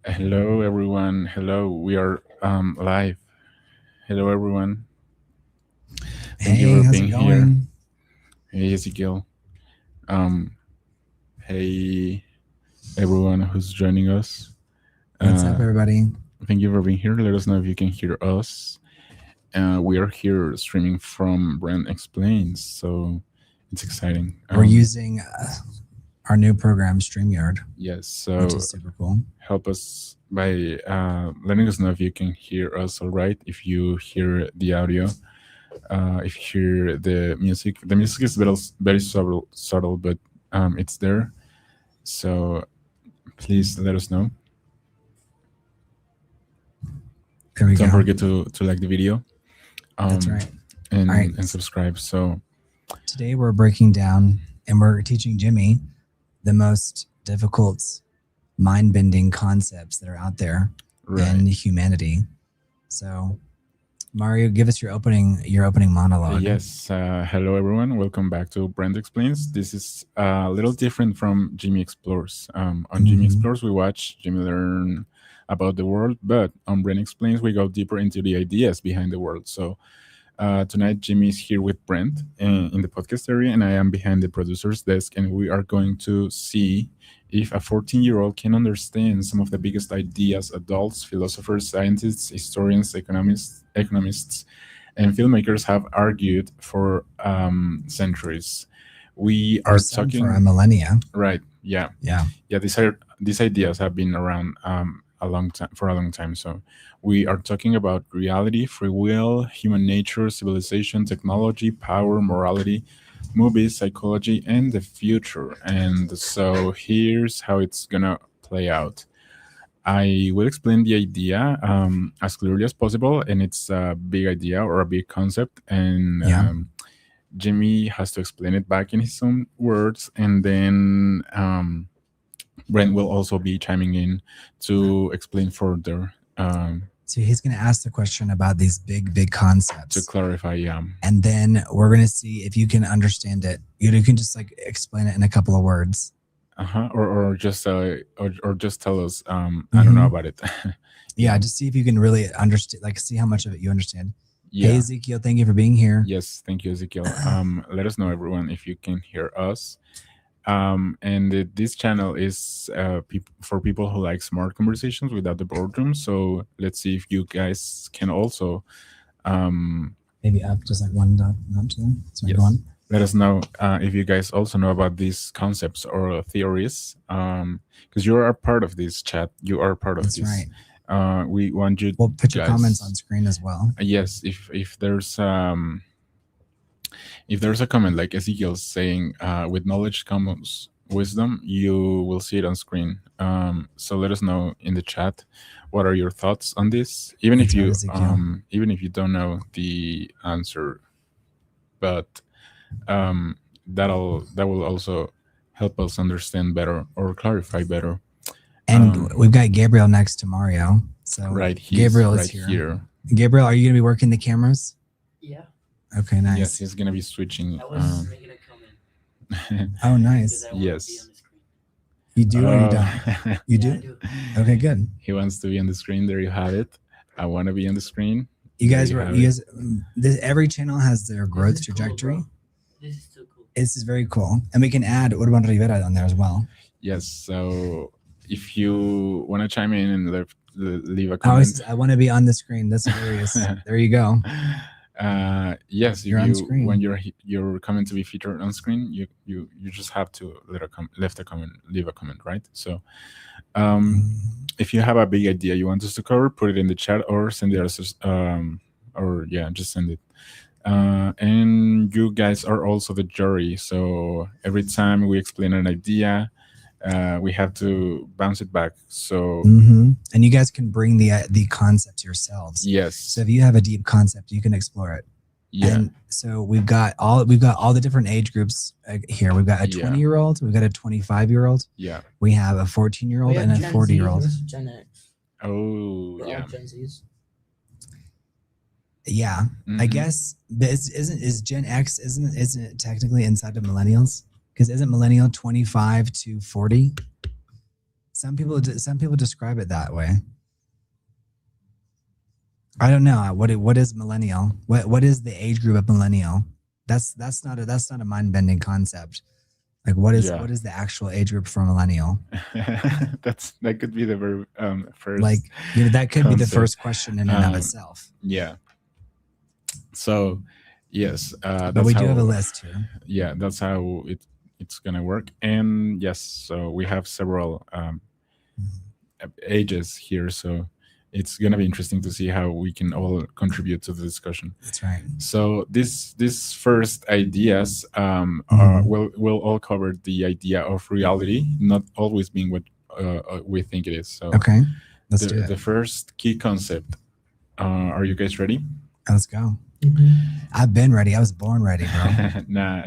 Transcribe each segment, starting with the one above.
Hello, everyone. Hello, we are live. Hello, everyone. Thank you Hey, for how's being it here. going? Hey, Ezekiel. Um, hey, everyone who's joining us. What's Uh, up, everybody? Thank you for being here. Let us know if you can hear us. We are here streaming from Brent Explains, so it's exciting. We're using our new program, StreamYard, Yes, which so is super cool. help us by letting us know if you can hear us all right, if you hear the audio. If you hear the music is very subtle, but it's there. So please let us know. There we Don't go. forget to like the video That's um, right. All right. and subscribe. So Today we're breaking down and we're teaching Jimmy the most difficult, mind-bending concepts that are out there in right. humanity. So, Mario, give us your opening monologue. Yes. Hello, everyone. Welcome back to Brent Explains. This is a little different from Jimmy Explores. On Jimmy Mm-hmm. Explores, we watch Jimmy learn about the world, but on Brent Explains, we go deeper into the ideas behind the world. So tonight, Jimmy is here with Brent in the podcast area, and I am behind the producer's desk, and we are going to see if a 14-year-old can understand some of the biggest ideas adults, philosophers, scientists, historians, economists, and filmmakers have argued for centuries. We Or are some for a talking millennia. right, yeah, Yeah. yeah. These ideas have been around a long time for a long time. So we are talking about reality, free will, human nature, civilization, technology, power, morality, movies, psychology, and the future. And so here's how it's gonna play out. I will explain the idea as clearly as possible, and it's a big idea or a big concept, and Yeah. Jimmy has to explain it back in his own words, and then Brent will also be chiming in to explain further, So he's going to ask the question about these big to concepts. clarify. And then we're going to see if you can understand it. You can just like explain it in a couple of words. Or just tell us. I don't know Mm-hmm. about it. Yeah, just see if you can really understand, like see how much of it you understand. Hey, Yeah. Ezekiel, thank you for being here. Yes. Thank you, Ezekiel. Let us know, everyone, if you can hear us. And this channel is for people who like smart conversations without the boardroom. So let's see if you guys can also Maybe up just like one dot, not two. Sorry, yes, go on. let us know if you guys also know about these concepts or theories, because you are a part of this chat, you are part of That's this. right. We want you We'll put your comments on guys, screen as well. yes, if there's a comment like Ezekiel saying, with knowledge comes wisdom, you will see it on screen. So let us know in the chat what are your thoughts on this, That's right, Ezekiel. even if you don't know the answer, but that will also help us understand better or clarify better. And we've got Gabriel next to Mario. So Right, he's Gabriel is right here. here. Gabriel, are you going to be working the cameras? Yeah, Okay, nice. Yes, he's gonna be switching. I was making a comment Oh, nice. because I want to be on Yes. the screen. You do or you don't? You Yeah, do? I do. Okay, good. He wants to be on the screen. There you have it. I want to be on the screen. You There guys you were, have you it. guys, every channel has their growth This is cool, trajectory. bro. This is too cool. This is very cool. And we can add Urban Rivera on there as well. Yes. So if you want to chime in and leave a Oh, he comment, says, I want to be on the screen. That's hilarious. There you go. yes, You're on screen. when you're coming to be featured on screen, you just have to leave a comment, right? So if you have a big idea you want us to cover, put it in the chat or send it us, or yeah, just send it. And you guys are also the jury. So every time we explain an idea, we have to bounce it back. So And you guys can bring the concepts yourselves. yes, So if you have a deep concept, you can explore it. yeah, And so we've got all the different age groups here. We've got a Yeah. 20-year-old, we've got a 25-year-old, yeah. we have a 14-year-old, We and have a Gen 40-year-old. Z versus Gen X. Oh, We're yeah. all Gen Zs. Yeah, I Mhm. guess. But is Gen X isn't it technically inside of millennials? Because isn't millennial 25 to 40? Some people describe it that way. I don't know what is millennial. What is the age group of millennial? That's not a mind bending concept. Like what is the actual age group for millennial? That could be the very first. Like that could be the concept. first question in and of itself. Yeah. So yes, but we do have a list here. Yeah, that's how it's gonna work. And yes, so we have several ages here. So it's gonna be interesting to see how we can all contribute to the discussion. That's right. So this first ideas will all cover the idea of reality not always being what we think it is. So okay, let's do it. The first key concept. Are you guys ready? Let's go. I've been ready. I was born ready, bro. Nah,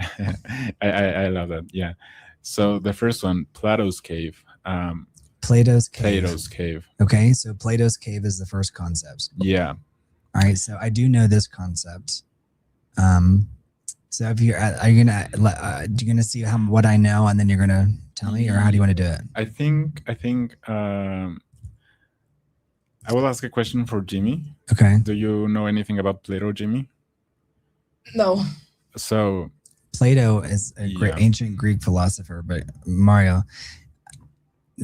I love that. Yeah. So the first one, Plato's cave. Plato's cave. Plato's cave. Okay, so Plato's cave is the first concept. Yeah. All right, so I do know this concept. So if you're gonna see what I know, and then you're gonna tell me, or how do you want to do it? I think I will ask a question for Jimmy. Okay. Do you know anything about Plato, Jimmy? No. So Plato is a great ancient Greek philosopher, but Mario.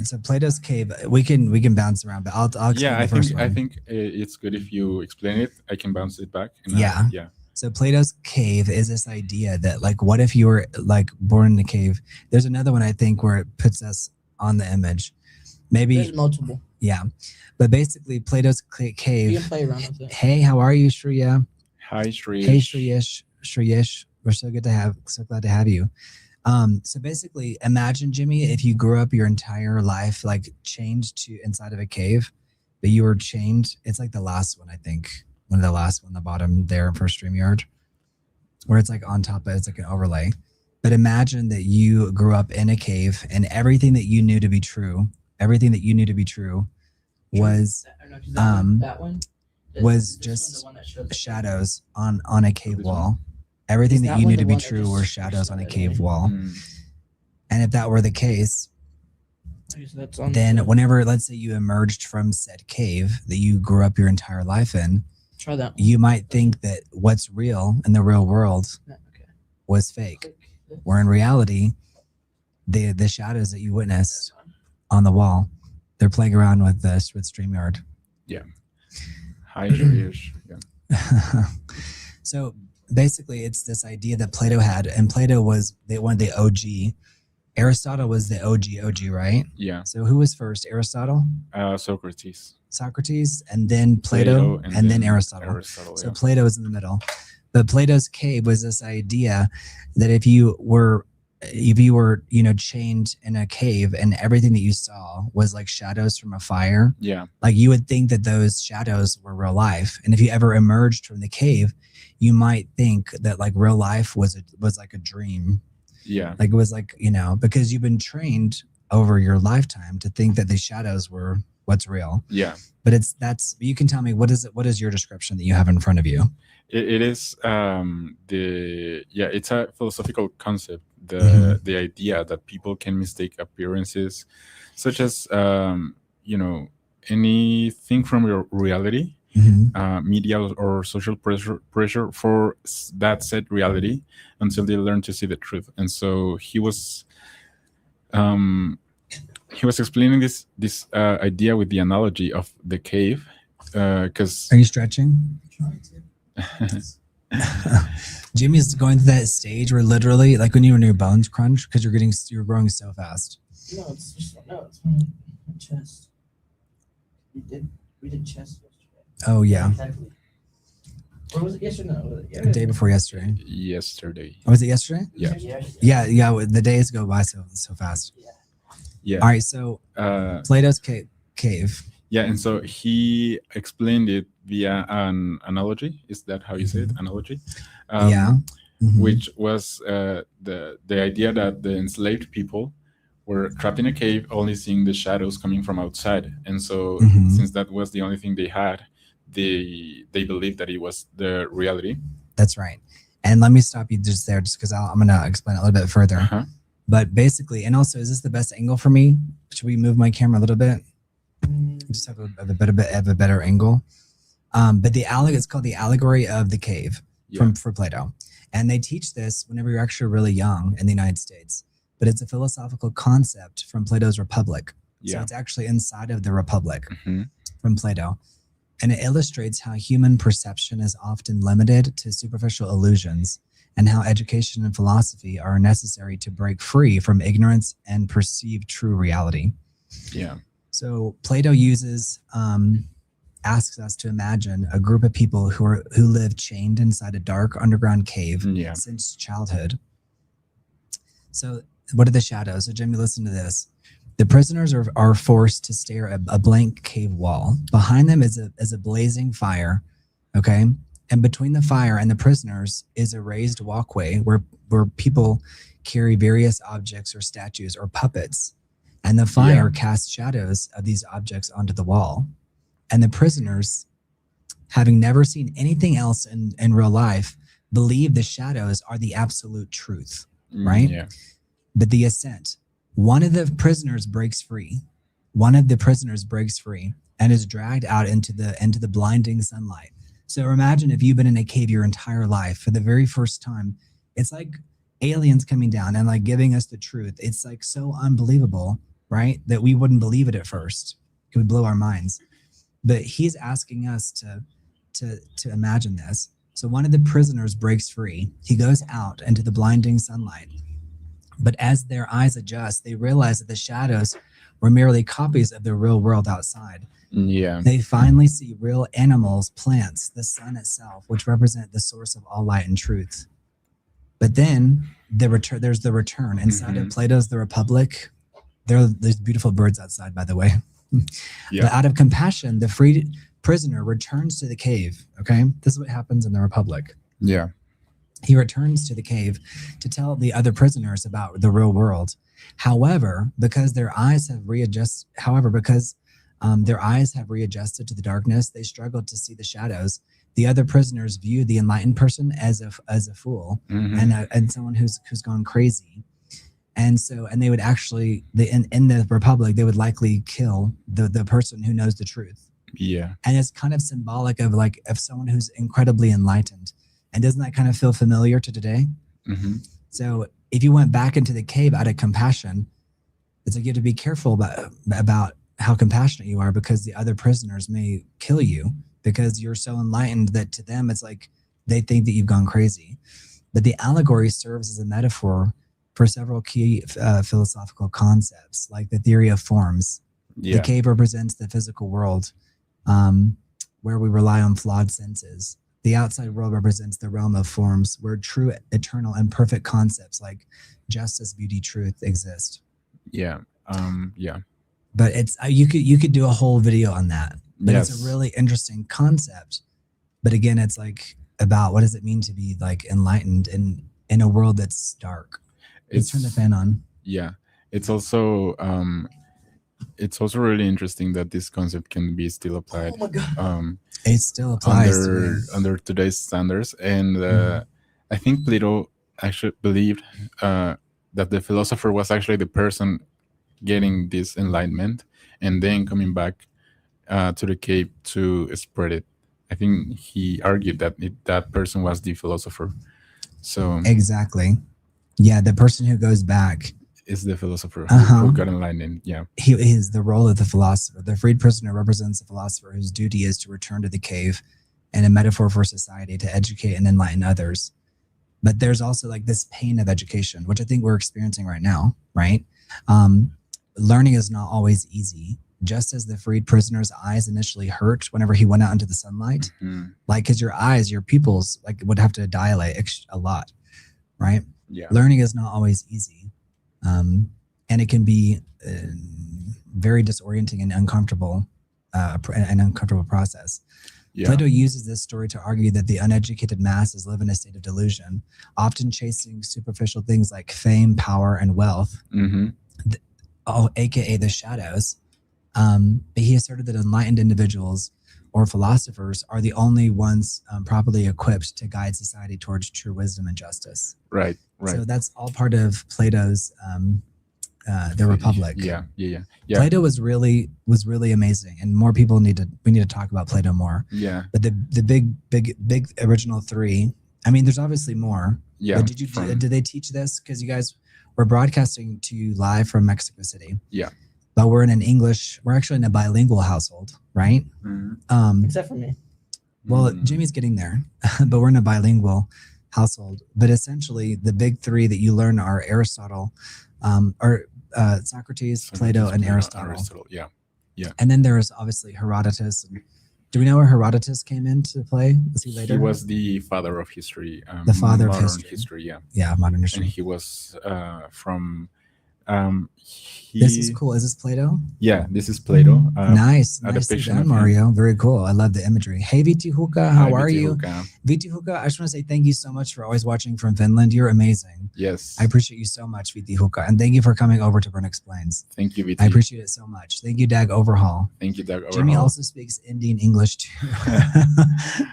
So Plato's cave, we can bounce around, but I'll explain the first one. I think it's good if you explain it. I can bounce it back. Yeah. So Plato's cave is this idea that, like, what if you were like born in a cave? There's another one I think where it puts us on the image. Maybe there's multiple. Yeah, but basically Plato's cave. You can play around with it. Hey, how are you, Shreya? Hi, Shreya. Hey, Shreyesh. We're so glad to have you. So basically, imagine, Jimmy, if you grew up your entire life like chained to inside of a cave, but you were chained. It's like the last one, I think. One of the last one, the bottom there for StreamYard, where it's like on top of it's like an overlay. But imagine that you grew up in a cave, and everything that you knew to be true was that one was just shadows on a cave wall. Everything that you knew to be true were shadows on a cave wall. And if that were the case, then whenever, let's say, you emerged from said cave that you grew up your entire life in, you might think that what's real in the real world was fake. Where in reality, the shadows that you witnessed on the wall, they're playing around with StreamYard. Yeah. Hi, Shreyesh. Yeah. So basically, it's this idea that Plato had, and Plato was one of the OG. Aristotle was the OG, right? Yeah. So who was first? Aristotle? Socrates, and then Plato, and then Aristotle. So Plato is in the middle. But Plato's cave was this idea that if you were chained in a cave and everything that you saw was like shadows from a fire, like you would think that those shadows were real life. And if you ever emerged from the cave, you might think that like real life was like a dream. Yeah. Like it was like, because you've been trained over your lifetime to think that the shadows were what's real. Yeah. But you can tell me, what is your description that you have in front of you? It is it's a philosophical concept. The idea that people can mistake appearances, such as anything from your reality, media or social pressure for that said reality, until they learn to see the truth. And so he was explaining this idea with the analogy of the cave. Because are you stretching? Jimmy's going through that stage where literally, like when your bones crunch because you're growing so fast. No, it's my chest. We did chest yesterday. Oh yeah. Exactly. Or was it yesterday? No, the day before yesterday. Yesterday. Oh, was it yesterday? Yeah. Yeah. The days go by so fast. Yeah. All right. So Plato's cave. Yeah, and so he explained it via an analogy. Is that how you say it? Analogy? Which was the idea that the enslaved people were trapped in a cave, only seeing the shadows coming from outside. And so since that was the only thing they had, they believed that it was the reality. That's right. And let me stop you just there, just because I'm going to explain it a little bit further. But basically, and also, is this the best angle for me? Should we move my camera a little bit? Just have a better angle. But it's called the allegory of the cave for Plato. And they teach this whenever you're actually really young in the United States. But it's a philosophical concept from Plato's Republic. So it's actually inside of the Republic from Plato. And it illustrates how human perception is often limited to superficial illusions, and how education and philosophy are necessary to break free from ignorance and perceive true reality. Yeah. So Plato asks us to imagine a group of people who live chained inside a dark underground cave since childhood. So what are the shadows? So Jimmy, listen to this. The prisoners are forced to stare at a blank cave wall. Behind them is a blazing fire, okay? And between the fire and the prisoners is a raised walkway where people carry various objects or statues or puppets. And the fire casts shadows of these objects onto the wall. And the prisoners, having never seen anything else in real life, believe the shadows are the absolute truth, right? Yeah. But the ascent, one of the prisoners breaks free. And is dragged out into the blinding sunlight. So imagine if you've been in a cave your entire life for the very first time. It's like aliens coming down and like giving us the truth. It's like so unbelievable, right? That we wouldn't believe it at first. It would blow our minds. But he's asking us to imagine this. So one of the prisoners breaks free. He goes out into the blinding sunlight. But as their eyes adjust, they realize that the shadows were merely copies of the real world outside. Yeah. They finally see real animals, plants, the sun itself, which represent the source of all light and truth. But then there's the return. Inside of Plato's The Republic, there's beautiful birds outside, by the way. But out of compassion, the freed prisoner returns to the cave. Okay, this is what happens in the Republic. Yeah. He returns to the cave to tell the other prisoners about the real world. However, because their eyes have readjusted to the darkness, they struggle to see the shadows. The other prisoners view the enlightened person as a fool and someone who's gone crazy. And they would actually in the Republic, they would likely kill the person who knows the truth. Yeah. And it's kind of symbolic of someone who's incredibly enlightened. And doesn't that kind of feel familiar to today? Mm-hmm. So if you went back into the cave out of compassion, it's like you have to be careful about how compassionate you are, because the other prisoners may kill you because you're so enlightened that to them it's like they think that you've gone crazy. But the allegory serves as a metaphor for several key philosophical concepts, like the theory of forms. Yeah. The cave represents the physical world, where we rely on flawed senses. The outside world represents the realm of forms, where true, eternal, and perfect concepts like justice, beauty, truth exist. Yeah. Yeah. But it's you could do a whole video on that. But it's a really interesting concept. But again, it's like about what does it mean to be like enlightened in a world that's dark. Let's turn the fan on. Yeah. It's also really interesting that this concept can be still applied. Oh my God. It still applies under today's standards. And I think Plato actually believed that the philosopher was actually the person getting this enlightenment and then coming back to the cave to spread it. I think he argued that that person was the philosopher. So exactly. Yeah, the person who goes back is the philosopher who got enlightened. Yeah. He is the role of the philosopher. The freed prisoner represents the philosopher whose duty is to return to the cave, and a metaphor for society to educate and enlighten others. But there's also like this pain of education, which I think we're experiencing right now, right? Learning is not always easy. Just as the freed prisoner's eyes initially hurt whenever he went out into the sunlight, like because your pupils like would have to dilate a lot, right? Yeah. Learning is not always easy. And it can be very disorienting and uncomfortable, an uncomfortable process. Yeah. Plato uses this story to argue that the uneducated masses live in a state of delusion, often chasing superficial things like fame, power, and wealth, aka the shadows. But he asserted that enlightened individuals or philosophers are the only ones properly equipped to guide society towards true wisdom and justice. Right. So that's all part of Plato's the Republic. Yeah. Plato was really amazing, and more people we need to talk about Plato more. Yeah. But the big original three. I mean, there's obviously more. Yeah. But did they teach this? Because you guys were broadcasting to you live from Mexico City. Yeah. But we're actually in a bilingual household, right? Mm-hmm. Except for me. Well, Jimmy's getting there, but we're in a bilingual household. But essentially, the big three that you learn are Aristotle, Socrates, Plato, and Aristotle. Yeah. And then there's obviously Herodotus. Do we know where Herodotus came into play? Was he later? He was the father of history. The father of modern history. Yeah. Yeah, modern history. And he was from. This is cool. Is this Plato? Yeah, this is Plato. Nice adaptation done, of Mario. Very cool. I love the imagery. Hey, Viti Huka, how are you? Huka. Viti Huka, I just want to say thank you so much for always watching from Finland. You're amazing. Yes. I appreciate you so much, Viti Huka. And thank you for coming over to Brent Explains. Thank you, Viti. I appreciate it so much. Thank you, Dag Overhaul. Thank you, Dag Overhaul. Jimmy also speaks Indian English too.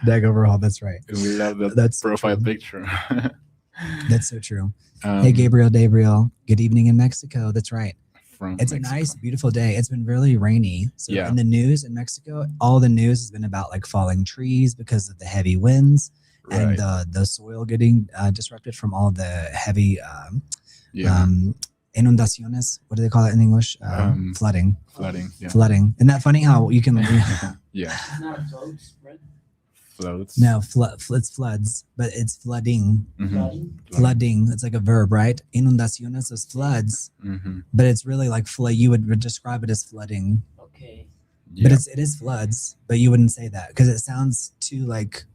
Dag Overhaul, that's right. We love that That's profile true. picture. That's so true. Hey, Gabriel. Good evening in Mexico. That's right. It's a nice, beautiful day. It's been really rainy. So in the news in Mexico, all the news has been about like falling trees because of the heavy winds and the soil getting disrupted from all the heavy inundaciones. What do they call it in English? Flooding. Yeah. Flooding. Isn't that funny how you can... Yeah. It's not floats, right? Floats. No, it's floods, but it's flooding. Mm-hmm. Flooding. It's like a verb, right? Inundaciones is floods, but it's really like flood. You would describe it as flooding. Okay. Yeah. But it is floods, but you wouldn't say that because it sounds too like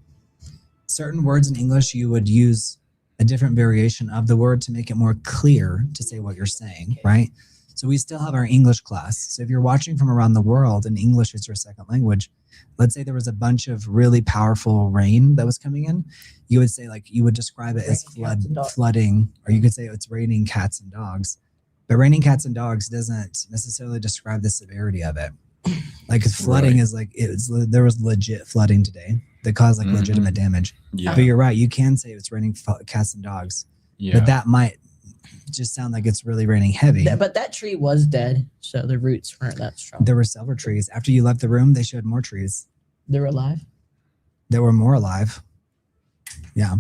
certain words in English. You would use a different variation of the word to make it more clear to say what you're saying, right? So we still have our English class. So if you're watching from around the world and English is your second language, let's say there was a bunch of really powerful rain that was coming in, you would say like, you would describe it as flooding, or you could say it's raining cats and dogs. But raining cats and dogs doesn't necessarily describe the severity of it. Like flooding is like, there was legit flooding today that caused like legitimate damage. Yeah. But you're right, you can say it's raining cats and dogs. Yeah. But that might just sound like it's really raining heavy. But that tree was dead, so the roots weren't that strong. There were several trees. After you left the room, they showed more trees. They were alive? There were more alive. Yeah.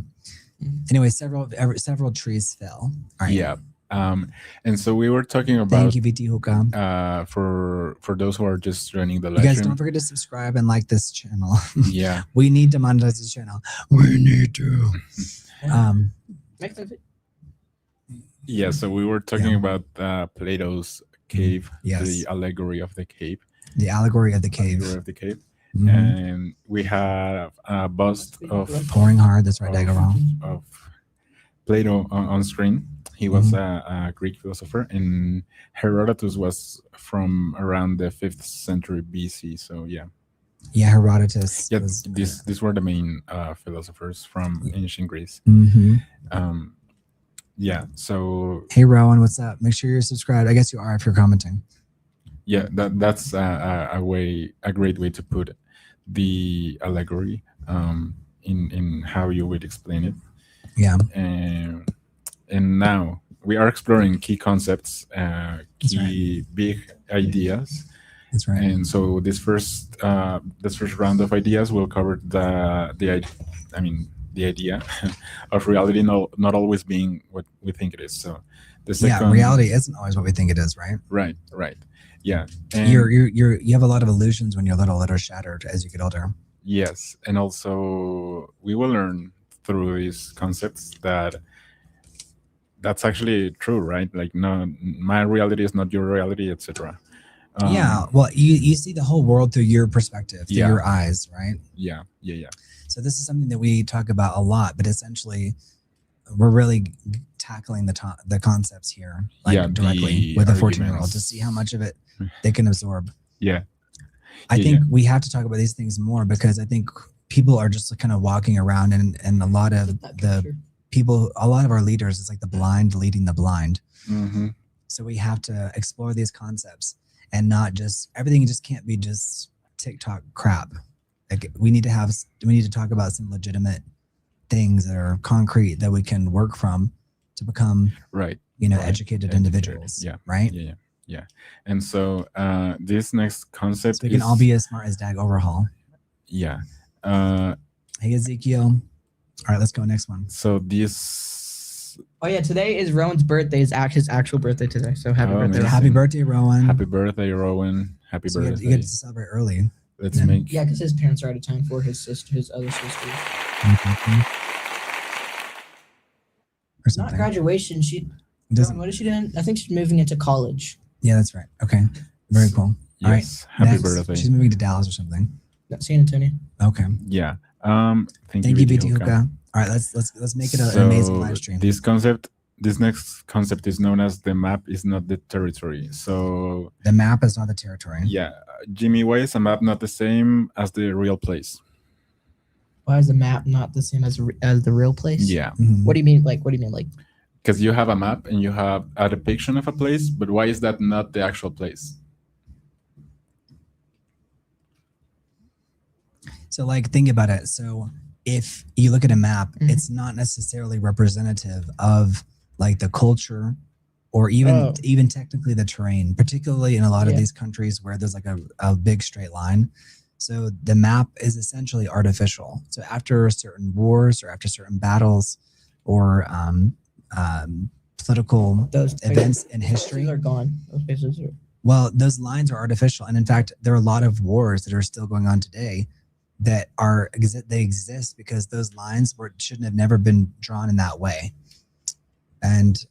Anyway, several trees fell. All right. Yeah. And so we were talking about... Thank you, VT Hookah. For those who are just joining the live You guys stream. don't forget to subscribe and like this channel. Yeah. We need to monetize this channel. We need to. Yeah, so we were talking about Plato's cave, Yes. the allegory of the cave. The allegory of the cave. Allegory of the cave. Mhm. And we have a bust of Pouring hard. That's right, Daggerall. of Plato on screen. He was a Greek philosopher, and Herodotus was from around the 5th century BC. So yeah. Yeah, Herodotus. Yeah, was, these were the main philosophers from ancient Greece. Mhm. Yeah, so Hey, Rowan, what's up? Make sure you're subscribed. I guess you are if you're commenting. yeah, that's a great way to put the allegory in how you would explain it. Yeah. And now we are exploring key concepts, key big ideas. That's right. And so this first round of ideas will cover the idea of reality not always being what we think it is. So the second, reality isn't always what we think it is, right? Right. Yeah. And You have a lot of illusions when you're little that are shattered as you get older. yes, and also we will learn through these concepts that's actually true, right? Like, no, my reality is not your reality, etc. Yeah, well, you see the whole world through your perspective, through Yeah. your eyes, right? Yeah. So this is something that we talk about a lot, but essentially, we're really tackling the concepts here, like Yeah, directly the with a 14-year-old arguments. to see how much of it they can absorb. Yeah. I Yeah, think we have to talk about these things more because I think people are just kind of walking around and a lot of a lot of our leaders, it's like the blind leading the blind. Mm-hmm. So we have to explore these concepts and not just everything just can't be just TikTok crap. Like we need to talk about some legitimate things that are concrete that we can work from to become, Right. you know, Right. educated Educated. individuals. Yeah. Right. Yeah. And so this next concept So we can is all be as smart as Dag Overhaul. yeah. Uh, Hey, Ezekiel. All right, let's go next one. so this Oh yeah, today is Rowan's birthday. His actual birthday today. So happy Oh, birthday. amazing. Happy birthday, Rowan. happy birthday, Rowan. Happy So you birthday. get to celebrate early. Let's Yeah. make Yeah, because his parents are out of town for his other sister. Mhm. Or Not something. graduation. She It doesn't. what is she doing? I think she's moving into college. Yeah, that's right. Okay. Very cool. All right. yes. Happy Next, birthday. she's moving to Dallas or something. Not San Antonio. Okay. Yeah. Thank Thank you, you, BT Hookah. Hookah. All right, let's make it an amazing live stream. This next concept is known as the map is not the territory. So The map is not the territory. yeah, Jimmy, why is a map not the same as the real place? Why is the map not the same as the real place? Yeah, Mhm. What do you mean? Like, what do you mean? Like, because you have a map and you have a depiction of a place, but why is that not the actual place? So, like, think about it. So, if you look at a map, Mhm. it's not necessarily representative of like the culture, or even technically the terrain, particularly in a lot of Yeah. these countries where there's like a big straight line. So the map is essentially artificial. So after certain wars or after certain battles or political those events in places history, are gone. Those places are. well, those lines are artificial. And in fact, there are a lot of wars that are still going on today that they exist because those lines shouldn't have never been drawn in that way. And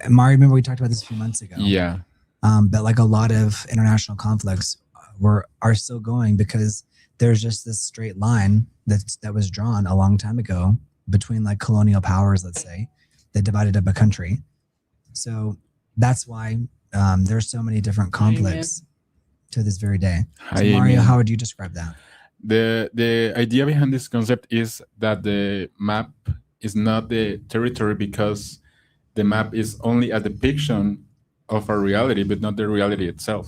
Mari, remember we talked about this a few months ago. Yeah, But like a lot of international conflicts are still going because there's just this straight line that was drawn a long time ago between like colonial powers, let's say, that divided up a country. So that's why there's so many different conflicts to this very day. So Hi, Mario, Amy. how would you describe that? The idea behind this concept is that the map is not the territory because the map is only a depiction of a reality, but not the reality itself.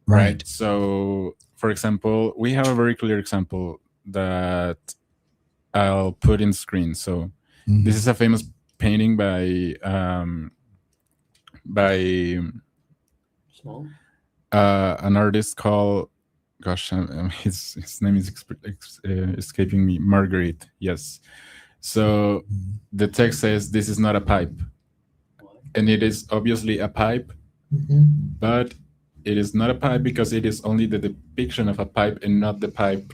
Right. So, for example, we have a very clear example that I'll put in screen. So, Mhm. this is a famous painting by Small. an artist called, gosh, his name is escaping me. Marguerite. Yes. So Mhm. the text says this is not a pipe, and it is obviously a pipe, but it is not a pipe because it is only the depiction of a pipe and not the pipe,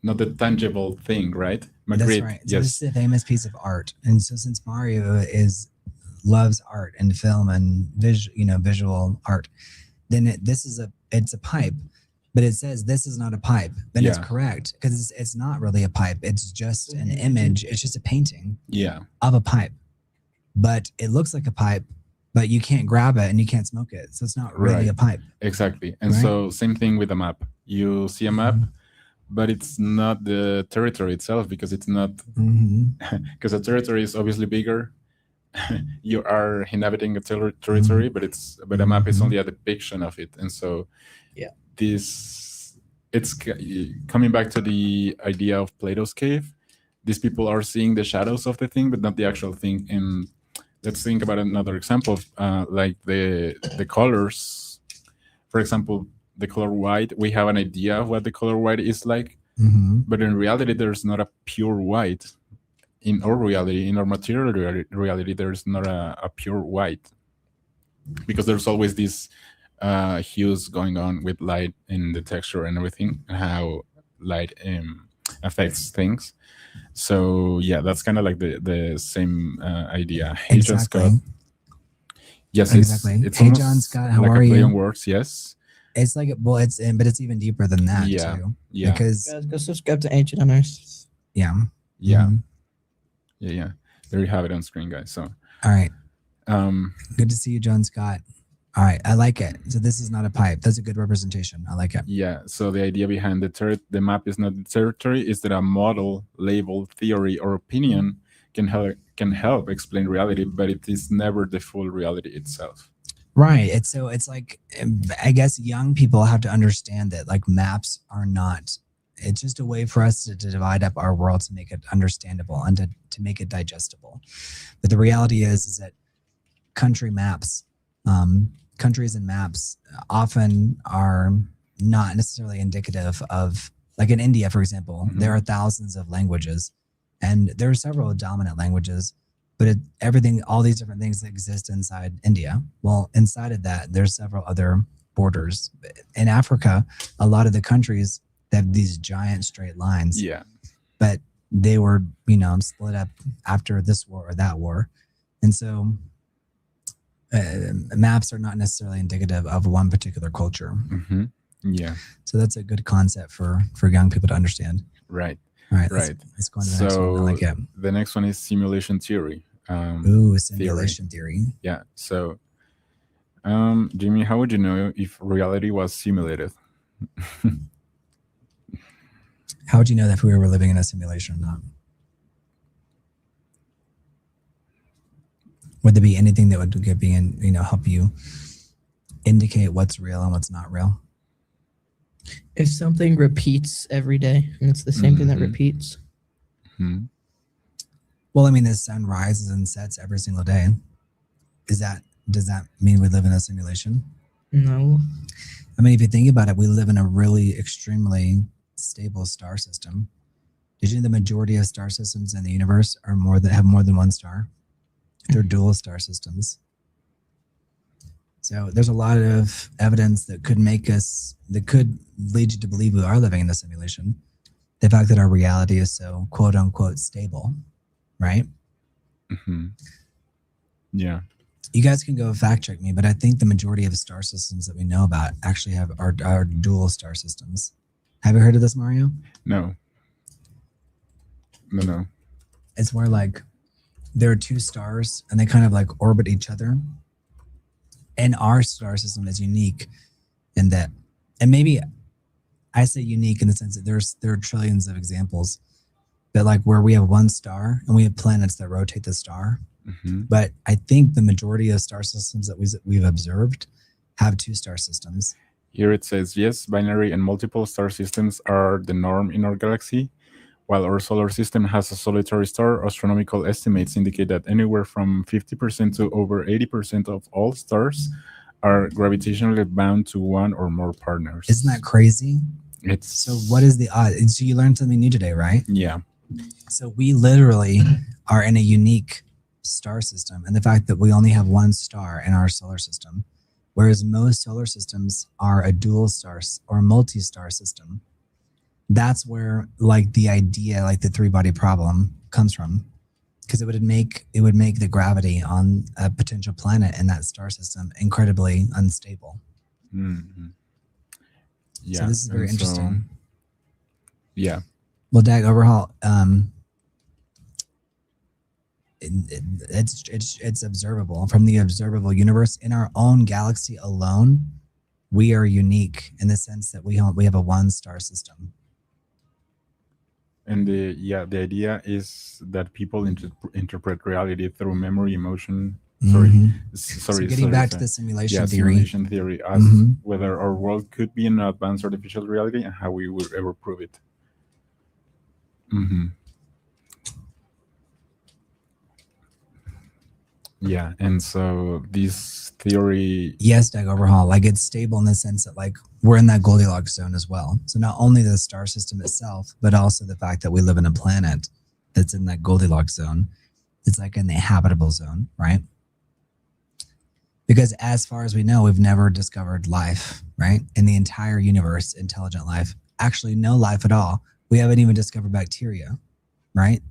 not the tangible thing, right? That's right. So this is a famous piece of art, and so since Mario loves art and film and visual art, then it's a pipe, but it says this is not a pipe. Then it's Yeah. correct because it's not really a pipe. It's just an image. It's just a painting Yeah, of a pipe, but it looks like a pipe, but you can't grab it and you can't smoke it, so it's not really Right. a pipe. exactly. And Right. so same thing with a map. You see a map, Mhm. but it's not the territory itself because it's not Mhm. because a territory is obviously bigger. You are inhabiting a territory, but a map is Mhm. only a depiction of it, and so Yeah. it's coming back to the idea of Plato's cave. These people are seeing the shadows of the thing, but not the actual thing. And let's think about another example, like the colors. For example, the color white. We have an idea of what the color white is like, Mhm. but in reality, there's not a pure white. In our reality, in our material reality, there's not a pure white because there's always these hues going on with light and the texture and everything, and how light affects things. So yeah, that's kind of like the same idea. Hey, John Scott. Exactly. Yes, Exactly. It's Hey, almost John Scott, how like are a play you? on words. Yes. It's like but it's even deeper than that Yeah. too. Yeah. Because Guys, go subscribe to Ancient Honors. yeah. Yeah. Mhm. Yeah. There you have it on screen, guys. So All right. um Good to see you, John Scott. All right, I like it. So this is not a pipe. That's a good representation. I like it. yeah, so the idea behind the map is not the territory, is that a model, label, theory, or opinion can help explain reality, but it is never the full reality itself. Right. It's like I guess young people have to understand that like maps are not it's just a way for us to divide up our world to make it understandable and to make it digestible. But the reality is that countries and maps often are not necessarily indicative of, like in India, for example, there are thousands of languages, and there are several dominant languages, but all these different things that exist inside India. Well, inside of that, there's several other borders. In Africa, a lot of the countries have these giant straight lines. Yeah. But they were, split up after this war or that war. And so maps are not necessarily indicative of one particular culture. Mm-hmm. Yeah. So that's a good concept for young people to understand. Right. All right. Right. Let's go on to the next one. I like it. The next one is simulation theory. Simulation theory. Yeah. So, Jimmy, how would you know if reality was simulated? How would you know that if we were living in a simulation or not? Would there be anything that would help you indicate what's real and what's not real? If something repeats every day and it's the same thing that repeats. Mm-hmm. Well, I mean, the sun rises and sets every single day. Does that mean we live in a simulation? No. I mean, if you think about it, we live in a really extremely stable star system. Did you know the majority of star systems in the universe have more than one star? They're dual star systems. So there's a lot of evidence that could lead you to believe we are living in a simulation. The fact that our reality is so quote unquote stable, right? Mm-hmm. Yeah. You guys can go fact check me, but I think the majority of star systems that we know about actually are dual star systems. Have you heard of this, Mario? No. It's where there are two stars and they kind of orbit each other. And our star system is unique in that, and maybe I say unique in the sense that there are trillions of examples, but where we have one star and we have planets that rotate the star. Mm-hmm. But I think the majority of star systems that we've observed have two star systems. Here it says, yes, binary and multiple star systems are the norm in our galaxy. While our solar system has a solitary star, astronomical estimates indicate that anywhere from 50% to over 80% of all stars are gravitationally bound to one or more partners. Isn't that crazy? So what is the odds? So you learned something new today, right? Yeah. So we literally are in a unique star system, and the fact that we only have one star in our solar system, whereas most solar systems are a dual star or multi-star system. That's where the idea, the three-body problem comes from, because it would make the gravity on a potential planet in that star system incredibly unstable. Mm-hmm. Yeah. So this is very interesting. Yeah. Well, Dag Overhaul, it's observable from the observable universe. In our own galaxy alone, we are unique in the sense that we have a one star system. And the idea is that people interpret reality through memory, emotion. So getting back to the simulation theory. Simulation theory as whether our world could be an advanced artificial reality and how we would ever prove it. Mm-hmm. Yeah, and so this theory... Yes, Dag Overhaul, it's stable in the sense that we're in that Goldilocks zone as well. So not only the star system itself, but also the fact that we live in a planet that's in that Goldilocks zone. It's in the habitable zone, right? Because as far as we know, we've never discovered life, right? In the entire universe, intelligent life. Actually, no life at all. We haven't even discovered bacteria, right?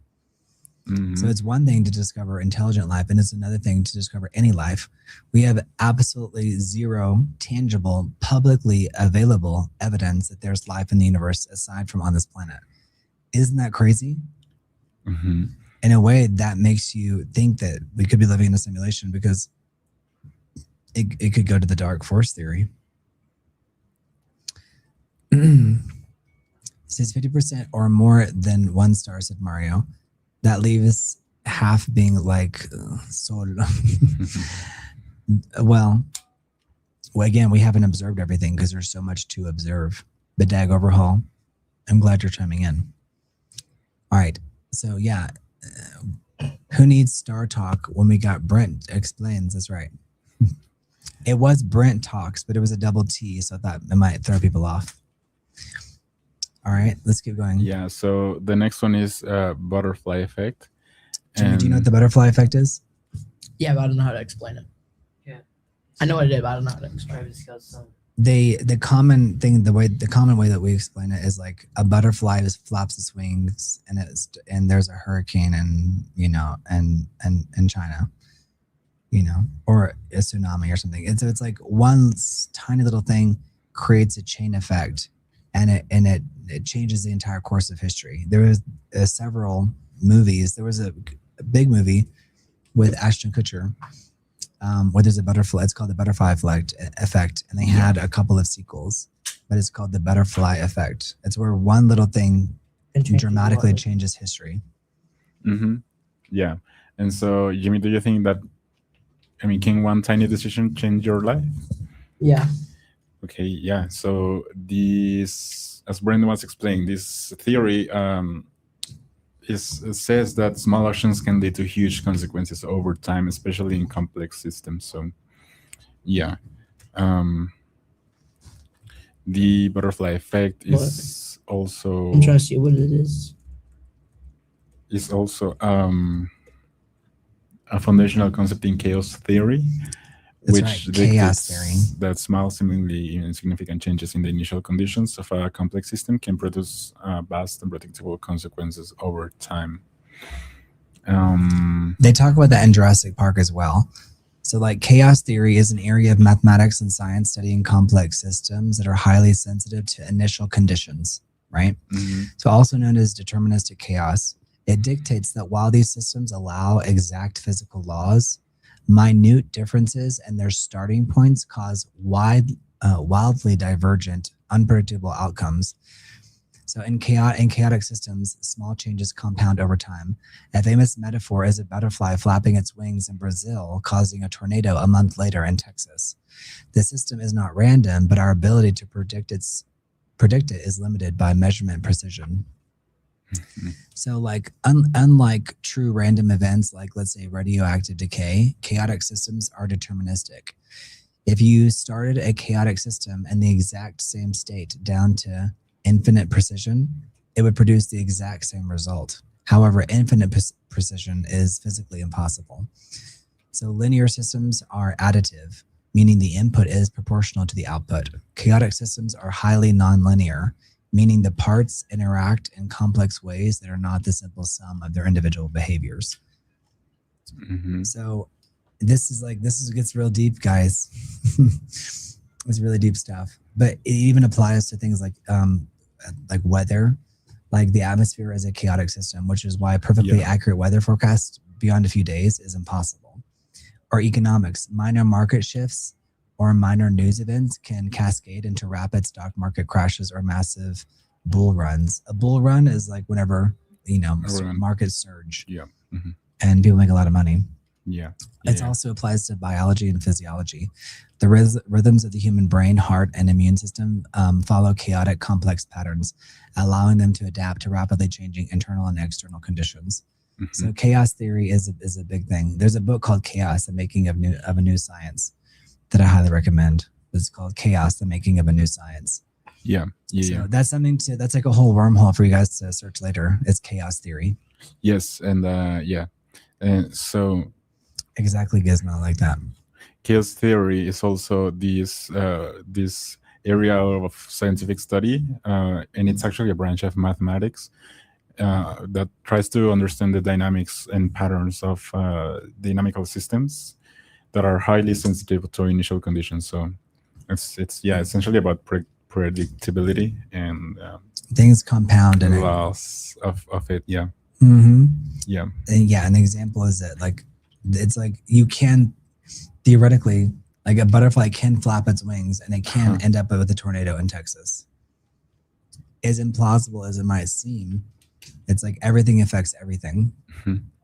Mm-hmm. So it's one thing to discover intelligent life, and it's another thing to discover any life. We have absolutely zero tangible, publicly available evidence that there's life in the universe aside from on this planet. Isn't that crazy? Mm-hmm. In a way, that makes you think that we could be living in a simulation, because it could go to the dark force theory. It says 50% or more than one star, said Mario. That leaves half being solar. Well, again, we haven't observed everything because there's so much to observe. But Dag Overhaul, I'm glad you're chiming in. All right. So yeah, who needs Star Talk when we got Brent Explains? That's right. It was Brent Talks, but it was a double T, so I thought it might throw people off. All right, let's keep going. Yeah. So the next one is butterfly effect. Jimmy, do you know what the butterfly effect is? Yeah, but I don't know how to explain it. Yeah. I know what it is, but I don't know how to explain it. The common way that we explain it is like a butterfly just flaps its wings and there's a hurricane in China, or a tsunami or something. It's like one tiny little thing creates a chain effect, and it changes the entire course of history. There was several movies. There was a big movie with Ashton Kutcher. Where there's a butterfly, it's called the butterfly effect, and they had a couple of sequels, but it's called the butterfly effect. It's where one little thing dramatically changes history. Mm-hmm. Yeah. And so, Jimmy, do you think that, can one tiny decision change your life? Yeah. Okay, yeah. So this, as Brandon was explaining, this theory says that small actions can lead to huge consequences over time, especially in complex systems. So, yeah. The butterfly effect is also. I'm trying to see what it is. Is also a foundational concept in chaos theory. That's Which right. Chaos theory. That small, seemingly insignificant changes in the initial conditions of a complex system can produce vast and predictable consequences over time. They talk about that in Jurassic Park as well. So, like, chaos theory is an area of mathematics and science studying complex systems that are highly sensitive to initial conditions, right? Mm-hmm. So, also known as deterministic chaos, it dictates that while these systems allow exact physical laws, minute differences in their starting points cause wildly divergent, unpredictable outcomes. So in chaotic systems, small changes compound over time. A famous metaphor is a butterfly flapping its wings in Brazil, causing a tornado a month later in Texas. The system is not random, but our ability to predict it is limited by measurement precision. Mm-hmm. So, like, unlike true random events, like, let's say, radioactive decay, chaotic systems are deterministic. If you started a chaotic system in the exact same state down to infinite precision, it would produce the exact same result. However, infinite precision is physically impossible. So linear systems are additive, meaning the input is proportional to the output. Chaotic systems are highly nonlinear, meaning the parts interact in complex ways that are not the simple sum of their individual behaviors. Mm-hmm. So this gets real deep, guys. It's really deep stuff. But it even applies to things like weather. Like, the atmosphere is a chaotic system, which is why perfectly accurate weather forecast beyond a few days is impossible. Or economics, minor market shifts or minor news events can cascade into rapid stock market crashes or massive bull runs. A bull run is like whenever, markets surge and people make a lot of money. It also applies to biology and physiology. The rhythms of the human brain, heart, and immune system follow chaotic, complex patterns, allowing them to adapt to rapidly changing internal and external conditions. Mm-hmm. So chaos theory is a big thing. There's a book called Chaos, The Making of a New Science, that I highly recommend. It's called Chaos, The Making of a New Science. So that's something that's like a whole wormhole for you guys to search later. It's chaos theory. Yes, and and so exactly, Gizmo, like that. Chaos theory is also this area of scientific study, and it's actually a branch of mathematics that tries to understand the dynamics and patterns of dynamical systems that are highly sensitive to initial conditions. So it's essentially about predictability and things compound and laws of it. Yeah. Mm-hmm. Yeah. And an example is that, like, it's like you can theoretically, like, a butterfly can flap its wings and it can end up with a tornado in Texas. As implausible as it might seem, it's like everything affects everything,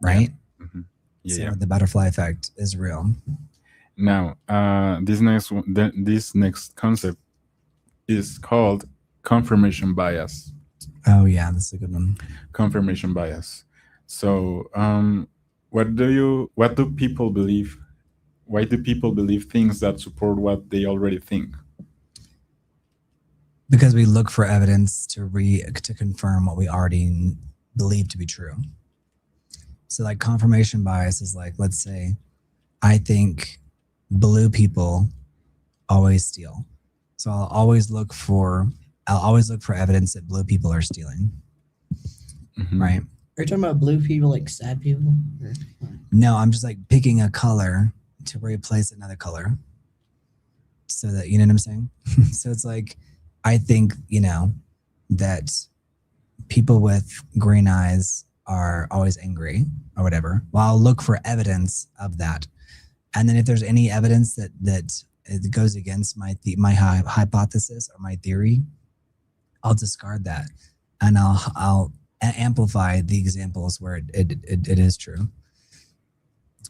right? Yeah. Mm-hmm. So the butterfly effect is real. Now, this next concept is called confirmation bias. Oh yeah, that's a good one. Confirmation bias. So, what do people believe? Why do people believe things that support what they already think? Because we look for evidence to confirm what we already believe to be true. So like confirmation bias is like, let's say I think blue people always steal. So I'll always look for evidence that blue people are stealing. Mhm. Right? Are you talking about blue people, like sad people? Or- No, I'm just like picking a color to replace another color. So that, you know what I'm saying? So it's like, I think, that people with green eyes are always angry or whatever. Well, I'll look for evidence of that. And then if there's any evidence that it goes against my hypothesis or my theory, I'll discard that, and I'll amplify the examples where it is true.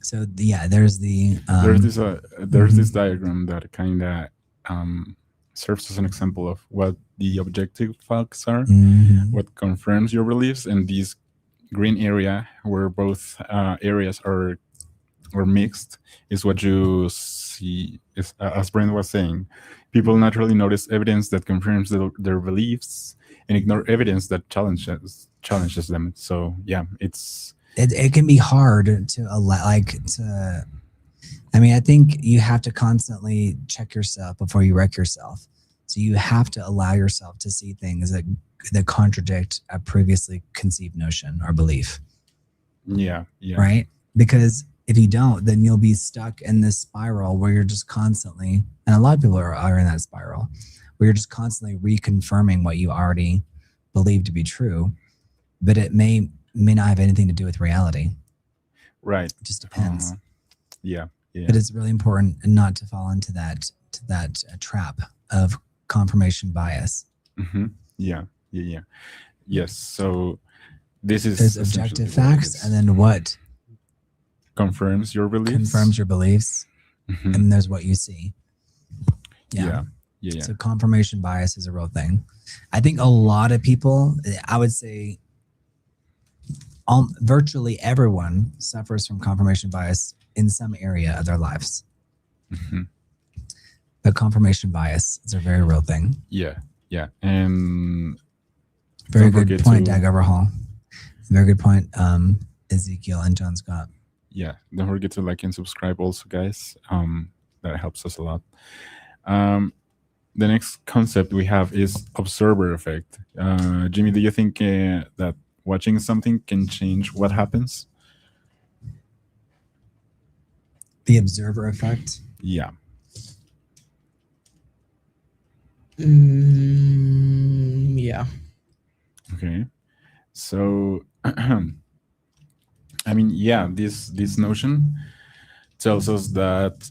So yeah, there's this diagram that kind of serves as an example of what the objective facts are, what confirms your beliefs, and this green area where both areas are mixed is what you see. Is, as Brent was saying, people naturally notice evidence that confirms their beliefs and ignore evidence that challenges them. So yeah, it can be hard to I think you have to constantly check yourself before you wreck yourself. So you have to allow yourself to see things that contradict a previously conceived notion or belief. Yeah. Right? Because if you don't, then you'll be stuck in this spiral where you're just constantly, and a lot of people are in that spiral, where you're just constantly reconfirming what you already believe to be true, but it may not have anything to do with reality. Right. It just depends. Yeah. But it's really important not to fall into that trap of confirmation bias. Mm-hmm. Yeah. Yes. So there's objective facts, and then what confirms your beliefs. Mm-hmm. And there's what you see. Yeah. So confirmation bias is a real thing. I think a lot of people, I would say virtually everyone suffers from confirmation bias in some area of their lives. Mm-hmm. But confirmation bias is a very real thing. Yeah. And very good point, Dag Overhaul. Very good point, Ezekiel and John Scott. Yeah, don't forget to like and subscribe also, guys. That helps us a lot. The next concept we have is observer effect. Jimmy, do you think that watching something can change what happens? The observer effect? Yeah. Yeah. Okay. So, I mean, yeah, this notion tells us that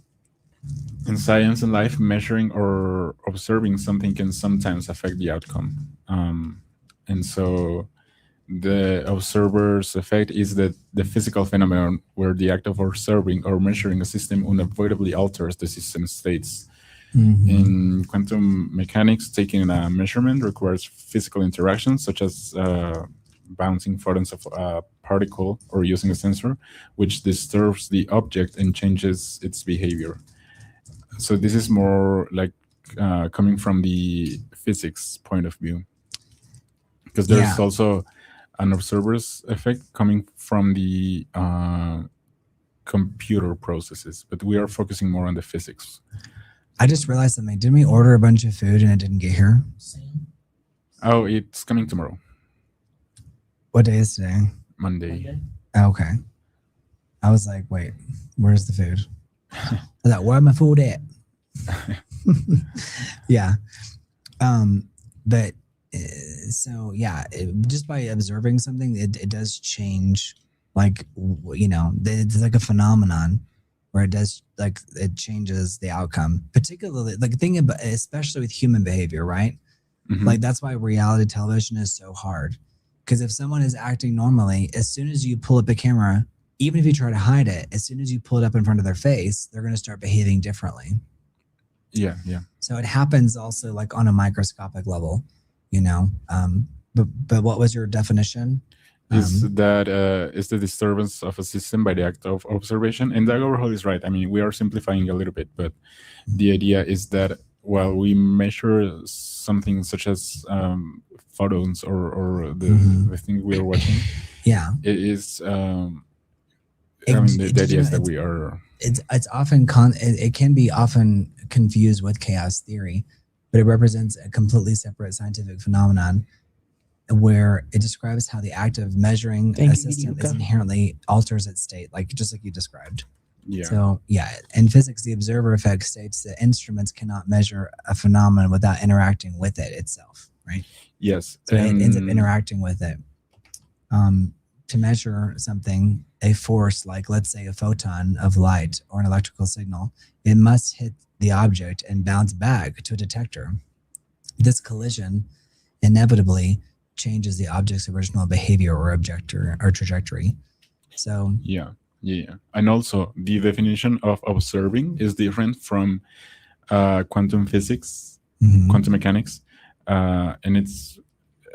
in science and life, measuring or observing something can sometimes affect the outcome. And so the observer's effect is that the physical phenomenon where the act of observing or measuring a system unavoidably alters the system states. Mm-hmm. In quantum mechanics, taking a measurement requires physical interactions such as bouncing photons of a particle or using a sensor, which disturbs the object and changes its behavior. So this is more like coming from the physics point of view, because there's also an observer's effect coming from the computer processes, but we are focusing more on the physics. I just realized something. Didn't we order a bunch of food and it didn't get here? Oh, it's coming tomorrow. What day is today? Monday. Oh, okay. I was like, wait, where's the food? I was like, where my food at? Yeah. But so yeah, just by observing something, it does change. Like, it's like a phenomenon where it does, like, it changes the outcome. Particularly, like, especially with human behavior, right? Mm-hmm. Like, that's why reality television is so hard. Because if someone is acting normally, as soon as you pull up a camera, even if you try to hide it, as soon as you pull it up in front of their face, they're going to start behaving differently. Yeah. So it happens also like on a microscopic level, But what was your definition? Is that is the disturbance of a system by the act of observation. And Dag Overhaul is right. I mean, we are simplifying a little bit, but the idea is that while we measure something such as photons or the thing we are watching, yeah, it is. I mean, the idea is that we are. It's often it can be often confused with chaos theory, but it represents a completely separate scientific phenomenon where it describes how the act of measuring a system is inherently alters its state, like just like you described. Yeah. So yeah, in physics, the observer effect states that instruments cannot measure a phenomenon without interacting with it itself, right? Yes. So it ends up interacting with it. To measure something, a force like, let's say, a photon of light or an electrical signal, it must hit the object and bounce back to a detector. This collision inevitably changes the object's original behavior or trajectory. So yeah. And also the definition of observing is different from quantum physics, quantum mechanics, and it's,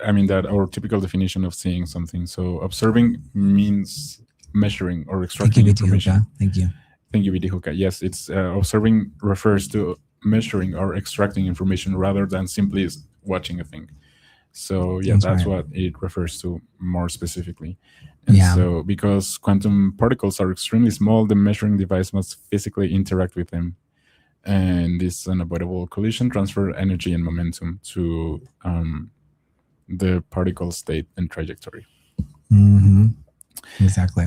I mean, that our typical definition of seeing something. So observing means measuring or extracting information. Thank you, Viti Huka. Yes, it's observing refers to measuring or extracting information rather than simply watching a thing. So yeah, that's what it refers to more specifically. And so because quantum particles are extremely small, the measuring device must physically interact with them. And this unavoidable collision transfer energy and momentum to the particle state and trajectory. Exactly.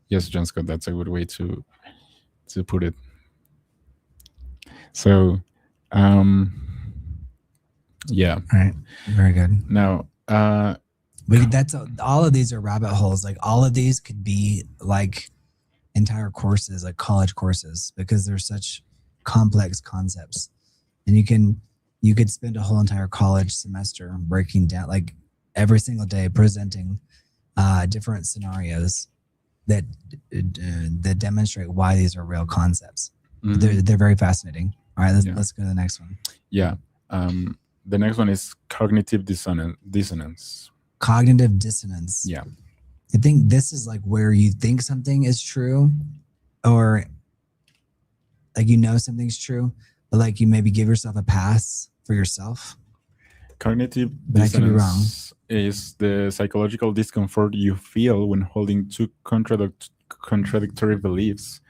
Yes, John Scott, that's a good way to put it. So yeah. All right. Very good. Now, that's all of these are rabbit holes. Like all of these could be like entire courses, like college courses, because they're such complex concepts. And you could spend a whole entire college semester breaking down, like every single day, presenting different scenarios that demonstrate why these are real concepts. They're very fascinating. All right, let's go to the next one. Yeah. The next one is cognitive dissonance. Cognitive dissonance. Yeah. I think this is like where you think something is true, or like something's true, but like you maybe give yourself a pass for yourself. Cognitive dissonance is the psychological discomfort you feel when holding two contradictory beliefs,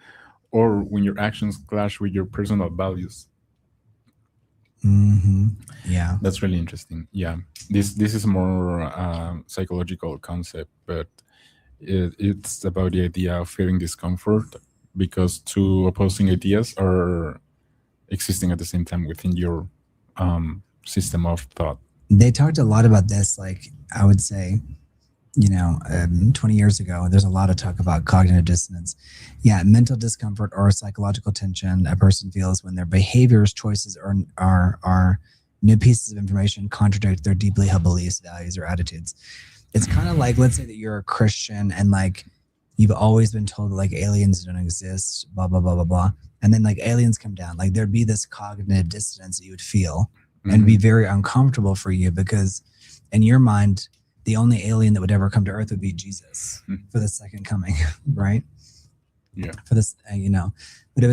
or when your actions clash with your personal values. Yeah, that's really interesting. Yeah, this is more psychological concept, but it's about the idea of feeling discomfort because two opposing ideas are existing at the same time within your system of thought. They talked a lot about this, like I would say, 20 years ago. There's a lot of talk about cognitive dissonance. Yeah, mental discomfort or psychological tension a person feels when their behaviors, choices, are new pieces of information contradict their deeply held beliefs, values, or attitudes. It's kind of like, let's say that you're a Christian and like you've always been told like aliens don't exist, blah blah blah blah blah, and then like aliens come down. Like there'd be this cognitive dissonance that you would feel, and be very uncomfortable for you because in your mind, the only alien that would ever come to Earth would be Jesus for the second coming, right? Yeah. For this, but it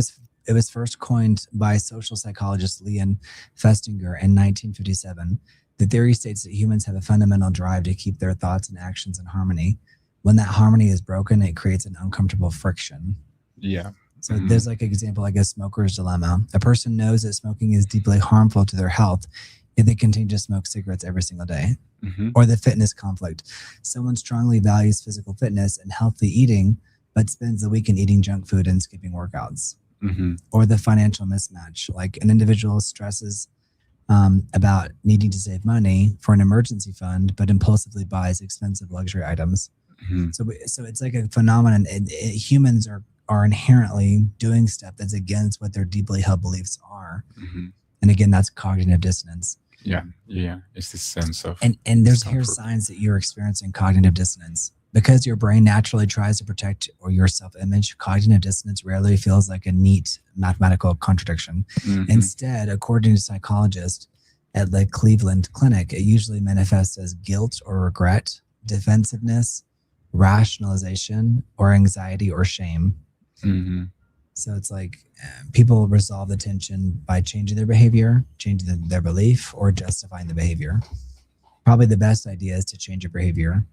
was first coined by social psychologist Leon Festinger in 1957. The theory states that humans have a fundamental drive to keep their thoughts and actions in harmony. When that harmony is broken, it creates an uncomfortable friction. Yeah. So there's like an example, like a smoker's dilemma. A person knows that smoking is deeply harmful to their health, yet they continue to smoke cigarettes every single day. Or the fitness conflict. Someone strongly values physical fitness and healthy eating, but spends the weekend eating junk food and skipping workouts. Or the financial mismatch. Like an individual stresses about needing to save money for an emergency fund, but impulsively buys expensive luxury items. So it's like a phenomenon. Humans are inherently doing stuff that's against what their deeply held beliefs are. And again, that's cognitive dissonance. Yeah. It's this sense of and there's here signs that you're experiencing cognitive dissonance. Because your brain naturally tries to protect your self-image, cognitive dissonance rarely feels like a neat mathematical contradiction. Instead, according to psychologists, at the Cleveland Clinic, it usually manifests as guilt or regret, defensiveness, rationalization, or anxiety or shame. Mm-hmm. So it's like people resolve the tension by changing their behavior, changing their belief, or justifying the behavior. Probably the best idea is to change your behavior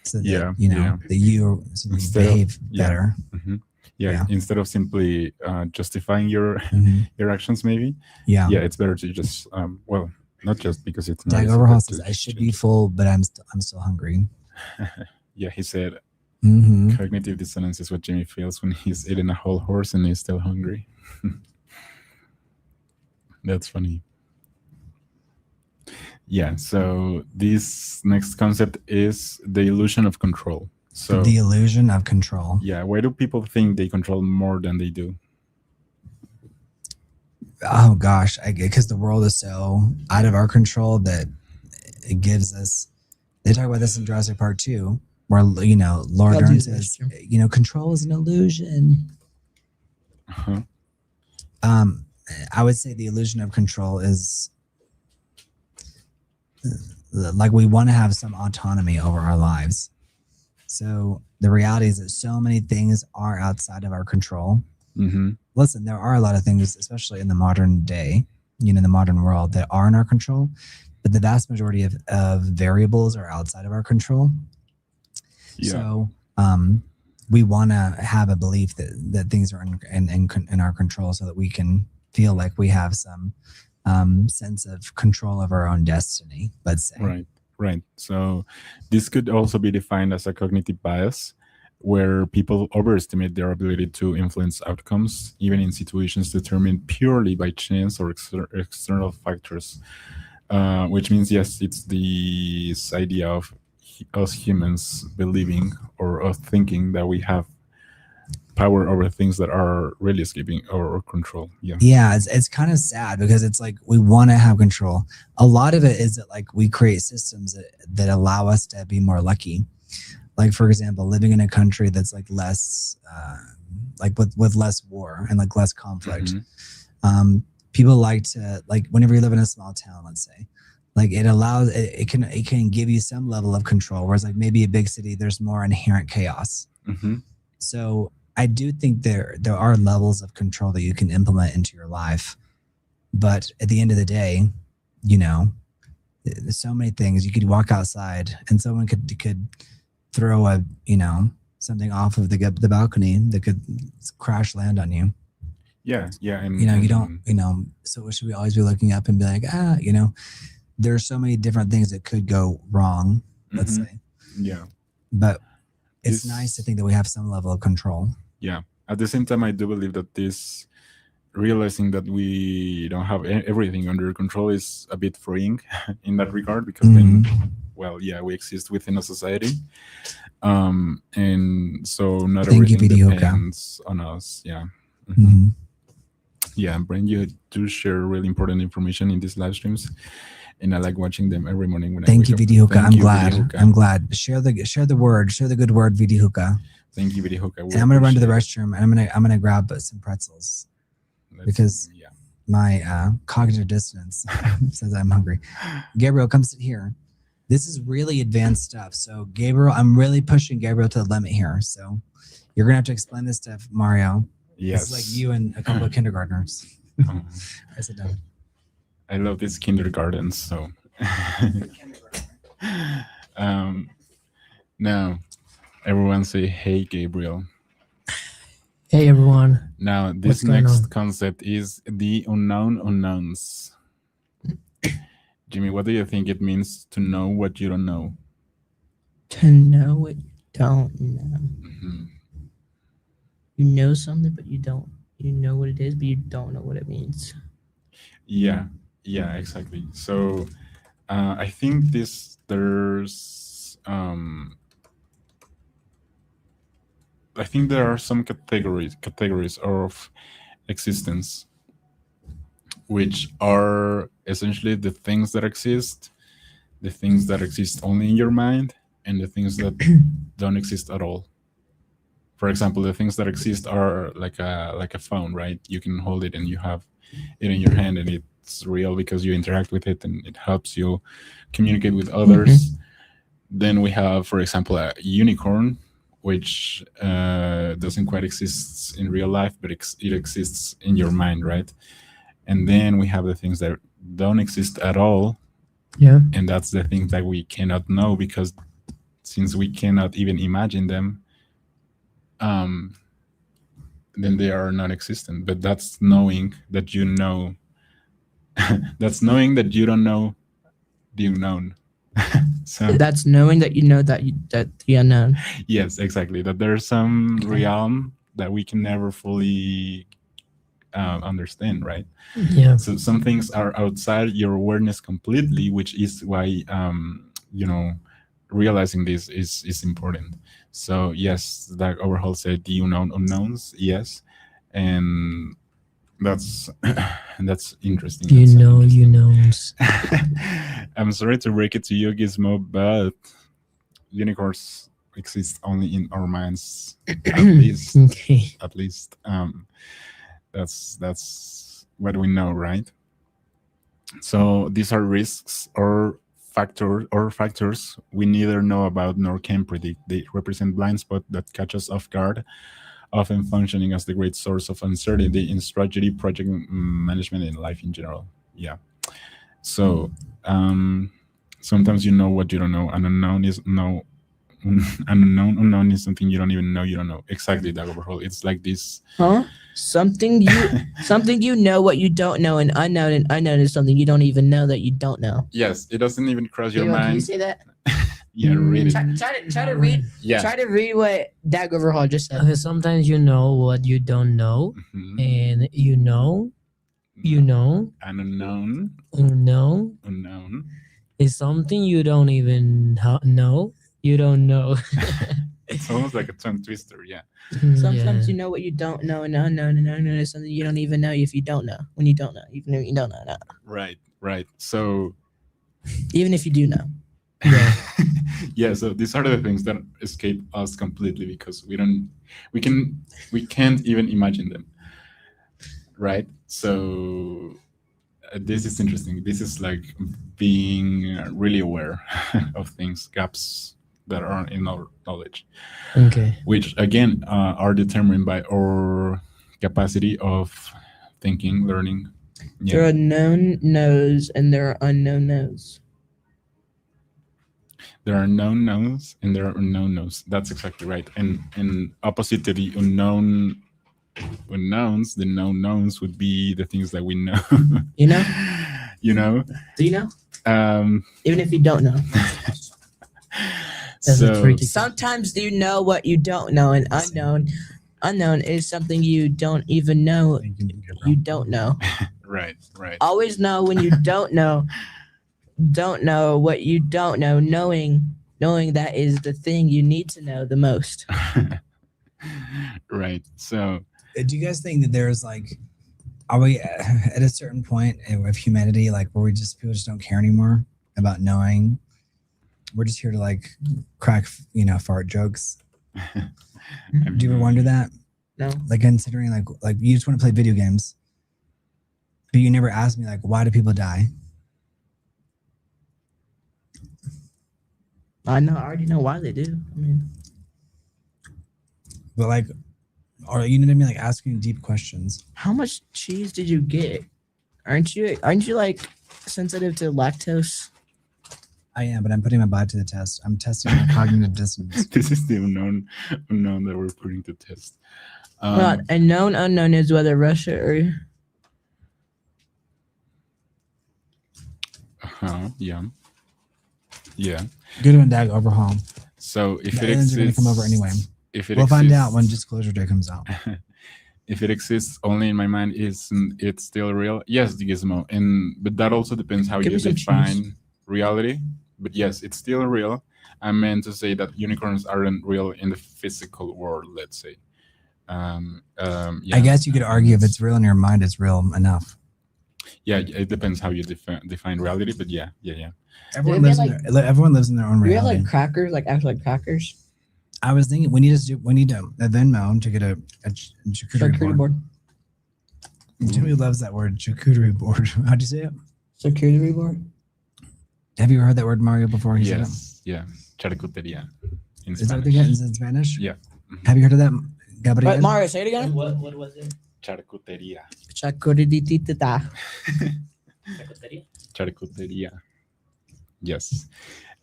so that Yeah, you know yeah. that you Instead of- behave yeah. better. Mm-hmm. Yeah, Yeah. instead of simply justifying your Mhm. your actions, maybe. Yeah. Yeah, it's better to just well, not just because it's Dag nice. Overhaul but says, to "I should change be it. full, but I'm still hungry." Yeah, he said Mm-hmm. cognitive dissonance is what Jimmy feels when he's eating a whole horse and he's still hungry. That's funny. Yeah, so this next concept is the illusion of control. So The illusion of control. yeah, why do people think they control more than they do? Oh gosh, because the world is so out of our control that it gives us. They talk about this in Jurassic Park 2, where Laura I'll do Dern the says, restroom. control is an illusion. Uh-huh. I would say the illusion of control is like we want to have some autonomy over our lives. So the reality is that so many things are outside of our control. Mm-hmm. Listen, there are a lot of things, especially in the modern day, in the modern world, that are in our control, but the vast majority of variables are outside of our control. Yeah. So we want to have a belief that things are in our control so that we can feel like we have some sense of control of our own destiny, let's say. Right. So this could also be defined as a cognitive bias, where people overestimate their ability to influence outcomes, even in situations determined purely by chance or external factors. Which means, yes, it's this idea of us humans believing or us thinking that we have power over things that are really escaping our control. Yeah, it's kind of sad because it's like we want to have control. A lot of it is that like we create systems that allow us to be more lucky. Like for example, living in a country that's like less like with less war and like less conflict. Mm-hmm. People like to, like, whenever you live in a small town, let's say, like it can give you some level of control, whereas like maybe a big city, there's more inherent chaos. Mm-hmm. So I do think there are levels of control that you can implement into your life, but at the end of the day, there's so many things. You could walk outside and someone could throw a something off of the balcony that could crash land on you. Yeah, and you don't so should we always be looking up and be like, there's so many different things that could go wrong, let's Mhm. say. Yeah, But it's This- nice to think that we have some level of control. yeah. At the same time, I do believe that this realizing that we don't have everything under control is a bit freeing in that regard, because then, well, yeah, we exist within a society, and so not Thank you, everything Vidyoka. depends on us. Yeah. Mhm. Yeah, Brent, you do share really important information in these live streams, and I like watching them every morning when Thank I you, wake up. Vidyoka. Thank I'm you, glad. Vidyoka. I'm glad. Share the good word, Vidyoka. Thank you, Vidyoka. And I'm gonna run to the restroom and I'm gonna grab some pretzels because my cognitive dissonance says I'm hungry. Gabriel, come sit here. This is really advanced stuff. So Gabriel, I'm really pushing Gabriel to the limit here. So you're gonna have to explain this stuff, Mario. Yes. It's like you and a couple of kindergartners. I sit down. I love these kindergartens. So now everyone say, "Hey, Gabriel." Hey everyone. Now this What's going next on? concept is the unknown unknowns. Jimmy, what do you think it means to know what you don't know? To know what you don't know. Mhm. You know something, but you don't. You know what it is, but you don't know what it means. Yeah, exactly. So I think I think there are some categories of existence, which are essentially the things that exist, the things that exist only in your mind, and the things that don't exist at all. For example, the things that exist are like a phone, right? You can hold it and you have it in your hand, and it it's real because you interact with it and it helps you communicate with others. Then we have, for example, a unicorn, which doesn't quite exist in real life, but it exists in your mind, right? And then we have the things that don't exist at all, Yeah. and that's the things that we cannot know, because since we cannot even imagine them, then they are non-existent. But that's knowing that you know. That's knowing that you don't know the unknown. So That's knowing that you know that the unknown. yes, exactly. That there's some realm that we can never fully understand, right? Yeah. So some things are outside your awareness completely, which is why realizing this is important. So yes, like Overhaul said, the unknown unknowns, yes, and that's that's interesting. You That's know, you interesting. knows. I'm sorry to break it to you, Gizmo, but unicorns exist only in our minds, at least. Okay. At least, that's what we know, right? So these are risks or factors we neither know about nor can predict. They represent blind spots that catch us off guard, often functioning as the great source of uncertainty in strategy, project management, and life in general. Yeah. So sometimes you know what you don't know. An unknown is no. An unknown is something you don't even know you don't know. Exactly, that overhaul. It's like this. Huh? Something you know what you don't know, and unknown is something you don't even know that you don't know. Yes, it doesn't even cross your Can you mind. say that? Yeah, read it. Try to read. Yeah. Try to read what Dag Overhaul just said. Okay, sometimes you know what you don't know, Mhm. and you know An unknown unknown is something you don't even know. You don't know. It's almost like a tongue twister. Yeah. Sometimes you know what you don't know, and unknown is something you don't even know if you don't know. When you don't know, even if you don't know, Right. So even if you do know. Yeah. yeah, so these are the things that escape us completely because we can't even imagine them, right? So this is interesting. This is like being really aware of things, gaps that are in our knowledge, Okay. which again are determined by our capacity of thinking, learning. There are known knows and there are unknown knows. There are known knowns and there are unknown knows. That's exactly right. And opposite to the unknown unknowns, the known knowns would be the things that we know. You know? You know? Do you know? Um, Even if you don't know. That's so tricky. Sometimes you know what you don't know, and unknown is something you don't even know you don't know. right. Always know when you don't know what you don't know, knowing that is the thing you need to know the most. Right. So Do you guys think that there's like, are we at a certain point of humanity, like where people just don't care anymore about knowing? We're just here to like crack, fart jokes. Do you ever wonder that? No. Like considering like you just want to play video games, but you never asked me like, why do people die? I already know why they do. I mean, But like, or you know what I mean? Like asking deep questions. how much cheese did you get? Aren't you like sensitive to lactose? I am, but I'm putting my body to the test. I'm testing my cognitive dissonance. this is the unknown that we're putting to test. A known unknown is whether Russia or Yeah. Good one, Dag Overhaul. So if The it aliens are gonna exists, come over anyway. If it We'll find out when exists- Disclosure Day comes out. if it exists only in my mind, isn't it still real? Yes, the gizmo, but that also depends how Give you me some cheese. define reality. But yes, it's still real. I meant to say that unicorns aren't real in the physical world. Let's say. Yeah. I guess you could argue if it's real in your mind, it's real enough. Yeah, it depends how you define reality. But yeah. Everyone they lives like- everyone lives in their own we have reality. like crackers, like actual like crackers. I was thinking we need a Venmo to get a charcuterie Charcuterie board. board. Jimmy loves that word, charcuterie board. How'd you say it? Charcuterie board. Have you heard that word, Mario, before? He said it? Yes, yeah, charcutería in Is that what Spanish. they get in Spanish? Yeah. Have you heard of that, Gabriel? Wait, Mario, say it again. What was it? Charcutería. Charcuterie. Charcutería. Yes.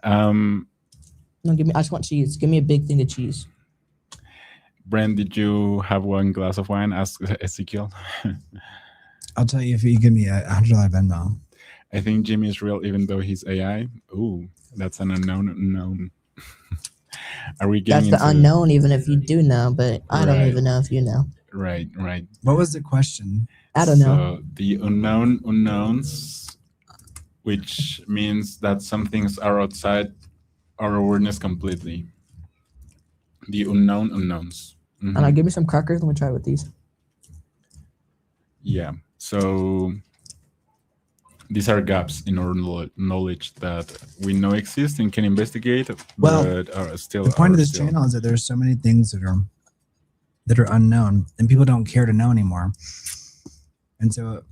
No, give me. I just want cheese. Give me a big thing of cheese. Brent, did you have one glass of wine? Ask Ezekiel. I'll tell you if you give me $100 Venmo. I think Jimmy is real, even though he's AI. Ooh, that's an unknown. Are we That's getting the into unknown, even if you do know, but I don't Right. even know if you know. Right. What was the question? I don't know. So the unknowns, which means that some things are outside our awareness completely. The unknowns. Mhm. And give me some crackers. Let me try with these. Yeah. So these are gaps in our knowledge that we know exist and can investigate, Well, but are still. The point of are this still- channel is that there's so many things that are unknown, and people don't care to know anymore. And so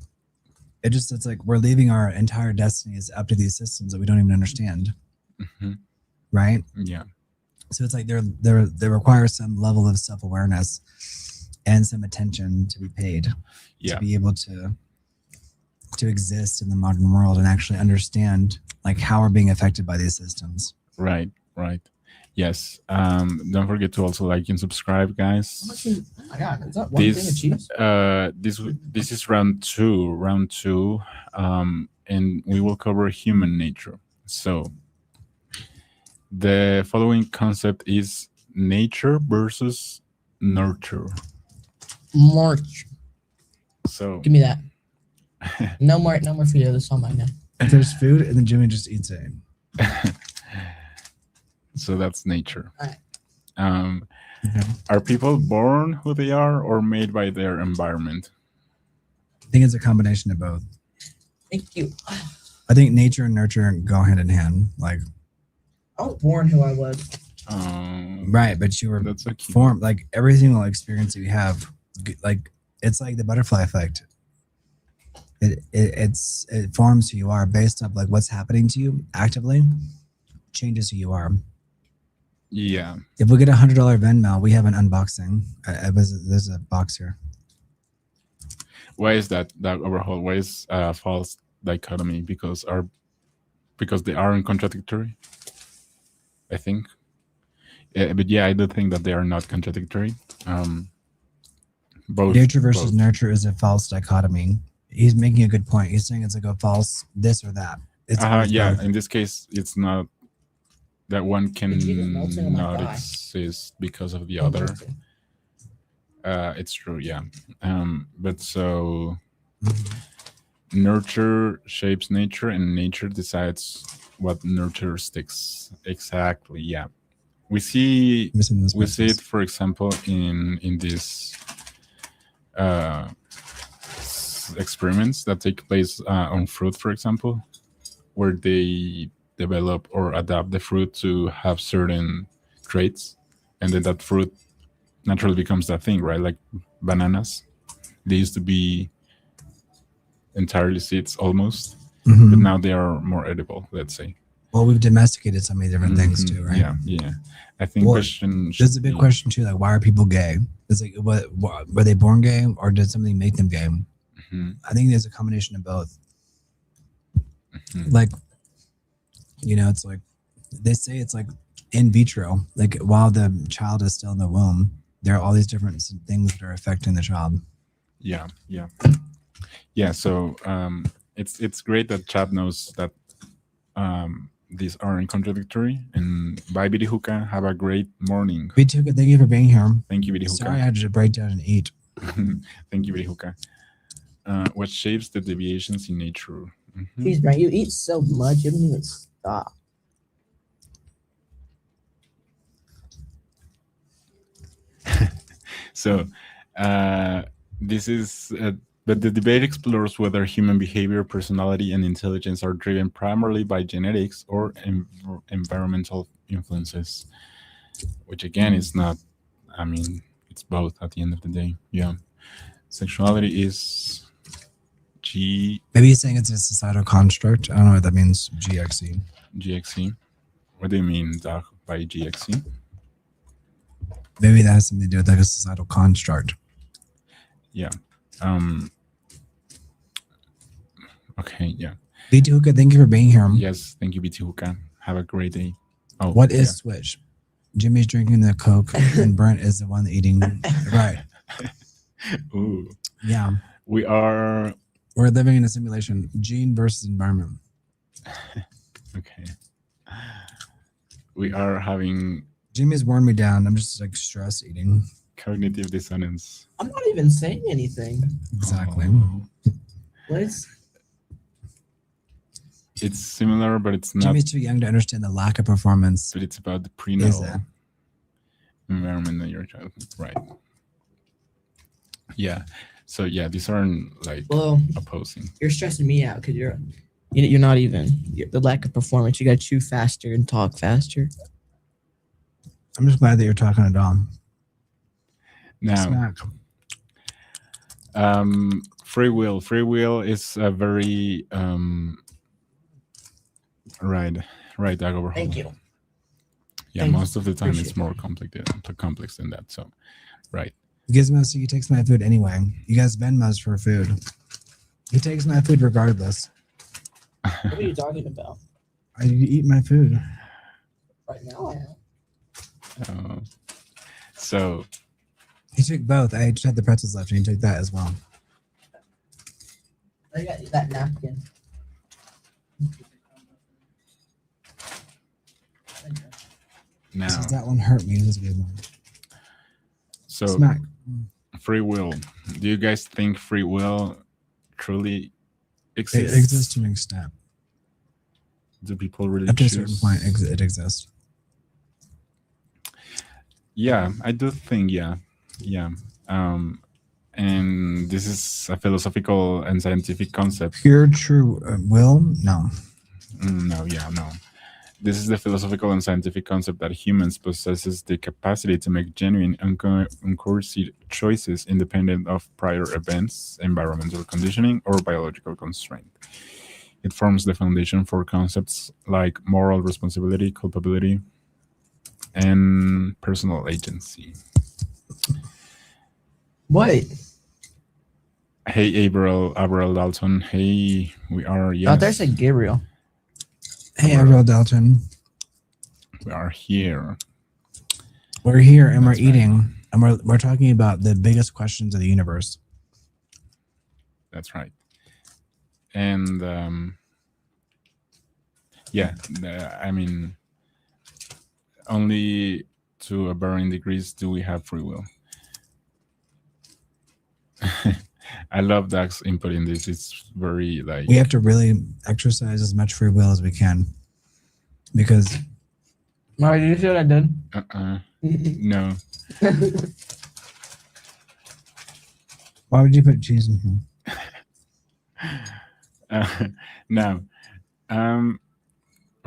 it's like we're leaving our entire destinies up to these systems that we don't even understand, Mhm. right? Yeah. So it's like they require some level of self-awareness and some attention to be paid Yeah. to be able to exist in the modern world and actually understand like how we're being affected by these systems. Right. Yes. Don't forget to also like and subscribe, guys. Oh my god, is that one thing of This cheese? this is round two, and we will cover human nature. So the following concept is nature versus nurture. March. So Give me that. No more for you. This is all mine now. If there's food and then Jimmy just eats it. so that's nature. Alright. Okay. Are people born who they are or made by their environment? I think it's a combination of both. Thank you. I think nature and nurture go hand in hand. Like, I was born who I was. right, but you were That's so cute. formed, like every single experience that you have, like it's like the butterfly effect. It forms who you are based on like what's happening to you actively, changes who you are. Yeah. If we get $100 Venmo, we have an unboxing. There's a box here. Why is that overhaul? Why is false dichotomy? Because they aren't contradictory. I think. But yeah, I do think that they are not contradictory. Both Nature versus both. nurture is a false dichotomy. He's making a good point. He's saying it's like a false this or that. It's always Yeah. both. In this case, it's not that one can The cheese is melting on my not thigh. exist because of the other. It's true, yeah. But so nurture shapes nature, and nature decides what nurture sticks. Exactly, yeah. We see Missing this we see it, message. for example, in these experiments that take place on fruit, for example, where they develop or adapt the fruit to have certain traits, and then that fruit naturally becomes that thing, right? Like bananas, they used to be entirely seeds almost, Mhm. but now they are more edible, let's say. Well, we've domesticated so many different things Mhm. too, right? Yeah. I think Well, question There's a big should be- question too, like why are people gay? It's like what were they born gay or did something make them gay? Mhm, I think there's a combination of both. mhm. Like, it's like they say it's like in vitro, like while the child is still in the womb, there are all these different things that are affecting the child. Yeah. So it's great that Chad knows that these aren't contradictory. And bye, Birihuka. Have a great morning. Thank you for being here. Thank you, Birihuka. Sorry, I had to break down and eat. Thank you, Birihuka. What shapes the deviations in nature? Mhm. Jeez, Brent, you eat so much, you don't even stop. So this is but the debate explores whether human behavior, personality, and intelligence are driven primarily by genetics or environmental influences, which again is not. I mean, it's both at the end of the day. Yeah, sexuality is Maybe he's saying it's a societal construct. I don't know what that means. GXE. GXE. What do you mean, Doug, by GXE? Maybe that has something to do with like a societal construct. Yeah. Okay, yeah. BT Hookah, thank you for being here. Yes, thank you, BT Hookah. Have a great day. Oh, what is Switch? Jimmy's drinking the Coke and Brent is the one eating. Right. Ooh. Yeah. We're living in a simulation. Gene versus environment. Okay. We are having Jimmy's worn me down. I'm just like stress eating. Cognitive dissonance. I'm not even saying anything. Exactly. Oh. What is? It's similar, but it's not. Jimmy's too young to understand the lack of performance. But it's about the prenatal environment in your childhood, right? Yeah. So yeah, these aren't like opposing. You're stressing me out because you're not even the lack of performance. You got to chew faster and talk faster. I'm just glad that you're talking to Dom. Now, free will. Free will is a very right, Dagobah. Thank you. Yeah, Thank most of the time Appreciate it's more complex than that. So, right. Gizmo, so he takes my food anyway. You guys Venmos for food. He takes my food regardless. What are you talking about? You eat my food. Right now I am. So he took both. I just had the pretzels left, and he took that as well. I got that napkin. Now, Since that one hurt me, it was a good one. So Smack. Free will. Do you guys think free will truly exists? It exists to an extent. Do people really Up to a choose? certain point, it exists. Yeah, I do think, yeah. And this is a philosophical and scientific concept. Pure true will? No. No. This is the philosophical and scientific concept that humans possesses the capacity to make genuine, uncoerced choices independent of prior events, environmental conditioning, or biological constraint. It forms the foundation for concepts like moral responsibility, culpability, and personal agency. What? Hey, Avril Dalton. Hey, we are. Yes, Oh, there's a Gabriel. Hey, Avril Dalton. We are here. We're here and That's we're eating, and we're talking about the biggest questions of the universe. That's right. And I mean, only to a varying degrees do we have free will. I love Doug's input in this. It's very like We have to really exercise as much free will as we can, because. Mario, did you see what I did? No. Why would you put cheese in here? No.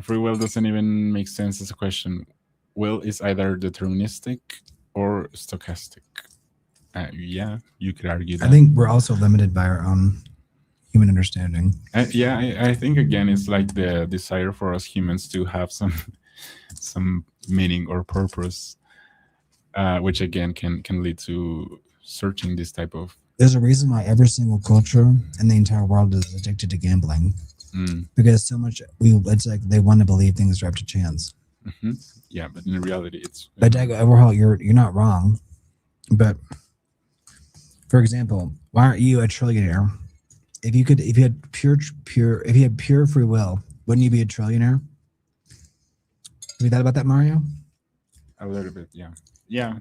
Free will doesn't even make sense as a question. Will is either deterministic or stochastic. Yeah, you could argue that. I think we're also limited by our own human understanding. I think again it's like the desire for us humans to have some meaning or purpose, which again can lead to searching this type of. There's a reason why every single culture in the entire world is addicted to gambling, because so much it's like they want to believe things are up to chance. Mm-hmm. Yeah, but in reality, it's. But Doug Overhaul, you're not wrong. But for example, why aren't you a trillionaire? If you had pure free will, wouldn't you be a trillionaire? Have you thought about that, Mario? A little bit, yeah. Yeah.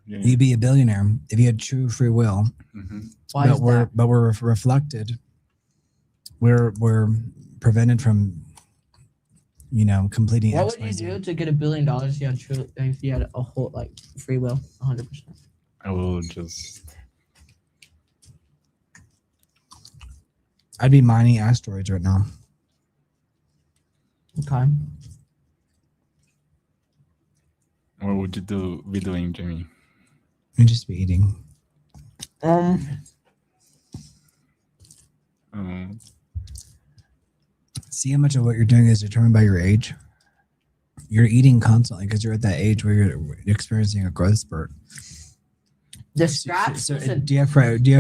You'd be a billionaire if you had true free will. Mm-hmm. Why is that? But we're reflected. We're prevented from, completing. What would you do to get $1 billion if you had a whole like free will, 100%? I will just. I'd be mining asteroids right now. Okay. What would you be doing, Jimmy? I'd just be eating. Um, See how much of what you're doing is determined by your age. You're eating constantly because you're at that age where you're experiencing a growth spurt. The scraps. So listen, do you have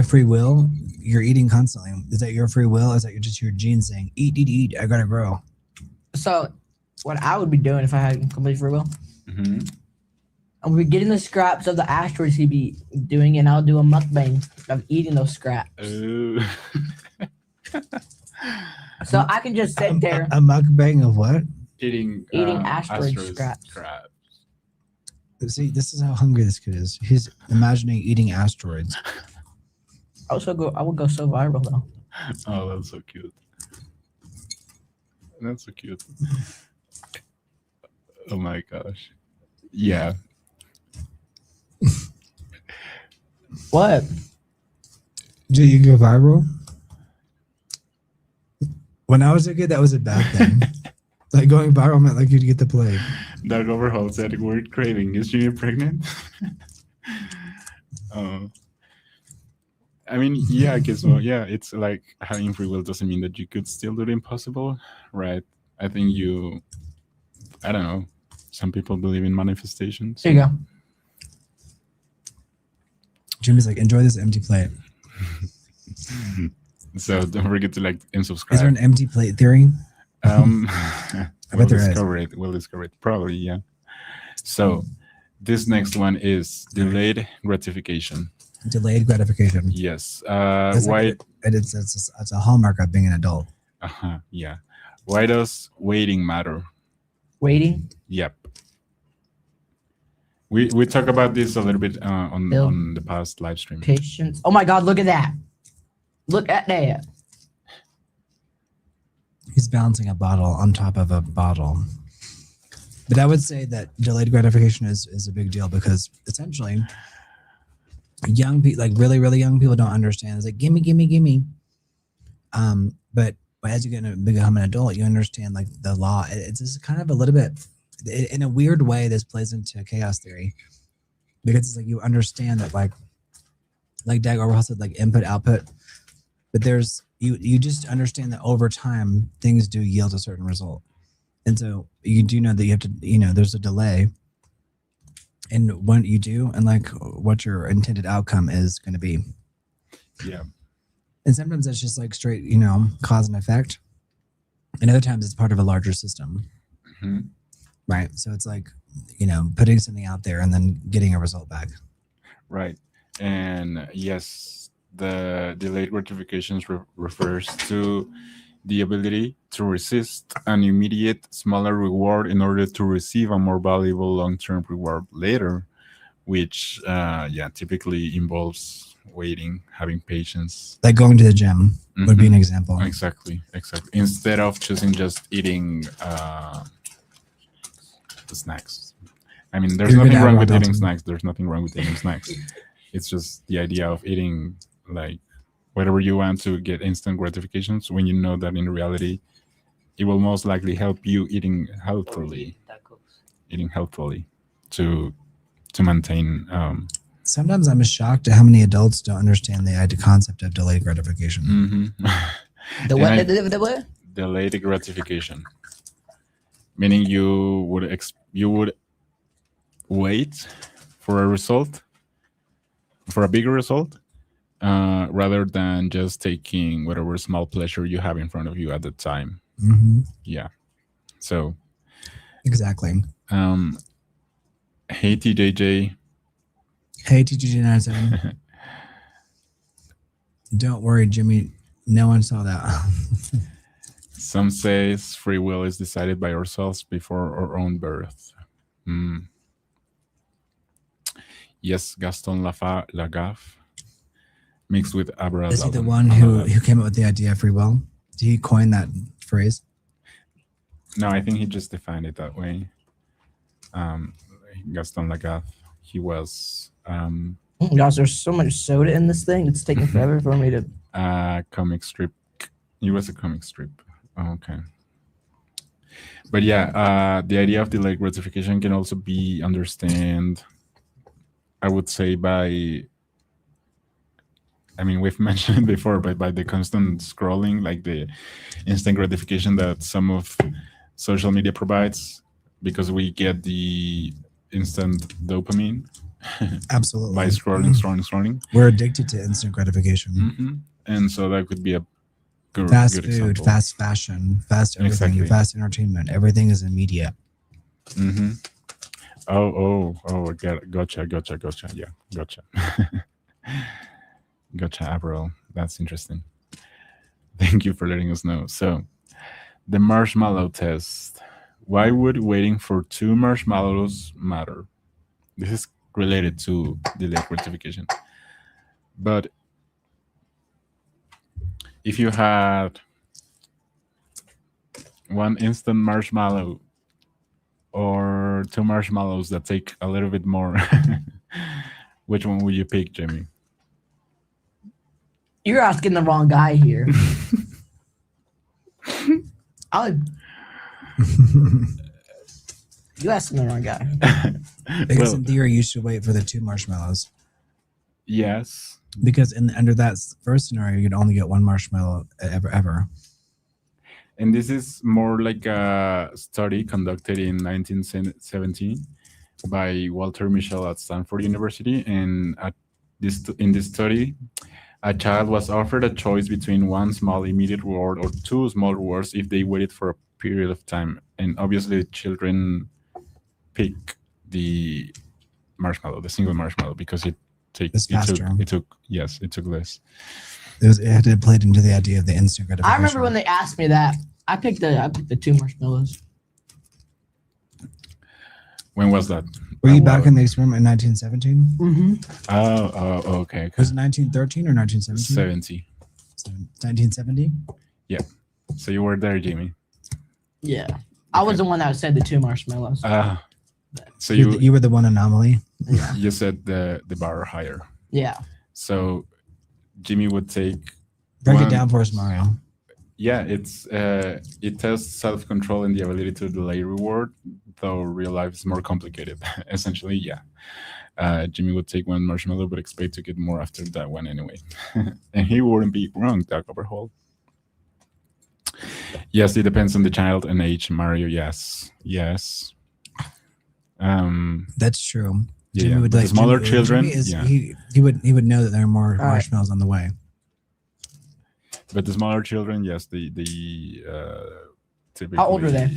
free will? You're eating constantly. Is that your free will? Is that just your genes saying eat? I gotta grow. so what I would be doing if I had complete free will, mhm. I would be getting the scraps of the asteroids he'd be doing, and I'll do a mukbang of eating those scraps. So I can just sit there A mukbang of what? Eating asteroid scraps. See, this is how hungry this kid is. He's imagining eating asteroids. I would go so viral though. Oh, that's so cute. That's so cute. Oh my gosh. Yeah. What? Do you go viral? When I was a kid, that was a bad thing. Like going viral meant like you'd get the plague. Doug Overhaul said, "Word craving. Is Junior pregnant?" I mean, yeah, I guess. Well, yeah, it's like having free will doesn't mean that you could still do the impossible, right? I think I don't know. Some people believe in manifestations. There you go. Jimmy's like, enjoy this empty plate. So don't forget to like and subscribe. Is there an empty plate theory? I bet there is. We'll discover it. Probably, yeah. So this next one is delayed gratification. Delayed gratification. Yes. It's Why? it's a hallmark of being an adult. Yeah. Why does waiting matter? Waiting. Yep. We talked about this a little bit on the past live stream. Patience. Oh my God! Look at that. Look at that. He's balancing a bottle on top of a bottle. But I would say that delayed gratification is a big deal because essentially young people, like really, really young people don't understand. It's like, gimme. But as you become an adult, you understand like the law. It's just kind of a little bit, in a weird way, this plays into chaos theory because it's like you understand that like Dag Overhaul said, like input, output, but there's, you just understand that over time things do yield a certain result. And so you do know that you have to, there's a delay in what you do and like what your intended outcome is going to be. Yeah. And sometimes that's just like straight, cause and effect. And other times it's part of a larger system. Mm-hmm. Right. So it's like, putting something out there and then getting a result back. Right. And yes, the delayed gratification refers to the ability to resist an immediate smaller reward in order to receive a more valuable long-term reward later, which typically involves waiting, having patience. Like going to the gym would be an example. Exactly. Instead of choosing just eating the snacks. I mean, there's nothing wrong with eating snacks. There's nothing wrong with eating snacks. It's just the idea of eating like whatever you want to get instant gratifications when you know that in reality it will most likely help you eating healthily to maintain sometimes I'm shocked at how many adults don't understand the concept of delayed gratification. Mm-hmm. The what? Delayed gratification, meaning you would wait for a result, for a bigger result, rather than just taking whatever small pleasure you have in front of you at the time. Mm-hmm. Yeah. So. Exactly. Hey TJJ. Hey TJJ97. Don't worry, Jimmy. No one saw that. Some says free will is decided by ourselves before our own birth. Yes, Gaston Lagaffe. Mixed with Abra. Is he the one who came up with the idea of free will? Did he coin that phrase? No, I think he just defined it that way. Gaston Lagaffe. He was. Gosh, there's so much soda in this thing. It's taking forever for me to. Comic strip. He was a comic strip. Oh, okay. But yeah, the idea of delayed gratification can also be understood, I would say, by I mean, we've mentioned it before, but by the constant scrolling, like the instant gratification that some of social media provides, because we get the instant dopamine Absolutely. by scrolling. We're addicted to instant gratification. Mm-hmm. And so that could be a Fast good food, example. fast fashion, fast everything, Exactly. fast entertainment. Everything is immediate. Mm-hmm. Oh, gotcha. Yeah, gotcha. Gotcha, Avril. That's interesting. Thank you for letting us know. So, the marshmallow test. Why would waiting for 2 marshmallows matter? This is related to delayed gratification. But if you had one instant marshmallow or 2 marshmallows that take a little bit more, which one would you pick, Jamie? You're asking the wrong guy here. You asking the wrong guy. Because in theory, you should wait for the 2 marshmallows. Yes. Because under that first scenario, you'd only get 1 marshmallow ever. And this is more like a study conducted in 1917 by Walter Mischel at Stanford University. And in this study, a child was offered a choice between 1 small immediate reward or 2 small rewards if they waited for a period of time. And obviously, children pick the marshmallow, the single marshmallow, because it took less. It had to play into the idea of the instant gratification. I remember when they asked me that. I picked the 2 marshmallows. When was that? Were you back in the experiment in 1917? Mm-hmm. Oh, okay. Was it 1913 or 1917? 1970? Yeah. So you were there, Jamie. Yeah. I was the one that said the 2 marshmallows. So you were the one anomaly. Yeah. You set the bar higher. Yeah. So Jimmy would take. Break it down for us, Mario. Yeah, it tests self-control and the ability to delay reward, though real life is more complicated. Essentially, yeah. Jimmy would take 1 marshmallow, but expect to get more after that one anyway. And he wouldn't be wrong, Doug Overhaul. Yes, it depends on the child and age, Mario. Yes. That's true. Yeah, Jimmy would the smaller children. He would know that there are more marshmallows on the way. But the smaller children, yes, the typically. How old are they?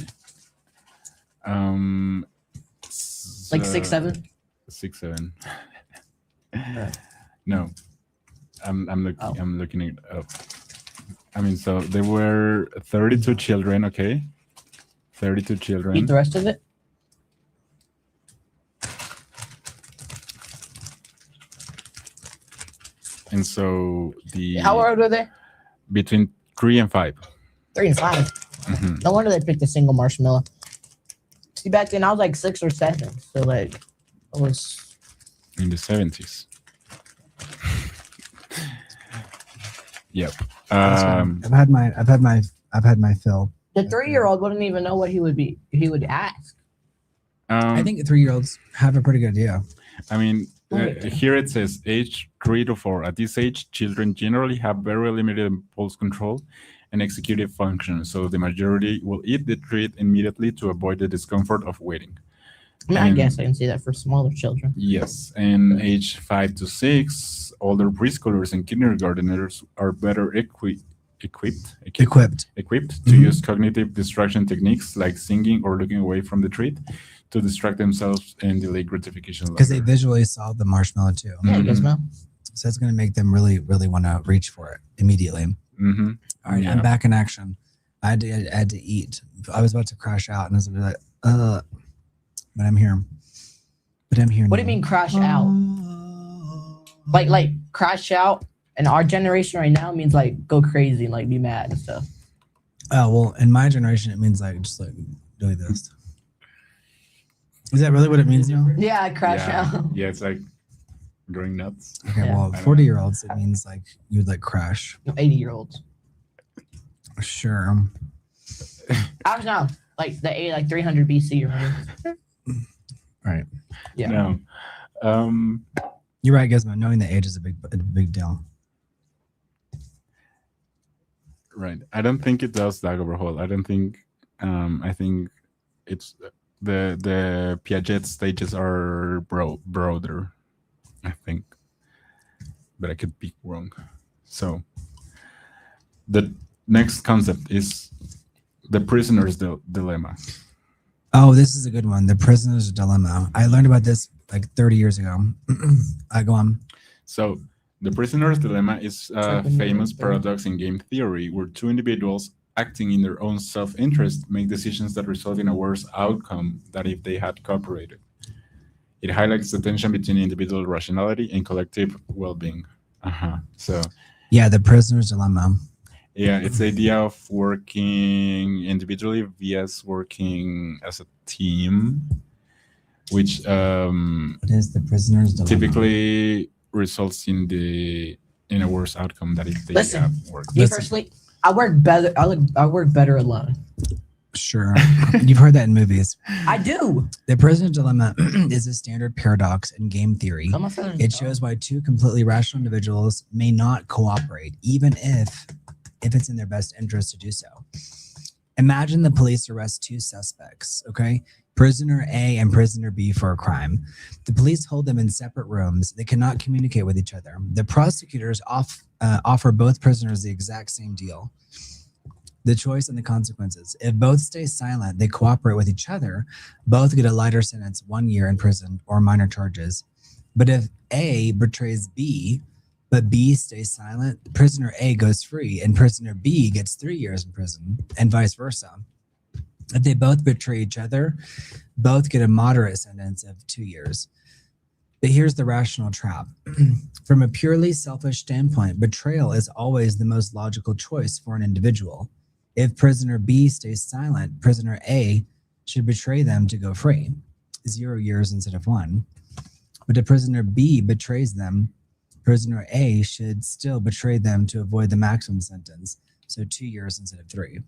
Like 6, 7? 6, 7. No, I'm looking it up. I mean, so there were 32 children. Okay, 32 children. Eat the rest of it. And so How old are they? Between 3 and 5. 3 and 5. Mm-hmm. No wonder they picked a single marshmallow. See, back then I was like 6 or 7, so like I was in the 70s. Yep. I've had my fill. The 3-year-old wouldn't even know what he would ask. I think 3-year-olds have a pretty good idea. I mean, here it says age 3 to 4. At this age, children generally have very limited impulse control and executive function, so the majority will eat the treat immediately to avoid the discomfort of waiting. I guess I can see that for smaller children. Yes, and age 5 to 6, older preschoolers and kindergarteners are better equipped to use cognitive distraction techniques like singing or looking away from the treat to distract themselves and delay gratification. Because they visually saw the marshmallow too. Yeah, Gizmo. So it's going to make them really, really want to reach for it immediately. Mm-hmm. All right, I'm back in action. I had to eat. I was about to crash out, and I was like, but I'm here. What do you mean crash out? Like crash out in our generation right now means like go crazy and like be mad and stuff. Oh, well, in my generation, it means like just like doing this. Is that really what it means now? Yeah, crash out. Yeah, it's like going nuts. Okay, Yeah. well, 40-year-olds, it means like you'd like crash. 80-year-olds. Sure. I was now like the 300 BC, right? Right. Yeah. No. You're right, Gizmo. Knowing the age is a big deal. Right. I don't think it does that overhaul. I don't think. I think it's the Piaget stages are broader. I think, but I could be wrong. So the next concept is the prisoner's dilemma. Oh, this is a good one. The prisoner's dilemma. I learned about this like 30 years ago. I go on. So the prisoner's dilemma is a famous paradox in game theory where two individuals acting in their own self-interest make decisions that result in a worse outcome than if they had cooperated. It highlights the tension between individual rationality and collective well-being. So yeah, the prisoner's dilemma. Yeah, it's the idea of working individually vs working as a team, which What is the prisoner's dilemma? typically results in a worse outcome than if they have worked. Me personally, I work better. I work better alone. Sure. You've heard that in movies. I do. The prisoner's dilemma is a standard paradox in game theory. It shows why two completely rational individuals may not cooperate, even if it's in their best interest to do so. Imagine the police arrest two suspects, okay? Prisoner A and prisoner B for a crime. The police hold them in separate rooms. They cannot communicate with each other. The prosecutors offer both prisoners the exact same deal. The choice and the consequences. If both stay silent, they cooperate with each other, both get a lighter sentence, 1 year in prison or minor charges. But if A betrays B, but B stays silent, prisoner A goes free and prisoner B gets 3 years in prison, and vice versa. If they both betray each other, both get a moderate sentence of 2 years. But here's the rational trap. From a purely selfish standpoint, betrayal is always the most logical choice for an individual. If prisoner B stays silent, prisoner A should betray them to go free, 0 years instead of 1. But if prisoner B betrays them, prisoner A should still betray them to avoid the maximum sentence, so 2 years instead of 3.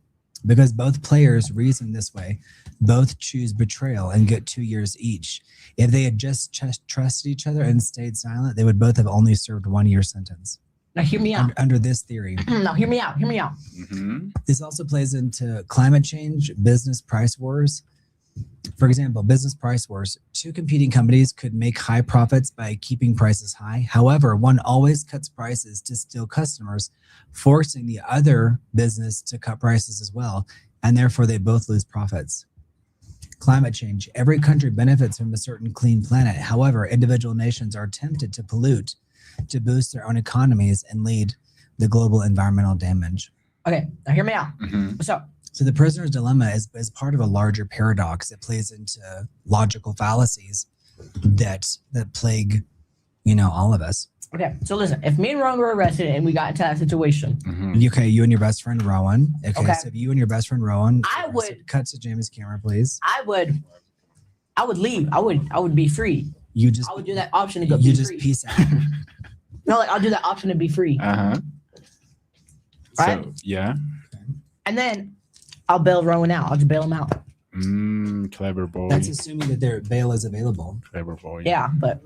Because both players reason this way, both choose betrayal and get 2 years each. If they had just trusted each other and stayed silent, they would both have only served 1 year sentence. Now hear me out. Under this theory. Now hear me out. Hear me out. Mm-hmm. This also plays into climate change, business price wars. For example, business price wars. Two competing companies could make high profits by keeping prices high. However, one always cuts prices to steal customers, forcing the other business to cut prices as well, and therefore they both lose profits. Climate change. Every country benefits from a certain clean planet. However, individual nations are tempted to pollute to boost their own economies and lead the global environmental damage. Okay, now hear me out. Mm-hmm. What's up? So the prisoner's dilemma is part of a larger paradox. It plays into logical fallacies that plague, all of us. Okay, so listen, if me and Rowan were arrested and we got into that situation, Okay, you and your best friend Rowan. Okay. So if you and your best friend Rowan, I would- cut to Jamie's camera, please. I would leave. I would be free. You just I would do that option to go you be just free. peace out. No, like I'll do that option to be free. Uh-huh. Right? So, yeah. And then I'll bail Rowan out. I'll just bail him out. Clever boy. That's assuming that their bail is available. Clever boy. Yeah, but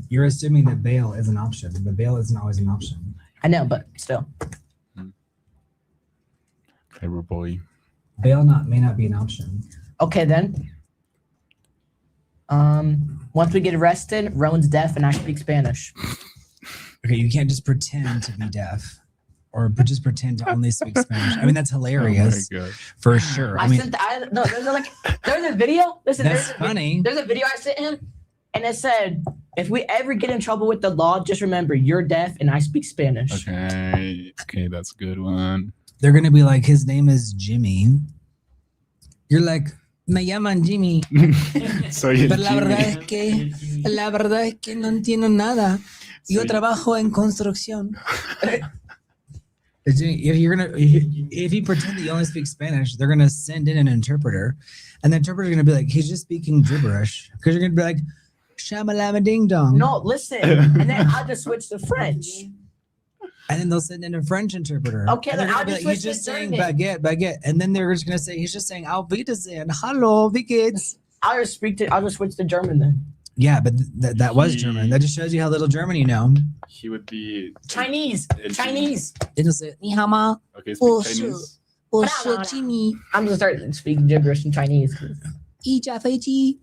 You're assuming that bail is an option, but bail isn't always an option. I know, but still. Clever boy. Bail may not be an option. Okay then. Once we get arrested, Rowan's deaf and I speak Spanish. Okay, you can't just pretend to be deaf or just pretend to only speak Spanish. I mean, that's hilarious Oh my god. for sure. There's a video. Listen, That's funny. There's a video I sent him, and it said, if we ever get in trouble with the law, just remember you're deaf and I speak Spanish. Okay, that's a good one. They're going to be like, his name is Jimmy. You're like, me llaman Jimmy. So you Pero la verdad es que no entiendo nada. Yo trabajo en construcción. If you pretend that you only speak Spanish, they're gonna send in an interpreter, and the interpreter's gonna be like, he's just speaking gibberish, because you're gonna be like, shamalama ding dong. No, listen, and then I'll just switch to French. And then they'll send in a French interpreter. Okay, and then they're I'll gonna be just like, he's switch just to saying German. baguette, and then they're just gonna say he's just saying Auf Wiedersehen, hallo, wie geht's? I'll just switch to German then. Yeah, but that was German. That just shows you how little German you know. He would be Chinese. Chinese. It'll say, 你好吗? Okay, speak Chinese. 我是 Jimmy. I'm gonna start speaking gibberish in Chinese. 一架飞机.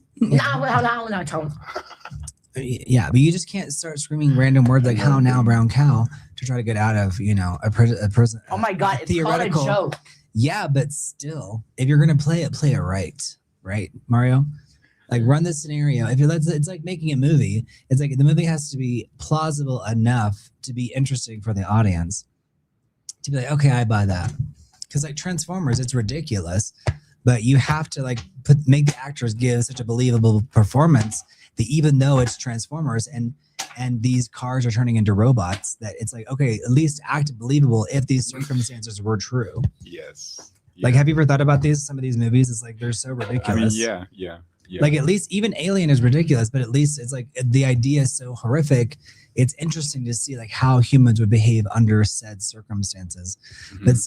Yeah, but you just can't start screaming random words like "how now, brown cow" to try to get out of a prison. Oh my god, it's theoretical. called a joke. Yeah, but still, if you're gonna play it right, Mario. Like run the scenario. If it's like making a movie. It's like the movie has to be plausible enough to be interesting for the audience. To be like, okay, I buy that. Because like Transformers, it's ridiculous, but you have to like make the actors give such a believable performance that even though it's Transformers and these cars are turning into robots, that it's like, okay, at least act believable if these circumstances were true. Yes. Like, have you ever thought about some of these movies? It's like they're so ridiculous. I mean, yeah. Like at least even Alien is ridiculous, but at least it's like the idea is so horrific. It's interesting to see like how humans would behave under said circumstances. Mm-hmm. But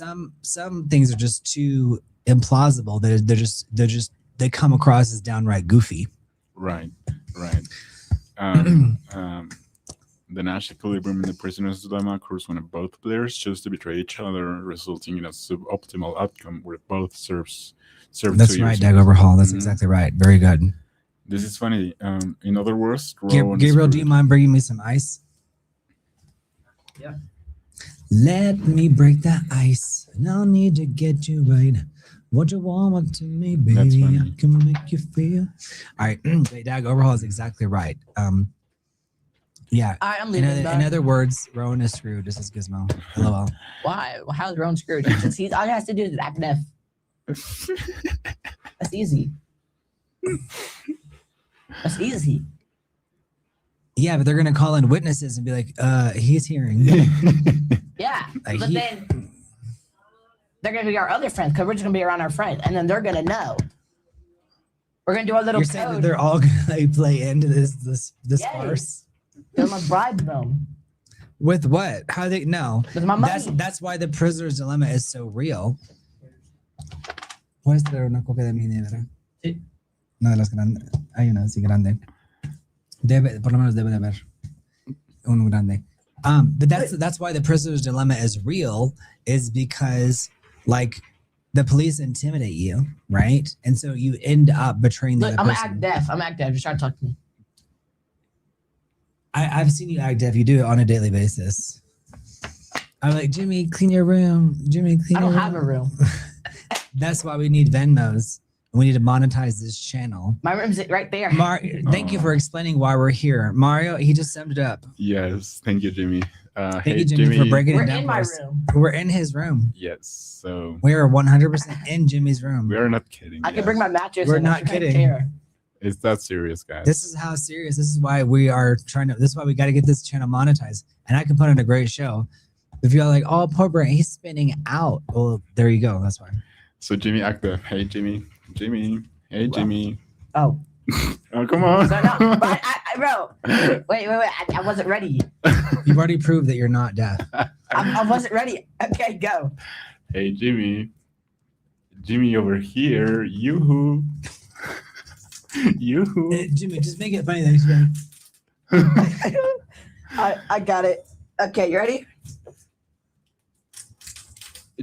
some things are just too implausible that they come across as downright goofy. Right. The Nash equilibrium in the prisoner's dilemma occurs when both players choose to betray each other, resulting in a suboptimal outcome where both serve. That's right, Doug Overhaul. That's exactly right. Very good. This is funny. In other words, Gabriel, do you mind bringing me some ice? Yeah. Let me break that ice. No need to get you right. What you want to me, baby? I can make you feel. All right, Doug Overhaul is exactly right. Yeah. I'm leaving. In other words, Rowan is screwed. This is Gizmo. LOL. Why? How's Rowan screwed? All he has to do is act deaf. That's easy. That's easy. Yeah, but they're gonna call in witnesses and be like, he's hearing. Yeah, like but then they're gonna be our other friends because we're just gonna be around our friends, and then they're gonna know. We're gonna do a little. You're saying that they're all gonna like, play into this farce. They're gonna bribe them. With what? How they know? With my money. That's why the prisoner's dilemma is so real. ¿Puedes traer una copia de mi nevera? Sí. Una de las grandes. Hay una así grande. Por lo menos debe de haber un grande. But that's why the prisoner's dilemma is real, is because like the police intimidate you, right? And so you end up betraying the other person. I'm act deaf. Just try to talk to me. I've seen you act deaf. You do it on a daily basis. I'm like, Jimmy, clean your room. Jimmy, clean your room. I don't have a room. That's why we need Venmos. We need to monetize this channel. My room's right there. Thank you for explaining why we're here. Mario, he just summed it up. Yes. Thank you, Jimmy. Thank you, Jimmy, for breaking it down. We're in my room. We're in his room. Yes. So we are 100% in Jimmy's room. We are not kidding. I can bring my mattress. We're not kidding. It's that serious, guys. This is how serious. This is why we are trying to. This is why we got to get this channel monetized, and I can put on a great show. If you're like, oh, poor Brent, he's spinning out. Well, there you go. That's why. So Jimmy, active. Hey, Jimmy. Hey, Jimmy. Oh. Oh, come on. So, no, but bro. Wait. I wasn't ready. You've already proved that you're not deaf. I wasn't ready. Okay, go. Hey, Jimmy. Jimmy over here. Yoo-hoo. Yoo-hoo. Jimmy, just make it funny that I got it. Okay, you ready?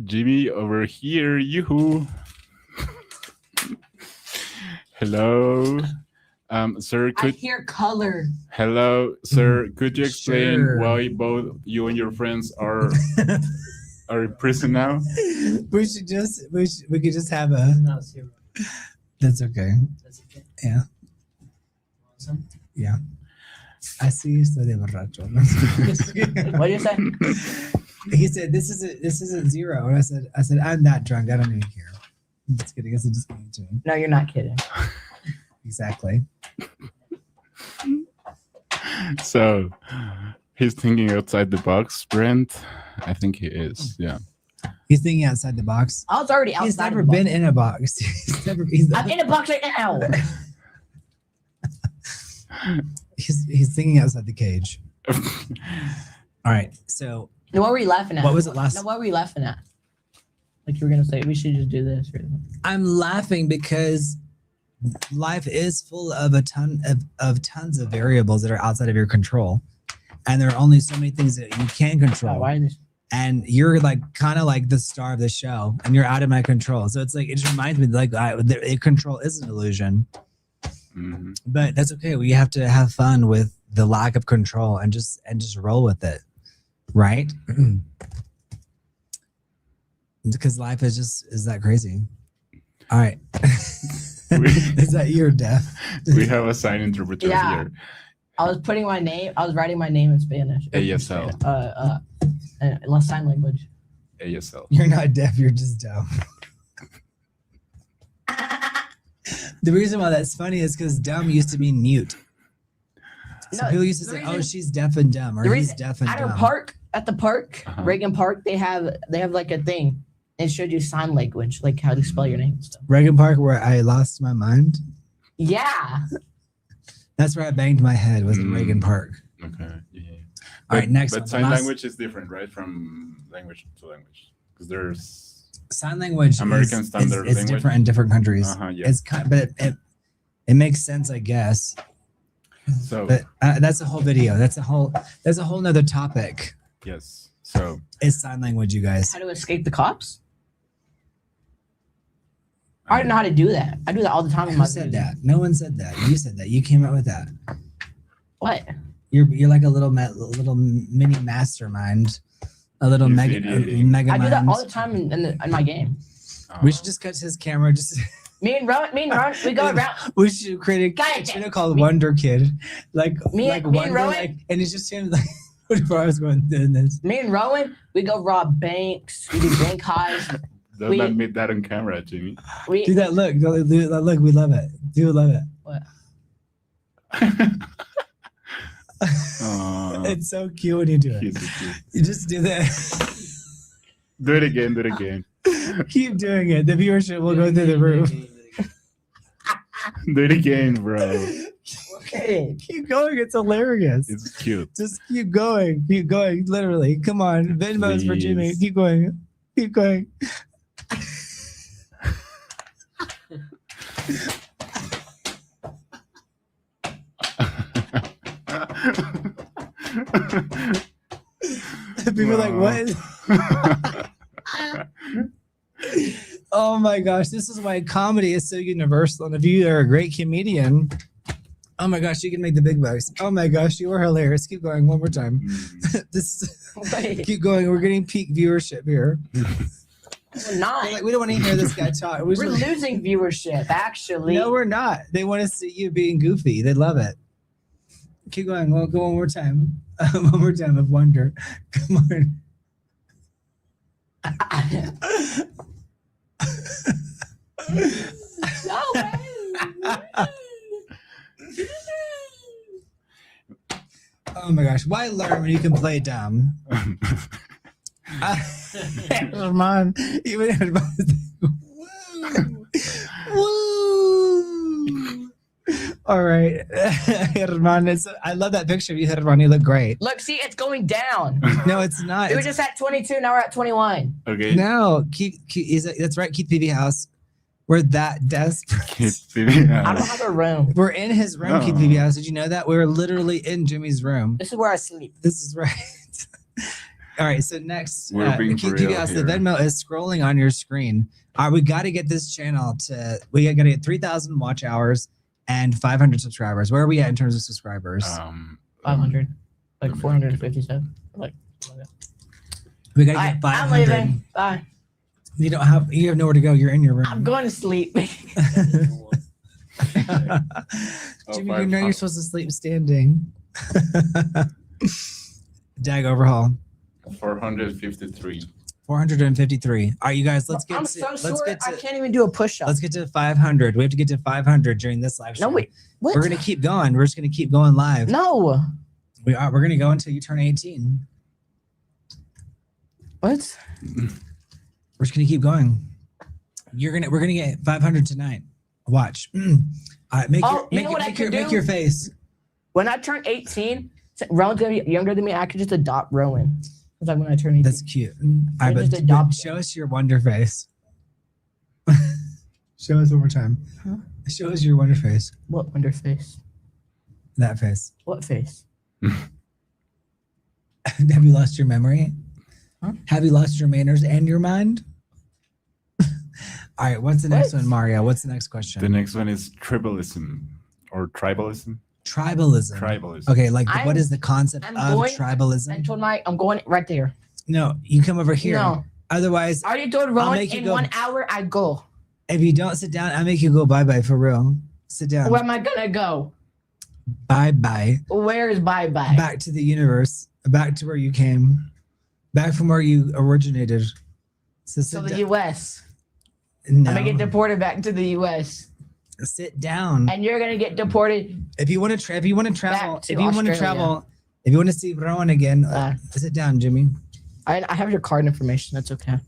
Jimmy over here. Yoo-hoo. Hello. Sir, I hear color. Hello, sir. Could you explain why both you and your friends are in prison now? We could just have a. No, 0. That's okay. That's okay. Yeah. Awesome. Yeah. Así estoy de borracho. What did you say? He said, "This isn't 0." And I said, "I'm that drunk. I don't even care." I'm just kidding. I'm just kidding too. No, you're not kidding. Exactly. So he's thinking outside the box, Brent. I think he is. Yeah. He's thinking outside the box. I was already outside. He's never been in a box. I'm in a box right now. He's thinking outside the cage. All right. So. What were you laughing at? What was it last? No, what were you laughing at? Like you were gonna say, we should just do this. Or... I'm laughing because life is full of a ton of tons of variables that are outside of your control, and there are only so many things that you can control. Why is And you're like kind of like the star of the show, and you're out of my control. So it's like it just reminds me like control is an illusion, but that's okay. We have to have fun with the lack of control and just roll with it, right? Because life is that crazy. All right. Is that your death? We have a sign interpreter here. I was putting my name. I was writing my name in Spanish. ASL. Less sign language. ASL. You're not deaf. You're just dumb. The reason why that's funny is because dumb used to mean mute. So No, people used to say, "Oh, she's deaf and dumb," or "He's deaf and dumb." At the park, Reagan Park, they have like a thing. It showed you sign language, like how to spell your name and stuff. Reagan Park, where I lost my mind. Yeah. That's where I banged my head. Was in Reagan Park. Okay. Yeah. All right, next. But sign language is different, right, from language to language, because there's sign language. American standard language. It's different in different countries. Yeah. It's but it makes sense, I guess. So, but that's a whole video. That's a whole nother topic. Yes. So it's sign language, you guys. How to escape the cops? I don't know how to do that. I do that all the time. Who said that? No one said that. You said that. You came up with that. What? You're like a little mini mastermind, a little mega mind. I do that all the time in my game. We should just cut his camera. Just me and Ron, we go around. We should create a channel called Wonder Kid, like Wonder, and Rowan, and it's just him like. Whatever I was going doing this. Me and Rowan, we go rob banks. We do bank heists. Don't admit that on camera, Jimmy. Do that. Look, do that. Look, we love it. Do love it. What? It's so cute when you do it. So you just do that. Do it again. Do it again. Keep doing it. The viewership will go through the roof. Do it again, bro. Okay. Keep going. It's hilarious. It's cute. Just keep going. Keep going. Literally. Come on. Venmo's for Jimmy. Keep going. Keep going. People are like, what? Oh my gosh, this is why comedy is so universal. And if you are a great comedian, oh my gosh, you can make the big bucks. Oh my gosh, you are hilarious. Keep going one more time. Keep going. We're getting peak viewership here. We're not. We don't want to hear this guy talk. We're losing viewership, actually. No, we're not. They want to see you being goofy. They love it. Keep going. We'll go one more time. One more time of wonder. Come on. No way. Oh my gosh. Why learn when you can play dumb? Herman, even Herman. Woo! All right, Herman. I love that picture of you, Herman. You look great. Look, see, it's going down. No, it's not. We were just at 22. Now we're at 21. Okay. No, that's right. Keith PV House. We're that desperate. Keith PV House. I don't have a room. We're in his room, Keith PV House. Did you know that? We're literally in Jimmy's room. This is where I sleep. This is right. All right, so next, We're being Keith real PV House, the here. Venmo is scrolling on your screen. All right, we got to get this channel to, we got to get 3,000 watch hours and 500 subscribers. Where are we at in terms of subscribers? 500, like 457. Like, we got to get 500. I'm leaving. Bye. You have nowhere to go. You're in your room. I'm going to sleep. Jimmy, you know you're supposed to sleep standing. Dag overhaul. 453. 453. All right, you guys, let's get I'm to, so let's sore. get to, I can't even do a push-up. let's get to 500. We have to get to 500 during this live show. No, wait. What? We're gonna keep going. We're just gonna keep going live. No. We are. We're gonna go until you turn 18. What? We're just gonna keep going. We're gonna get 500 tonight. Watch. All right, make your face. When I turn 18, Rowan's gonna be younger than me. I could just adopt Rowan. Because like when I turn 18. That's cute. All right, just but adopt show us your wonder face. Show us one more time. Huh? Show us your wonder face. What wonder face? That face. What face? Have you lost your memory? Huh? Have you lost your manners and your mind? All right, what's the next What? one, Mario? What's the next question? The next one is tribalism or tribalism. Tribalism. Tribalism. Okay, like I'm- what is the concept I'm of going- tribalism? I told Mike I'm going right there. No, you come over here. No. Otherwise, I already told Rowan make you in go- 1 hour I go. if you don't sit down, I make you go bye-bye for real. Sit down. Where am I gonna go? Bye-bye. Where is bye bye? Back to the universe. Back to where you came. Back from where you originated. So So sit the down. U.S. No. I'm gonna get deported back to the U.S. Sit down. and you're gonna get deported. If you want to travel, Back to if you want to Australia. travel, if you want to see Rowan again, sit down, Jimmy. I have your card information. That's okay.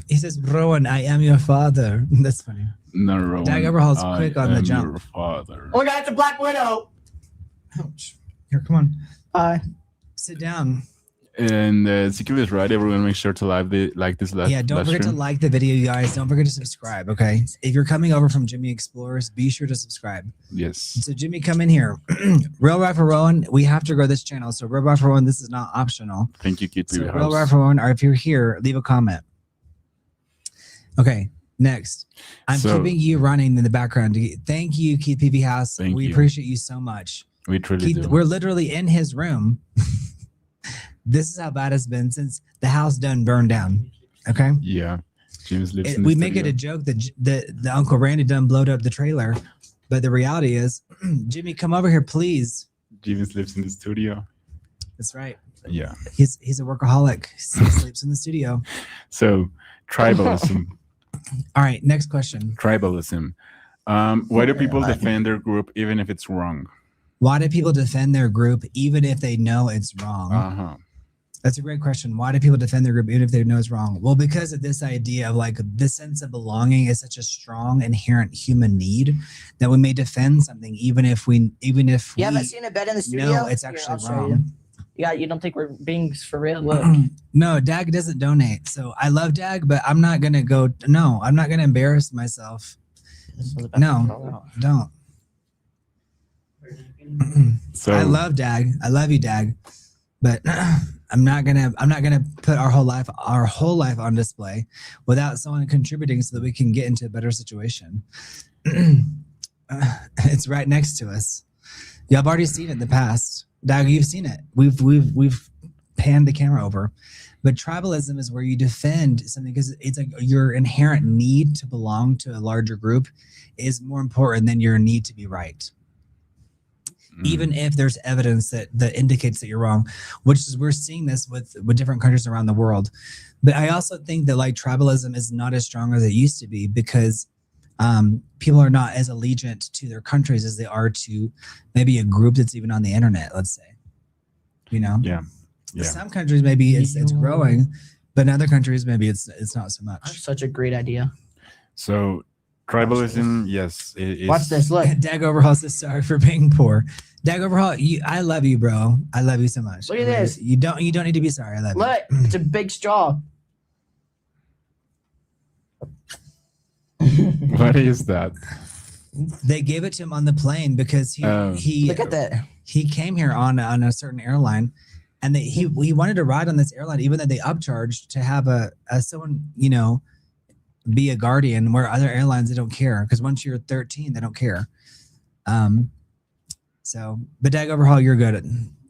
He says, Rowan, I am your father. That's funny. No, Rowan, Dag Everhall's I quick on the am jump. Your father. Oh my God, it's a Black Widow. Ouch. Here, come on. Sit down. And Ezekiel is right. Everyone, make sure to like this last. Yeah, don't last forget to stream. like the video, you guys. Don't forget to subscribe, okay? If you're coming over from Jimmy Explorers, be sure to subscribe. Yes. So, Jimmy, come in here. Real Rifle Rowan, we have to grow this channel. So, Real Rifle Rowan, this is not optional. Thank you, Kid So, Baby Real House. Rifle Rowan, or if you're here, leave a comment. Okay, next. I'm So- keeping you running in the background. Thank you, Keith PB House. Thank we you. appreciate you so much. We truly Keith, do. we're literally in his room. This is how bad it's been since the house done burned down. Okay. Yeah. James lives in the We make it a studio. joke that the Uncle Randy done blowed up the trailer, but the reality is, Jimmy, come over here, please. James lives in the studio. That's right. Yeah. He's a workaholic. He sleeps in the studio. So tribalism. All right, next question. Tribalism. Why do people God. defend their group even if it's wrong? Why do people defend their group even if they know it's wrong? Uh-huh. That's a great question. Why do people defend their group even if they know it's wrong? Well, because of this idea of like this sense of belonging is such a strong inherent human need that we may defend something even if You we haven't seen a bed in the studio? know it's Here, actually I'll show wrong. Yeah, you don't think we're being for real? Look. No, Dag doesn't donate. So I love Dag, but I'm not gonna go. No, I'm not gonna embarrass myself. No. Don't. So I love Dag. I love you, Dag. But I'm not gonna put our whole life on display without someone contributing so that we can get into a better situation. It's right next to us. Y'all have already seen it in the past. Dag, you've seen it. We've panned the camera over. But tribalism is where you defend something because it's like your inherent need to belong to a larger group is more important than your need to be right. Even if there's evidence that indicates that you're wrong, which is we're seeing this with different countries around the world. But I also think that like tribalism is not as strong as it used to be because people are not as allegiant to their countries as they are to maybe a group that's even on the internet, let's say. You know? Yeah. Yeah. Some countries maybe it's growing, but in other countries maybe it's not so That's much. such a great idea. So tribalism, yes. Watch this. Look. Dag Overhaul says sorry for being poor. Dag Overhaul, I love you, bro. I love you so much. Look at I love this. You don't need to be sorry. I love you. Look. It's a big straw. What is that? They gave it to him on the plane because Oh. he Look at that. he came here on a certain airline, and he wanted to ride on this airline even though they upcharged to have a someone be a guardian. Where other airlines they don't care because once you're 13 they don't care. So, but Dag Overhaul, you're good.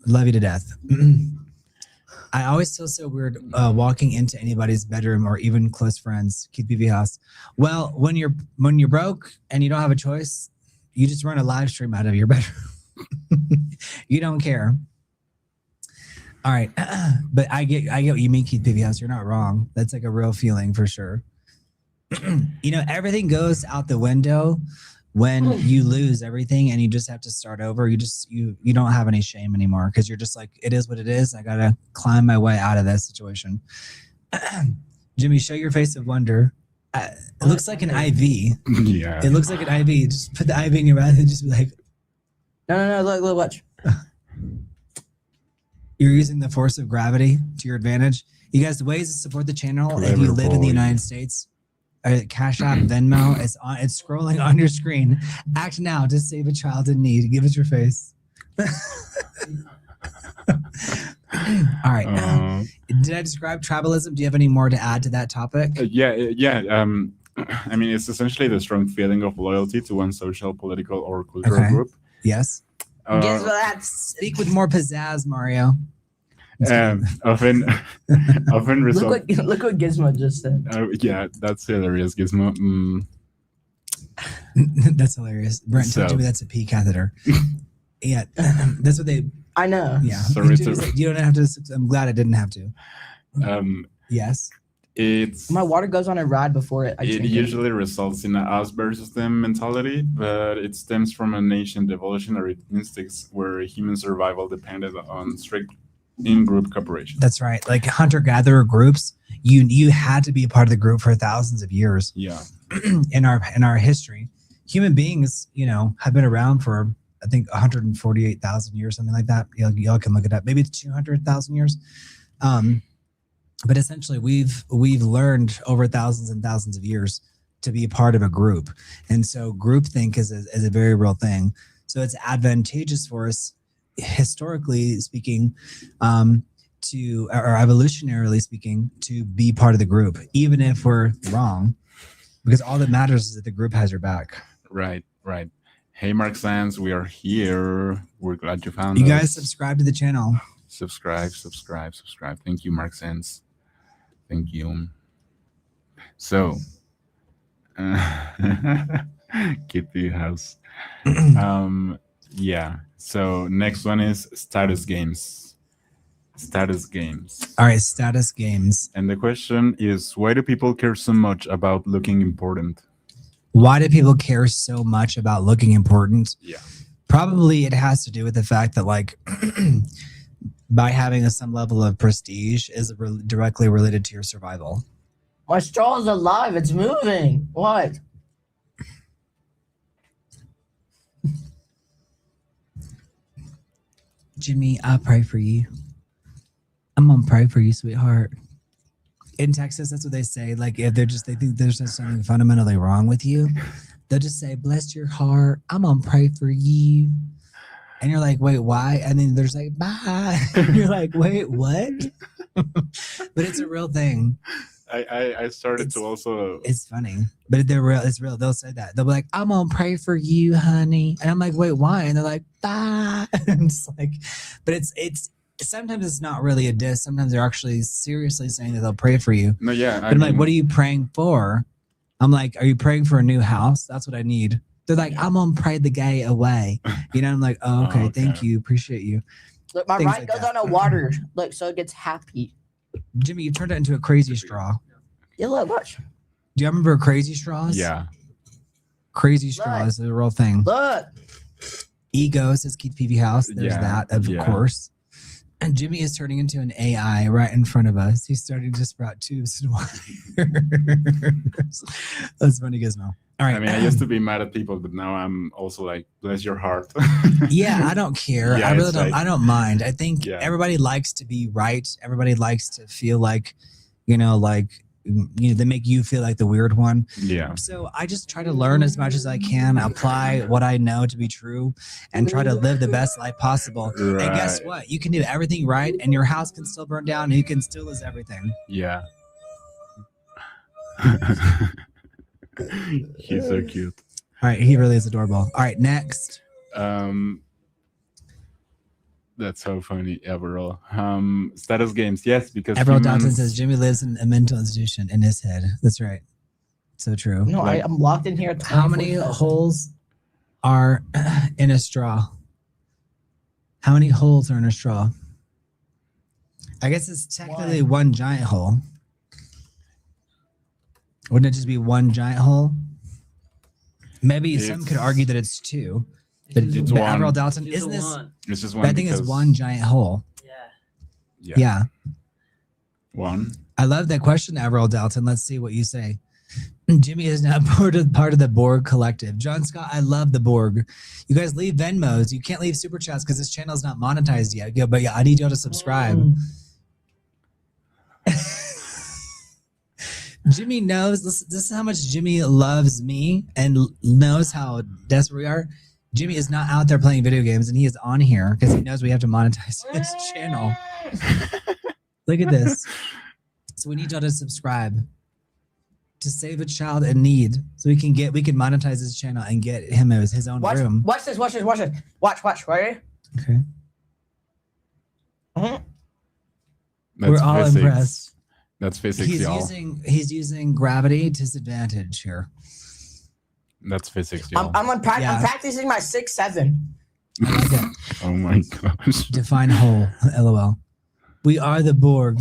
Love you to death. I always feel so weird walking into anybody's bedroom or even close friends, Keith BB House. Well, when you're broke and you don't have a choice, you just run a live stream out of your bedroom. You don't care. All right, but I get what you mean, Keith BB House. You're not wrong. That's like a real feeling for sure. Everything goes out the window when you lose everything and you just have to start over. You don't have any shame anymore because you're just like, it is what it is. I gotta climb my way out of this situation. Jimmy, show your face of wonder. It looks like an IV. Yeah. It looks like an IV. Just put the IV in your mouth and just be like, No. Look. Watch. you're using the force of gravity to your advantage. You guys, the ways to support the channel if you Clever live in the boy. United States, Cash App, Venmo. It's scrolling on your screen. Act now to save a child in need. Give us your face. All right. Did I describe tribalism? Do you have any more to add to that topic? Yeah. I mean, it's essentially the strong feeling of loyalty to one social, political, or cultural group. Yes. Guess what? Speak with more pizzazz, Mario. Often result. Look what Gizmo just said. Yeah, that's hilarious, Gizmo. That's hilarious. Brent told me that's a pee catheter. Yeah, that's what they. I know. Yeah. Sorry you don't have to. I'm glad I didn't have to. Yes. My water goes on a rod before it. It usually results in an us versus them mentality, but it stems from an ancient evolutionary instincts where human survival depended on strict in-group cooperation. That's right. Like hunter-gatherer groups, you had to be a part of the group for thousands of years. Yeah. In our history, human beings, have been around for I think 148,000 years, something like that. Y'all can look it up. Maybe it's 200,000 years. But essentially, we've learned over thousands and thousands of years to be a part of a group, and so groupthink is a very real thing. So it's advantageous for us, historically speaking, or evolutionarily speaking, to be part of the group, even if we're wrong, because all that matters is that the group has your back. Right. Hey, Mark Sands, we are here. We're glad you found us. You guys subscribe to the channel. Subscribe. Thank you, Mark Sands. Thank you. So, Kitty House. Yeah. So next one is status games. All right, status games. And the question is, why do people care so much about looking important? Why do people care so much about looking important? Yeah. Probably it has to do with the fact that, like, by having some level of prestige is directly related to your survival. My straw is alive. It's moving. What? Jimmy, I pray for you. I'm gonna pray for you, sweetheart. In Texas, that's what they say. Like, if they think there's just something fundamentally wrong with you, they'll just say, "Bless your heart. I'm gonna pray for you." And you're like, "Wait, why?" And then there's like, "Bye." And you're like, "Wait, what?" But it's a real thing. I started to also. It's funny, but they're real. It's real. They'll say that. They'll be like, "I'm gonna pray for you, honey," and I'm like, "Wait, why?" And they're like, "Bye." And it's like, but it's sometimes it's not really a diss. Sometimes they're actually seriously saying that they'll pray for you. No, yeah. But I'm like, "What are you praying for?" I'm like, "Are you praying for a new house? That's what I need." They're like, "I'm gonna pray the gay away." I'm like, "Oh, okay, thank you, appreciate you." Look, my ride goes on a water. Look, so it gets happy. Jimmy, you turned it into a crazy straw. Yeah, look, watch. Do you remember crazy straws? Yeah. Crazy straws is a real thing. Look. Ego, says Keith Peavy House. There's that, of course. And Jimmy is turning into an AI right in front of us. He's starting to sprout tubes and wires. That's funny, Gizmo. All right. I mean, I used to be mad at people, but now I'm also like, bless your heart. Yeah, I don't care. Yeah, I really don't. I don't mind. I think everybody likes to be right. Everybody likes to feel like, they make you feel like the weird one. Yeah. So I just try to learn as much as I can, apply what I know to be true, and try to live the best life possible. Right. And guess what? You can do everything right, and your house can still burn down, and you can still lose everything. Yeah. He's so cute. All right, he really is adorable. All right, next. That's so funny, Everall. Status games, yes, because Everall Dalton says Jimmy lives in a mental institution in his head. That's right. So true. No, I'm locked in here. How many holes are in a straw? How many holes are in a straw? I guess it's technically one giant hole. Wouldn't it just be one giant hole? Maybe some could argue that it's two. But Everall Dalton, isn't this? It's just one. I think it's one giant hole. Yeah. One. I love that question, Everall Dalton. Let's see what you say. Jimmy is now part of the Borg collective. John Scott, I love the Borg. You guys leave Venmos. You can't leave super chats because this channel is not monetized yet. But yeah, I need y'all to subscribe. Jimmy knows. This is how much Jimmy loves me and knows how desperate we are. Jimmy is not out there playing video games, and he is on here because he knows we have to monetize his channel. Look at this. So we need y'all to subscribe to save a child in need, so we can monetize his channel and get him his own room. Watch this. Watch. Ready? Okay. Mhm. We're all physics. impressed. That's physics, y'all. He's using gravity disadvantage here. That's physics, y'all. I'm practicing my 6-7. I like it. Oh my gosh. Define whole. LOL. We are the Borg.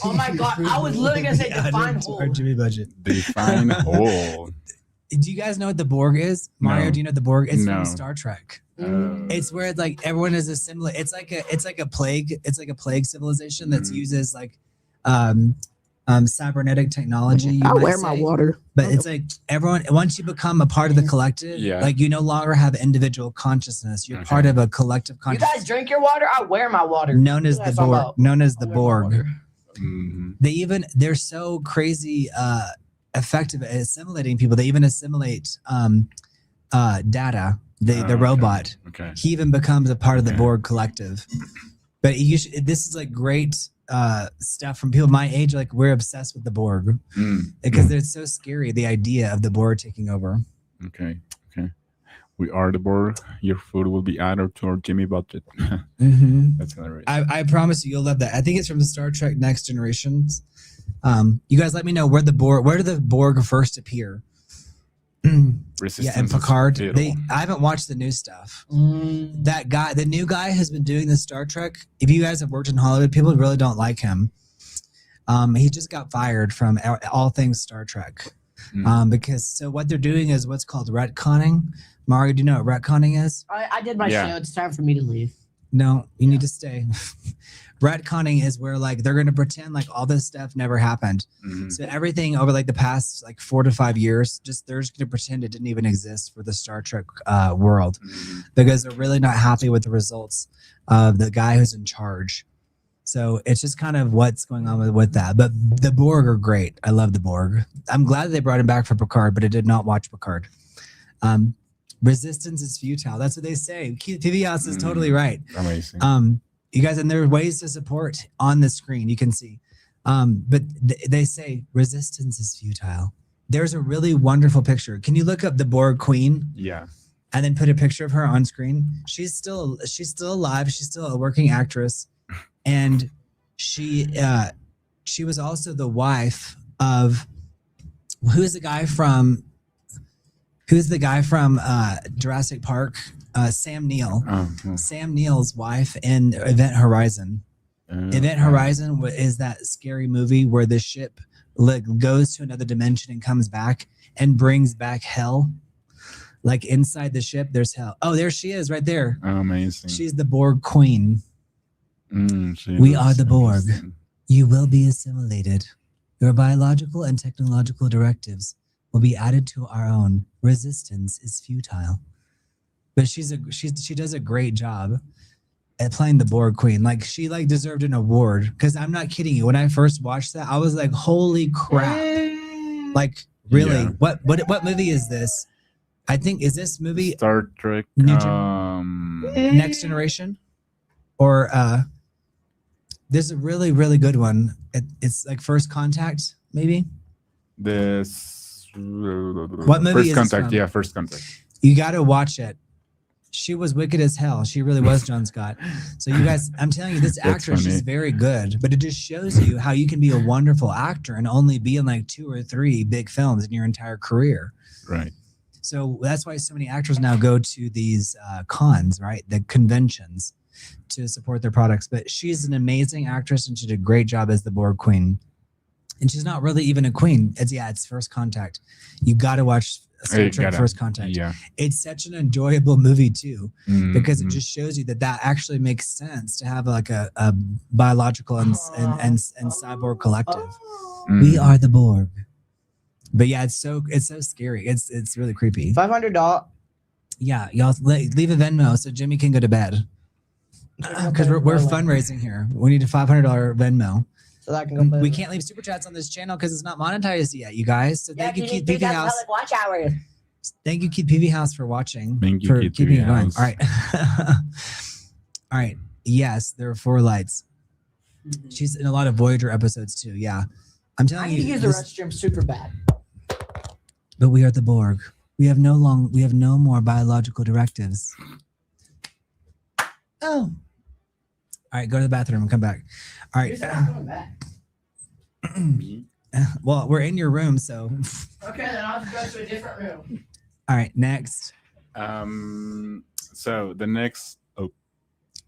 Oh my God, I was literally gonna say define Added to whole. our Jimmy budget. Define whole. Do you guys know what the Borg is? Mario, No. do you know what the Borg? It's No. from Star Trek. Mm. It's where like everyone is assimilate. It's like a plague. It's like a plague civilization that uses like cybernetic technology. I'll wear my water. But it's like everyone, once you become a part of the collective, Yeah. like you no longer have individual consciousness. You're Okay. part of a collective You consciousness guys drink your water. I wear my water. known as the That's all Borg. about- Known as the I wear my Borg. water. Mhm. They're so crazy effective at assimilating people. They even assimilate data. The Okay. robot. Okay. He even becomes a part of the Okay. Borg collective. But this is like great stuff from people my age. Like we're obsessed with the Borg Mm. because it's so scary. The idea of the Borg taking over. Okay. Okay. We are the Borg. Your food will be added to our Jimmy budget. Mm-hmm. That's hilarious. I promise you, you'll love that. I think it's from the Star Trek Next Generations. You guys, let me know where did the Borg first appear? Resistance Yeah, and is Picard. fatal. I haven't watched the new stuff. Mm. That guy, the new guy, has been doing the Star Trek. If you guys have worked in Hollywood, people really don't like him. He just got fired from all things Star Trek. Because what they're doing is what's called retconning. Mario, do you know what retconning is? I did my Yeah. show. It's time for me to leave. No, you need to stay. Retconning is where like they're going to pretend like all this stuff never happened. Mhm. So everything over like the past like 4 to 5 years, they're just going to pretend it didn't even exist for the Star Trek world Mhm. because they're really not happy with the results of the guy who's in charge. So it's just kind of what's going on with that. But the Borg are great. I love the Borg. I'm glad they brought him back for Picard, but I did not watch Picard. Resistance is futile. That's what they say. PBS is totally right. Amazing. You guys, and there are ways to support on the screen. You can see, but they say resistance is futile. There's a really wonderful picture. Can you look up the Borg Queen Yeah. and then put a picture of her on screen? She's still alive. She's still a working actress, and she was also the wife of who's the guy from Jurassic Park? Sam Neill. Sam Neill's wife in Event Horizon. Event Horizon is that scary movie where the ship goes to another dimension and comes back and brings back hell. Like inside the ship, there's hell. Oh, there she is right there. Amazing. She's the Borg Queen. She We is are the Borg. amazing. You will be assimilated. Your biological and technological directives will be added to our own. Resistance is futile. But she does a great job at playing the Borg Queen. Like she deserved an award. Because I'm not kidding you. When I first watched that, I was like, holy crap. Like, really? Yeah. What movie is this? I think is this movie Star Trek. Next Generation? Or there's a really, really good one. It's like First Contact, maybe? This. What movie First is this Contact. from? Yeah, First Contact. You got to watch it. She was wicked as hell. She really was John Scott. So you guys, I'm telling you, this That's actress funny. is very good, but it just shows you how you can be a wonderful actor and only be in like 2 or 3 big films in your entire career. Right. So that's why so many actors now go to these cons, right? The conventions to support their products. But she's an amazing actress and she did a great job as the Borg Queen. And she's not really even a queen. It's First Contact. You got to watch Star Trek First Contact. Yeah. It's such an enjoyable movie too, because it Mhm. just shows you that actually makes sense to have like a biological and cyborg collective. We Mhm. are the Borg. But yeah, it's so scary. It's really creepy. $500. Yeah, y'all leave a Venmo so Jimmy can go to bed. Because we're fundraising here. We need a $500 Venmo. so that I can go play. We can't leave super chats on this channel because it's not monetized yet, you guys. So thank you, Keith PV House. Watch hours. Thank you, Keith PV House, for watching. Thank you, for Keith keeping PV it going. House. All right. All right. Yes, there are 4 lights. She's in a lot of Voyager episodes too. Yeah. I'm I telling need to you. use the restroom super bad. But we are the Borg. We have no more biological directives. Oh. All right, go to the bathroom and come back. All right. Well, we're in your room, so. Okay, then I'll have to go to a different room. All right, next. So the next.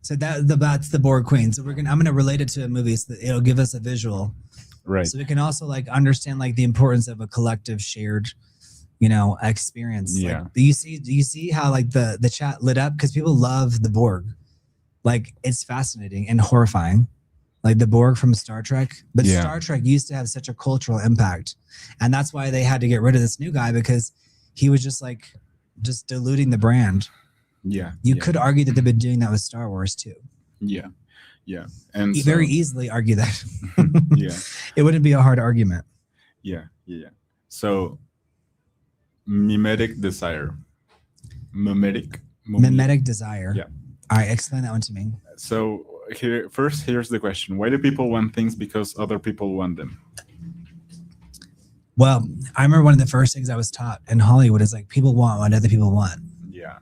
So that's the Borg Queen. So I'm gonna relate it to a movie so that it'll give us a visual. Right. So we can also like understand like the importance of a collective shared, experience. Yeah. Like, do you see how like the chat lit up because people love the Borg, like it's fascinating and horrifying, like the Borg from Star Trek. But Yeah. Star Trek used to have such a cultural impact, and that's why they had to get rid of this new guy because he was just diluting the brand. Yeah. You could argue that they've been doing that with Star Wars too. Yeah. Yeah. And Very easily argue that. Yeah. It wouldn't be a hard argument. Yeah. So mimetic desire. Mimetic desire. Yeah. All right, explain that one to me. So here's the question: why do people want things because other people want them? Well, I remember one of the first things I was taught in Hollywood is like people want what other people want. Yeah.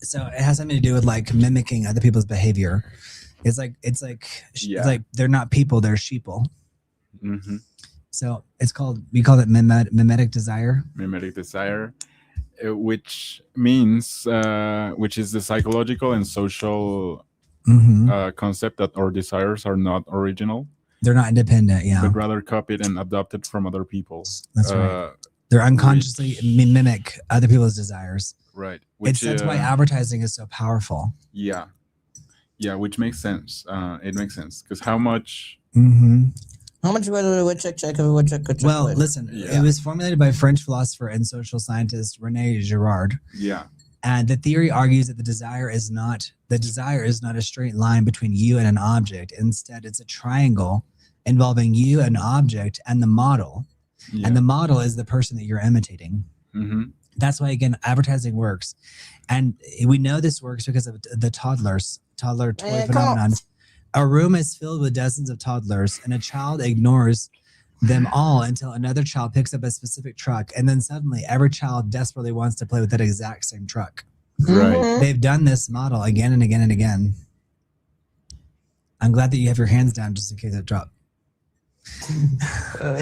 So it has something to do with like mimicking other people's behavior. It's like they're not people, they're sheeple. Mm-hmm. So we call it mimetic desire. Mimetic desire, which means which is the psychological and social concept that our desires are not original. They're not independent, yeah. But rather copied and adopted from other people. That's right. They're unconsciously mimic other people's desires. Right. That's why advertising is so powerful. Yeah. Yeah, which makes sense. It makes sense because how much? How much would check? Well, listen, Yeah. It was formulated by French philosopher and social scientist René Girard. Yeah. And the theory argues that the desire is not a straight line between you and an object. Instead, it's a triangle involving you, an object, and the model. Yeah. And the model is the person that you're imitating. Mm-hmm. That's why, again, advertising works. And we know this works because of the toddler toy phenomenon. A room is filled with dozens of toddlers, and a child ignores them all until another child picks up a specific truck. And then suddenly, every child desperately wants to play with that exact same truck. Right. They've done this model again and again and again. I'm glad that you have your hands down just in case it dropped. All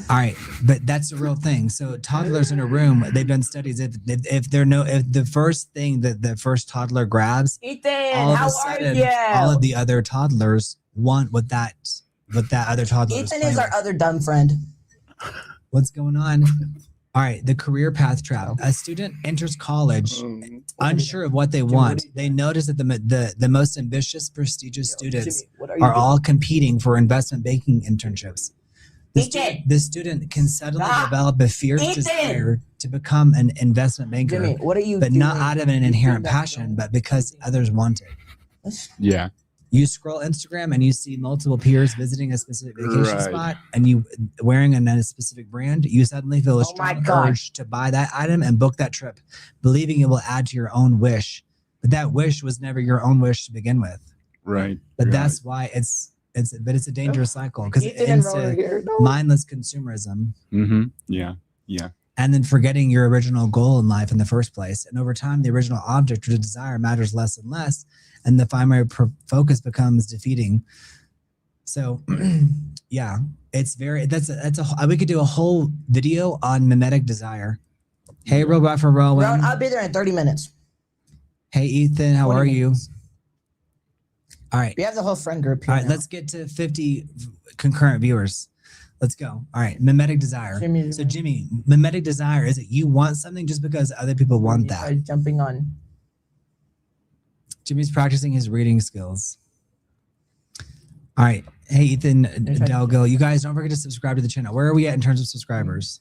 right, but that's a real thing. So toddlers in a room, they've done studies. If the first thing that the first toddler grabs, Ethan, all of how a sudden, are you? all of the other toddlers want what that other toddler. Ethan is our other dumb friend. What's going on? All right, the career path trap. A student enters college unsure of what they want. They notice that the most ambitious, prestigious students are all competing for investment banking internships. The student can suddenly develop a fierce desire to become an investment banker, Jimmy, what are you but doing? not out of an inherent passion, but because others want it. Yeah. You scroll Instagram and you see multiple peers visiting a specific vacation Right. spot and you wearing a specific brand, you suddenly feel a strong urge to buy that item and book that trip, believing it will add to your own wish. But that wish was never your own wish to begin with. Right. But right. that's why it's a dangerous cycle because it ends to mindless consumerism. Mm-hmm. Yeah. Yeah. And then forgetting your original goal in life in the first place. And over time, the original object or desire matters less and less. And the primary focus becomes defeating. So, yeah, it's we could do a whole video on mimetic desire. Hey, Robot for Rowan. Rowan, I'll be there in 30 minutes. Hey, Ethan, how are you? All right. We have the whole friend group here. All right, now. let's get to 50 concurrent viewers. Let's go. All right, mimetic desire. So, Jimmy, mimetic desire is that you want something just because other people want that. Jumping on. Jimmy's practicing his reading skills. All right. Hey, Ethan Delgo, you guys don't forget to subscribe to the channel. Where are we at in terms of subscribers?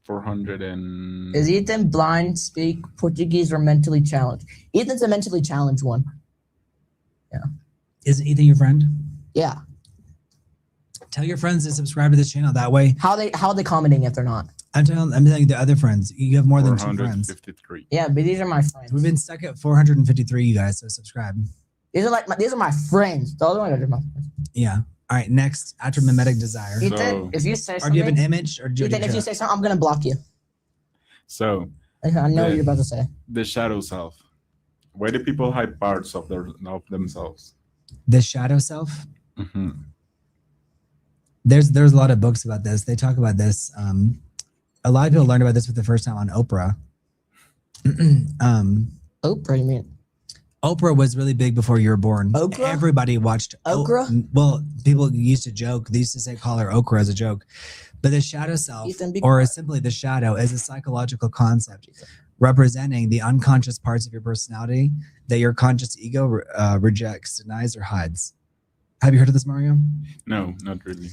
400 and... Is Ethan blind, speak Portuguese, or mentally challenged? Ethan's a mentally challenged one. Is Ethan your friend? Yeah. Tell your friends to subscribe to this channel. That way, How are they commenting if they're not? I'm telling the other friends. You have more than 2 friends. 453. Yeah, but these are my friends. We've been stuck at 453, you guys. So subscribe. These are my friends. The other ones are my friends. Yeah. All right. Next, after mimetic desire. So- Ethan, if you say Or do something, you have an image? Or do you Ethan, if you say something, I'm gonna block you. So I know what Yeah. you're about to say. the shadow self. Why do people hide parts of themselves? the shadow self? Mm-hmm. There's a lot of books about this. They talk about this. A lot of people learned about this for the first time on Oprah. Oprah, you mean? Oprah was really big before you were born. Okra? Everybody watched Okra? Well, people used to joke. They used to say call her Okra as a joke. But the shadow self, Ethan, be or quiet. simply the shadow, is a psychological concept representing the unconscious parts of your personality that your conscious ego rejects, denies, or hides. Have you heard of this, Mario? No, not really.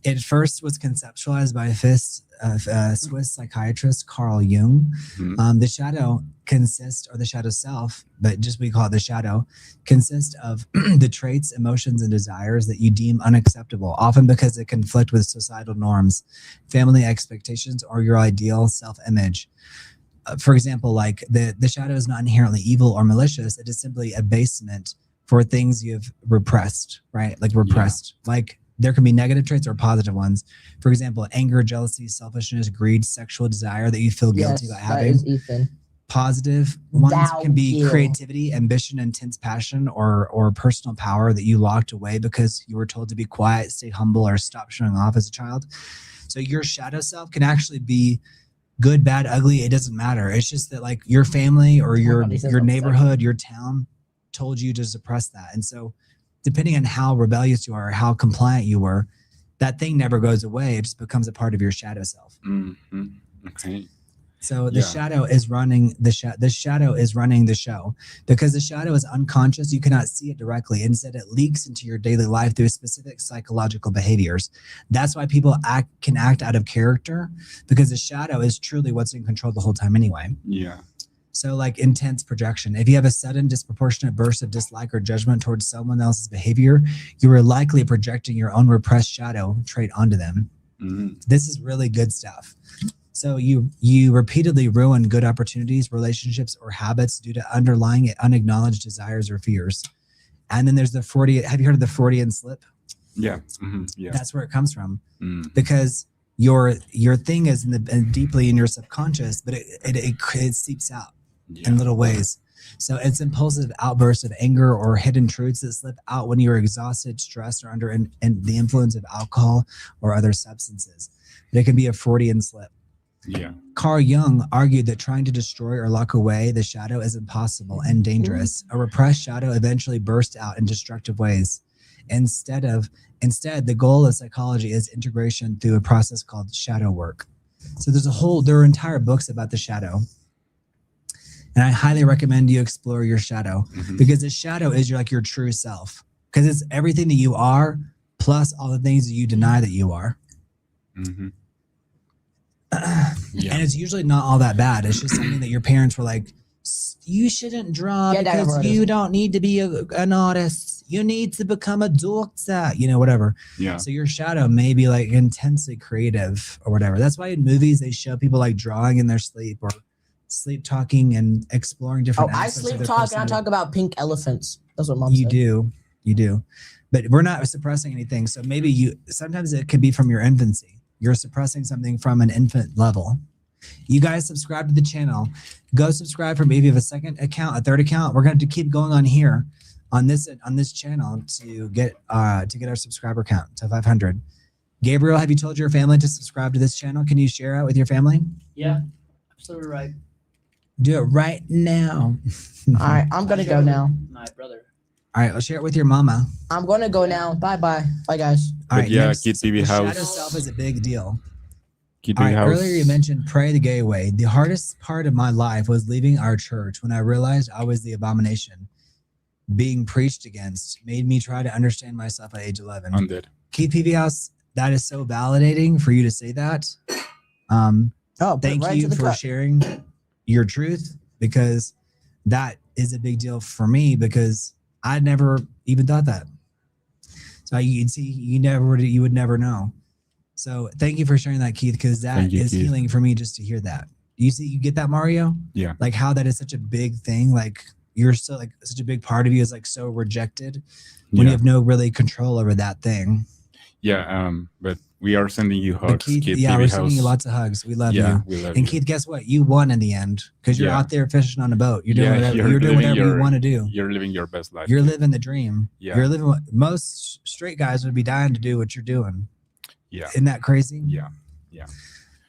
It first was conceptualized by a Swiss psychiatrist, Carl Jung. Mhm. The shadow consists, or the shadow self, but just we call it the shadow, consists of the traits, emotions, and desires that you deem unacceptable, often because they conflict with societal norms, family expectations, or your ideal self-image. For example, like the shadow is not inherently evil or malicious. It is simply abasement for things you've repressed, right? Like repressed. Like there can be negative traits or positive ones. For example, anger, jealousy, selfishness, greed, sexual desire that you feel guilty Yes, about that having. is Ethan. Positive ones Thou can be you. creativity, ambition, intense passion, or personal power that you locked away because you were told to be quiet, stay humble, or stop showing off as a child. So your shadow self can actually be good, bad, ugly. It doesn't matter. It's just that like your family or your God, he says your I'm neighborhood, your town told you to suppress that. And so depending on how rebellious you are or how compliant you were, that thing never goes away. It just becomes a part of your shadow self. Mm-hmm. Okay. So the Yeah. shadow is running the shadow is running the show because the shadow is unconscious. You cannot see it directly. Instead, it leaks into your daily life through specific psychological behaviors. That's why people can act out of character, because the shadow is truly what's in control the whole time anyway. Yeah. So like intense projection. If you have a sudden disproportionate burst of dislike or judgment towards someone else's behavior, you are likely projecting your own repressed shadow trait onto them. Mm-hmm. This is really good stuff. So you repeatedly ruin good opportunities, relationships, or habits due to underlying unacknowledged desires or fears. And then there's the Freudian. Have you heard of the Freudian slip? Yeah. Mm-hmm. Yeah. That's where it comes from, Mm. because your thing is deeply in your subconscious, but it seeps out Yeah. in little ways. So it's impulsive outbursts of anger or hidden truths that slip out when you're exhausted, stressed, or under the influence of alcohol or other substances. But it can be a Freudian slip. Yeah. Carl Jung argued that trying to destroy or lock away the shadow is impossible and dangerous. A repressed shadow eventually bursts out in destructive ways. Instead, the goal of psychology is integration through a process called shadow work. So there are entire books about the shadow. And I highly recommend you explore your shadow, Mm-hmm. because the shadow is your true self, because it's everything that you are plus all the things that you deny that you are. Mm-hmm. And it's usually not all that bad. It's just something that your parents were like, you shouldn't draw Yeah, Dad, because I've heard you of don't need to be an artist. You need to become a doctor, whatever. Yeah. So your shadow may be like intensely creative or whatever. That's why in movies they show people like drawing in their sleep or sleep talking and exploring Oh, different I aspects of sleep their talk and I personality. talk about pink elephants. That's what Mom You said. do. But we're not suppressing anything. So maybe sometimes it could be from your infancy. You're suppressing something from an infant level. You guys subscribe to the channel. Go subscribe from maybe you have a second account, a third account. We're going to keep going on here on this channel to get our subscriber count to 500. Gabriel, have you told your family to subscribe to this channel? Can you share it with your family? Yeah, absolutely right. Do it right now. All right, I'm gonna go now. My brother. All right, I'll share it with your mama. I'm gonna go now. Bye, guys. All But right, yeah, next, Kid TV the House. shadow self is a big deal. Kid All TV right, House. earlier you mentioned pray the gay away. The hardest part of my life was leaving our church when I realized I was the abomination being preached against. Made me try to understand myself at age 11. Undead. Keith PV House, that is so validating for you to say that. Thank you for sharing your truth, because that is a big deal for me, because I never even thought that. So you'd see, you would never know. So thank you for sharing that, Keith, because that is Keith. healing for me just to hear that. You get that, Mario? Yeah. Like how that is such a big thing. Like you're so like such a big part of you is like so rejected when you have no really control over that thing. Yeah. But we are sending you hugs, Keith. Keith. Yeah, we're sending you lots of hugs. We love you. We love and you. Keith, guess what? You won in the end because you're out there fishing on a boat. You're doing whatever. You're doing whatever you want to do. You're living your best life. You're living the dream. Yeah. You're living what most straight guys would be dying to do what you're doing. Yeah. Isn't that crazy? Yeah.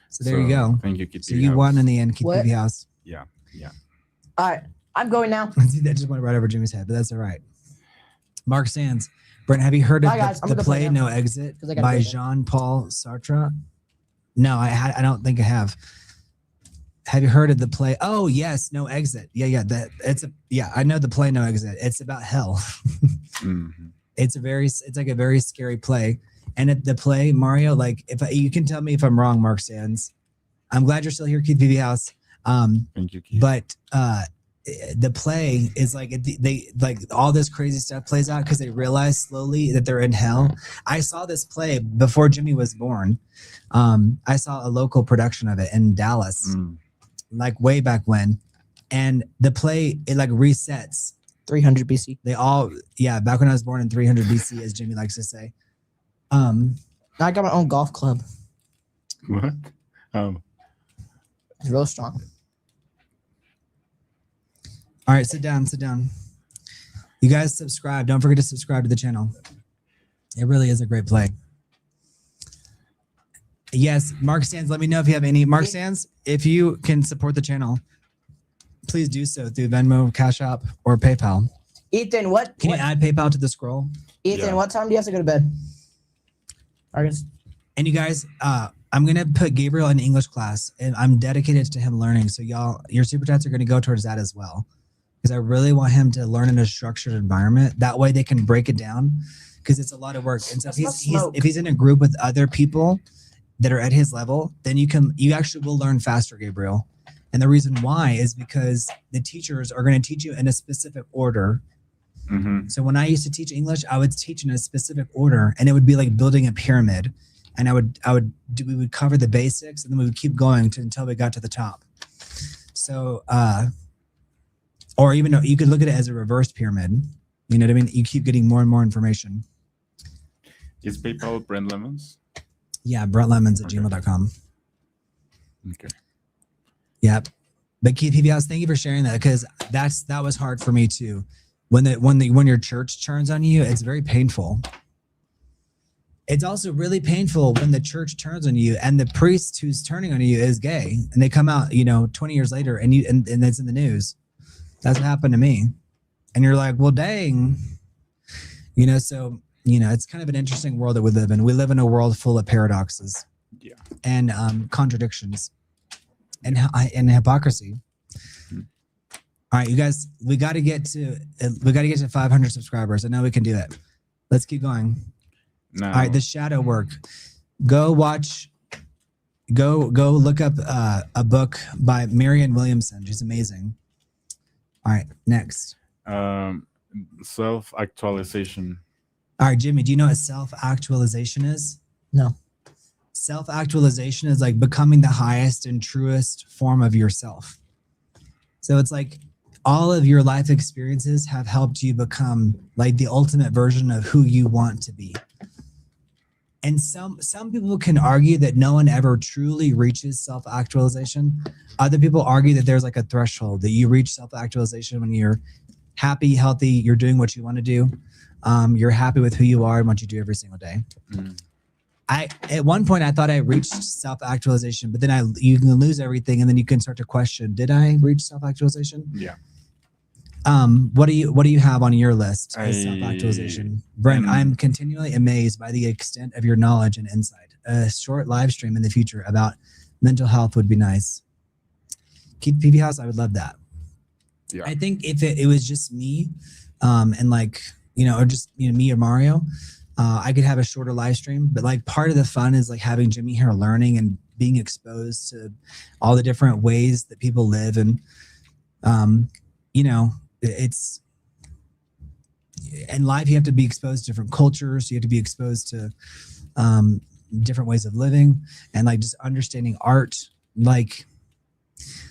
So there you go. Thank you, Keith. So you won in the end, Keith TV House. Yeah. All right, I'm going now. That just went right over Jimmy's head, but that's all right. Mark Sands. Brent, have you heard of the play No Exit by Jean-Paul Sartre? No, I don't think I have. Have you heard of the play? Oh yes, No Exit. Yeah. I know the play No Exit. It's about hell. Mm-hmm. It's like a very scary play. And at the play, Mario, like you can tell me if I'm wrong, Mark Sands. I'm glad you're still here, Keith VV House. Thank you, Keith. But the play is like they like all this crazy stuff plays out because they realize slowly that they're in hell. I saw this play before Jimmy was born. I saw a local production of it in Dallas, like way back when, and the play it like resets 300 BC. Back when I was born in 300 BC, as Jimmy likes to say. I got my own golf club. What? It's real strong. All right, sit down. You guys subscribe. Don't forget to subscribe to the channel. It really is a great play. Yes, Mark Sands, let me know if you have any. Mark Sands, if you can support the channel, please do so through Venmo, Cash App, or PayPal. Ethan, what? Can you add PayPal to the scroll? Ethan, what time do you have to go to bed? August. And you guys, I'm going to put Gabriel in English class, and I'm dedicated to him learning. So y'all, your super chats are going to go towards that as well. Because I really want him to learn in a structured environment. That way they can break it down because it's a lot of work. And so if he's in a group with other people that are at his level, then you actually will learn faster, Gabriel. And the reason why is because the teachers are going to teach you in a specific order. Mm-hmm. So when I used to teach English, I would teach in a specific order, and it would be like building a pyramid. And we would cover the basics, and then we would keep going until we got to the top. So, or even you could look at it as a reverse pyramid. You know what I mean? You keep getting more and more information. Is PayPal Brent Lemons? Yeah, BrentLemons@gmail.com. Okay. Yep. But Keith PBS, thank you for sharing that because that was hard for me too. When your church turns on you, it's very painful. It's also really painful when the church turns on you and the priest who's turning on you is gay, and they come out, 20 years later, and it's in the news. That's what happened to me, and you're like, well, dang, So it's kind of an interesting world that we live in. We live in a world full of paradoxes, and contradictions, and hypocrisy. All right, you guys, we got to get to 500 subscribers. I know we can do it. Let's keep going. No. All right, the shadow work. Go look up a book by Marianne Williamson. She's amazing. All right, next. Self-actualization. All right, Jimmy, do you know what self-actualization is? No. Self-actualization is like becoming the highest and truest form of yourself. So it's like all of your life experiences have helped you become like the ultimate version of who you want to be. And some people can argue that no one ever truly reaches self-actualization. Other people argue that there's like a threshold that you reach self-actualization when you're happy, healthy, you're doing what you want to do. You're happy with who you are and what you do every single day. Mm. At one point I thought I reached self-actualization, but then you can lose everything, and then you can start to question, did I reach self-actualization? Yeah. What do you have on your list as self-actualization? Brent, I'm continually amazed by the extent of your knowledge and insight. A short live stream in the future about mental health would be nice. Keep PB House, I would love that. Yeah. I think if it was just me, and like, or just me or Mario, I could have a shorter live stream. But like part of the fun is like having Jimmy here learning and being exposed to all the different ways that people live, and in life you have to be exposed to different cultures. You have to be exposed to different ways of living, and like just understanding art. Like,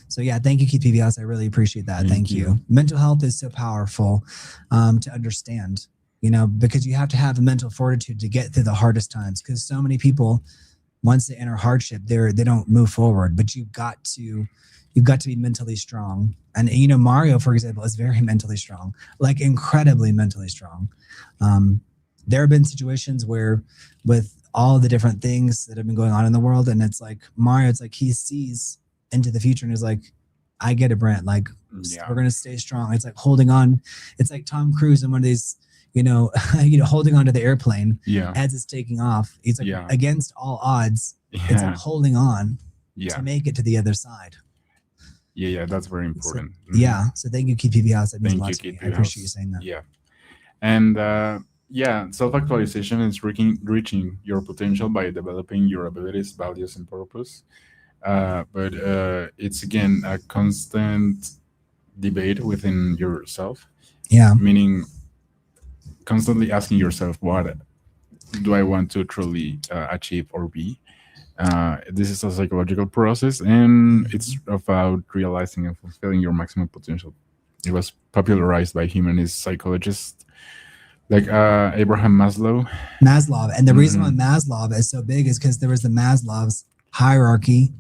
so yeah, thank you, Keith PBS. I really appreciate that. Thank you. Mental health is so powerful to understand, you know, because you have to have a mental fortitude to get through the hardest times. Because so many people, once they enter hardship, they don't move forward. But you've got to be mentally strong. And you know, Mario, for example, is very mentally strong, like incredibly mentally strong. There have been situations where, with all the different things that have been going on in the world, and it's like Mario, it's like he sees into the future and is like, I get it, Brent. Like, we're gonna stay strong. It's like holding on. It's like Tom Cruise in one of these, you know, holding onto the airplane as it's taking off. He's like, against all odds, it's like holding on to make it to the other side. Yeah, that's very important. So, so thank you, Keith PBS. That means a lot to me. I appreciate you saying that. Yeah, and self-actualization is reaching your potential by developing your abilities, values, and purpose. But it's again a constant debate within yourself. Yeah. Meaning constantly asking yourself, what do I want to truly achieve or be? This is a psychological process, and it's about realizing and fulfilling your maximum potential. It was popularized by humanist psychologists like Abraham Maslow. And the reason why Maslow is so big is because there was the Maslow's hierarchy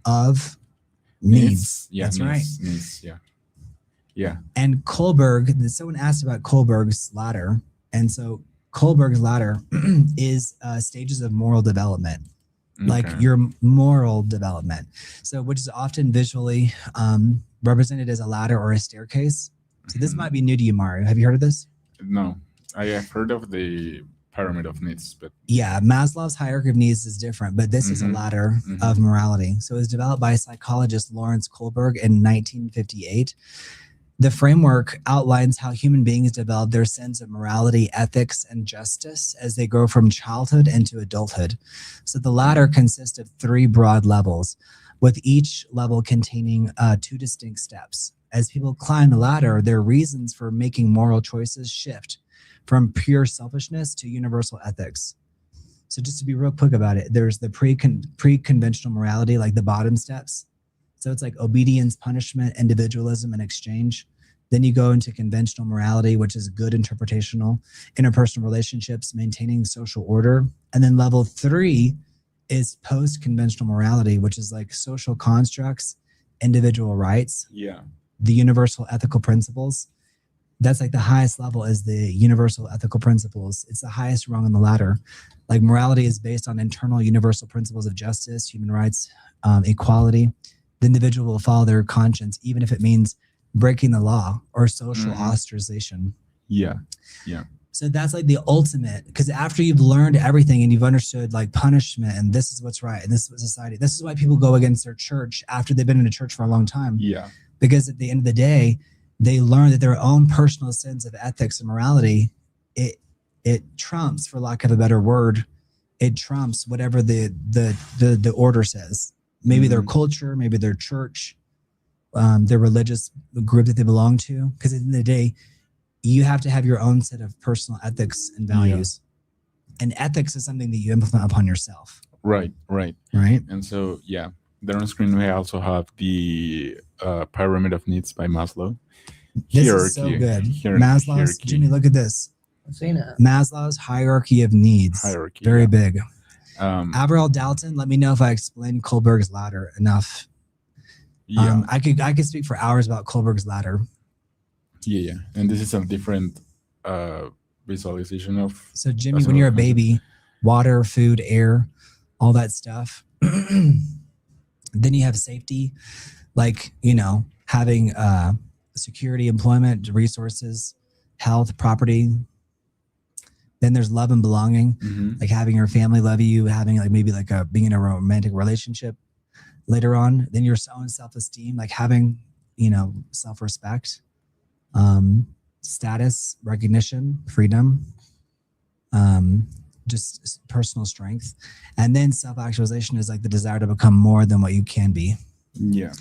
of needs. Yeah, that's needs, right. Needs, yeah. And Kohlberg, someone asked about Kohlberg's ladder. And so Kohlberg's ladder is stages of moral development, like your moral development. So, which is often visually represented as a ladder or a staircase. So this might be new to you, Mario. Have you heard of this? No, I have heard of the pyramid of needs, but yeah, Maslow's hierarchy of needs is different, but this is a ladder of morality. So it was developed by psychologist Lawrence Kohlberg in 1958. The framework outlines how human beings develop their sense of morality, ethics, and justice as they grow from childhood into adulthood. So the ladder consists of 3 broad levels, with each level containing 2 distinct steps. As people climb the ladder, their reasons for making moral choices shift from pure selfishness to universal ethics. So just to be real quick about it, there's the pre-conventional morality, like the bottom steps. So it's like obedience, punishment, individualism, and exchange. Then you go into conventional morality, which is good interpretational, interpersonal relationships, maintaining social order. And then level 3 is post-conventional morality, which is like social constructs, individual rights, the universal ethical principles. That's like the highest level is the universal ethical principles. It's the highest rung on the ladder. Like morality is based on internal universal principles of justice, human rights, equality. The individual will follow their conscience, even if it means breaking the law or social ostracization. Yeah. So that's like the ultimate, because after you've learned everything and you've understood like punishment and this is what's right and this is what society, this is why people go against their church after they've been in a church for a long time. Yeah. Because at the end of the day, they learn that their own personal sense of ethics and morality, it trumps, for lack of a better word, it trumps whatever the order says. Maybe their culture, maybe their church, their religious group that they belong to. Because at the end of the day, you have to have your own set of personal ethics and values. And ethics is something that you implement upon yourself. Right. And so, there on screen we also have the pyramid of needs by Maslow. This is so good. Maslow's, hierarchy. Jimmy, look at this. I've seen it. Maslow's hierarchy of needs. Very big. Avril Dalton, let me know if I explained Kohlberg's ladder enough. I could speak for hours about Kohlberg's ladder. Yeah. And this is a different visualization of. So Jimmy, when you're a baby, water, food, air, all that stuff. Then you have safety, like, having security, employment, resources, health, property. Then there's love and belonging, like having your family love you, having like maybe like being in a romantic relationship later on. Then your own self-esteem, like having, self-respect, status, recognition, freedom, just personal strength. And then self-actualization is like the desire to become more than what you can be. Yeah.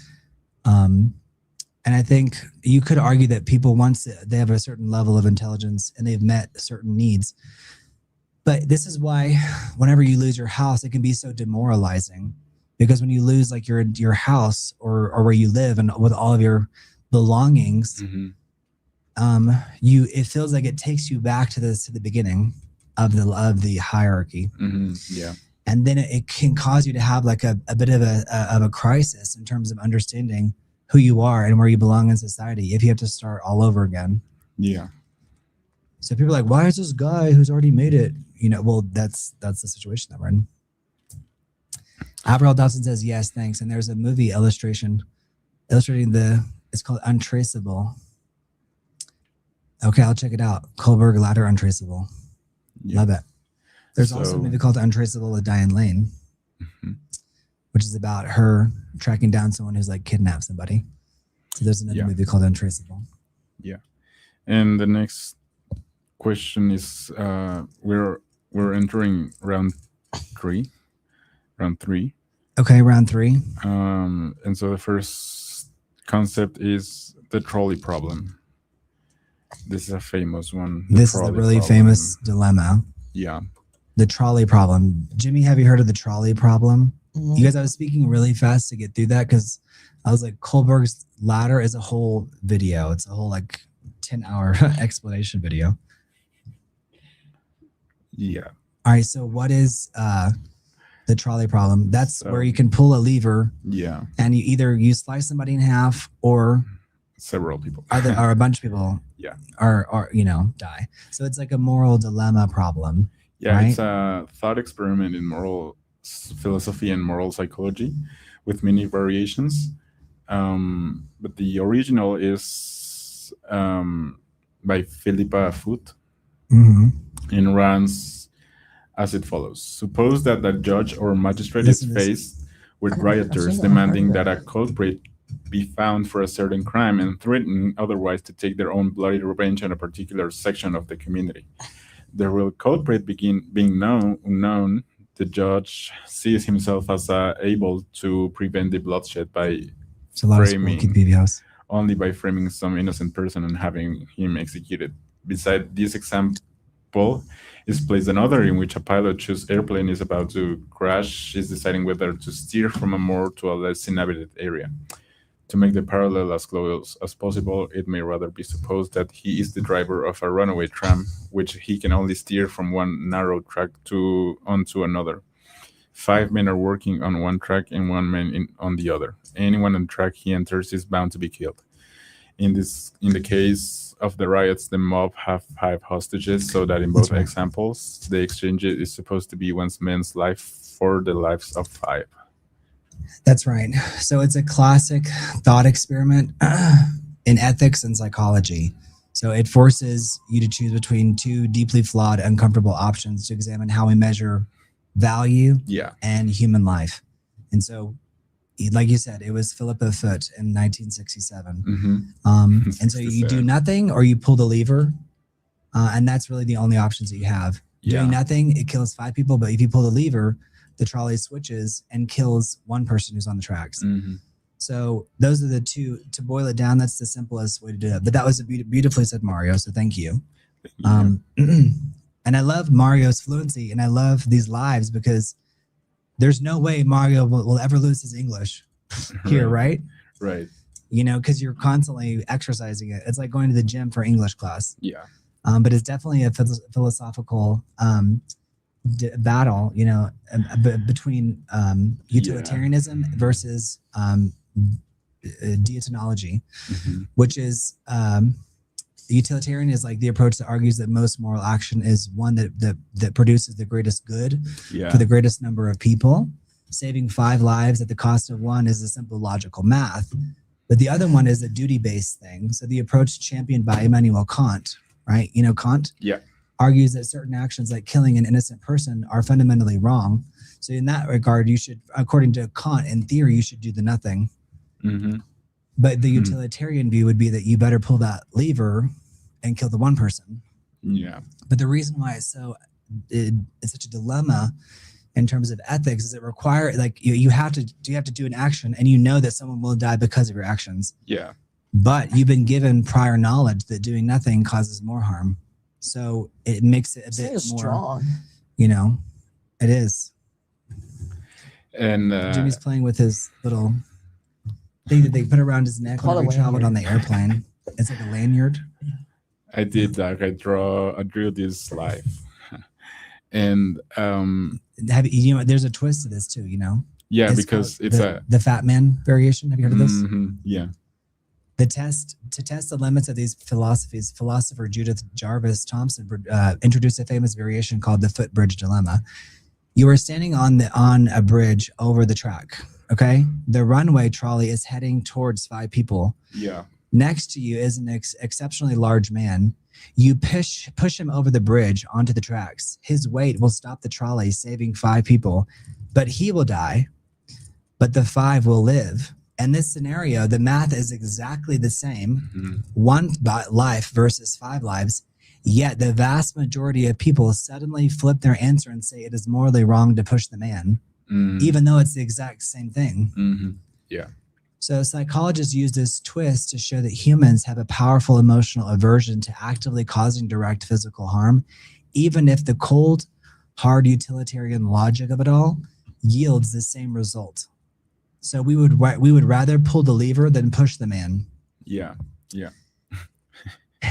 And I think you could argue that people, once they have a certain level of intelligence and they've met certain needs, but this is why whenever you lose your house, it can be so demoralizing, because when you lose like your house or where you live and with all of your belongings, it feels like it takes you back to the beginning of the hierarchy. Yeah. And then it can cause you to have like a bit of a crisis in terms of understanding who you are and where you belong in society if you have to start all over again. Yeah. So people are like, why is this guy who's already made it? Well, that's the situation that we're in. Avril Dawson says, yes, thanks. And there's a movie illustrating it's called Untraceable. Okay, I'll check it out. Kohlberg Ladder Untraceable. Yeah. Love it. There's also a movie called Untraceable with Diane Lane, which is about her tracking down someone who's like kidnapped somebody. So there's another movie called Untraceable. Yeah. And the next question is, we're entering round three. Okay, round three. And so the first concept is the trolley problem. This is a famous one. This is a really famous dilemma. Yeah. The trolley problem. Jimmy, have you heard of the trolley problem? You guys, I was speaking really fast to get through that because I was like, Kohlberg's ladder is a whole video. It's a whole like 10-hour explanation video. Yeah. All right. So what is the trolley problem? That's where you can pull a lever. Yeah. And you slice somebody in half, or several people, or a bunch of people. Yeah. Or die. So it's like a moral dilemma problem. Yeah. Right? It's a thought experiment in moral philosophy and moral psychology with many variations. But the original is by Philippa Foot, and runs as it follows. Suppose that the judge or magistrate is faced with rioters demanding that a culprit be found for a certain crime and threatening otherwise to take their own bloody revenge on a particular section of the community. The real culprit being unknown, the judge sees himself as able to prevent the bloodshed by only by framing some innocent person and having him executed. Beside this example is placed another in which a pilot whose airplane is about to crash is deciding whether to steer from a more to a less inhabited area. To make the parallel as close as possible, it may rather be supposed that he is the driver of a runaway tram, which he can only steer from one narrow track onto another. 5 men are working on one track and 1 man on the other. Anyone on the track he enters is bound to be killed. In the case of the riots, the mob have 5 hostages, so that in both examples, the exchange is supposed to be 1 man's life for the lives of 5. That's right. So it's a classic thought experiment in ethics and psychology. So it forces you to choose between 2 deeply flawed, uncomfortable options to examine how we measure value and human life. And so, like you said, it was Philippa Foot in 1967. And so you do nothing or you pull the lever. And that's really the only options that you have. Doing nothing, it kills 5 people. But if you pull the lever, the trolley switches and kills 1 person who's on the tracks. So those are the 2. To boil it down, that's the simplest way to do it. But that was beautifully said, Mario. So thank you. And I love Mario's fluency, and I love these lives because there's no way Mario will ever lose his English here, right? Right. Because you're constantly exercising it. It's like going to the gym for English class. Yeah. But it's definitely a philosophical battle, between utilitarianism versus deontology, which is utilitarian is like the approach that argues that most moral action is one that produces the greatest good for the greatest number of people. Saving 5 lives at the cost of 1 is a simple logical math. But the other one is a duty-based thing. So the approach championed by Immanuel Kant, right? Kant argues that certain actions like killing an innocent person are fundamentally wrong. So in that regard, you should, according to Kant, in theory, you should do the nothing. But the utilitarian view would be that you better pull that lever and kill the 1 person. Yeah. But the reason why it's such a dilemma in terms of ethics is it requires, like, you have to do an action and that someone will die because of your actions. Yeah. but you've been given prior knowledge that doing nothing causes more harm. So it makes it a bit more strong. It is. And Jimmy's playing with his little thing that they put around his neck Call when it we traveled lanyard. on the airplane. It's like a lanyard. I did that. I drew this life, and there's a twist to this too. yeah, It's because called it's the Fat Man variation. Have you heard of this? Yeah. To test the limits of these philosophies, philosopher Judith Jarvis Thompson introduced a famous variation called the footbridge dilemma. You are standing on a bridge over the track. Okay, the runway trolley is heading towards 5 people. Yeah. Next to you is an exceptionally large man. You push him over the bridge onto the tracks. His weight will stop the trolley, saving 5 people, but he will die, but the 5 will live. In this scenario, the math is exactly the same. 1 life versus 5 lives. Yet the vast majority of people suddenly flip their answer and say it is morally wrong to push the man, even though it's the exact same thing. Yeah. So psychologists use this twist to show that humans have a powerful emotional aversion to actively causing direct physical harm, even if the cold, hard utilitarian logic of it all yields the same result. So we would rather pull the lever than push the man. Yeah. Yeah.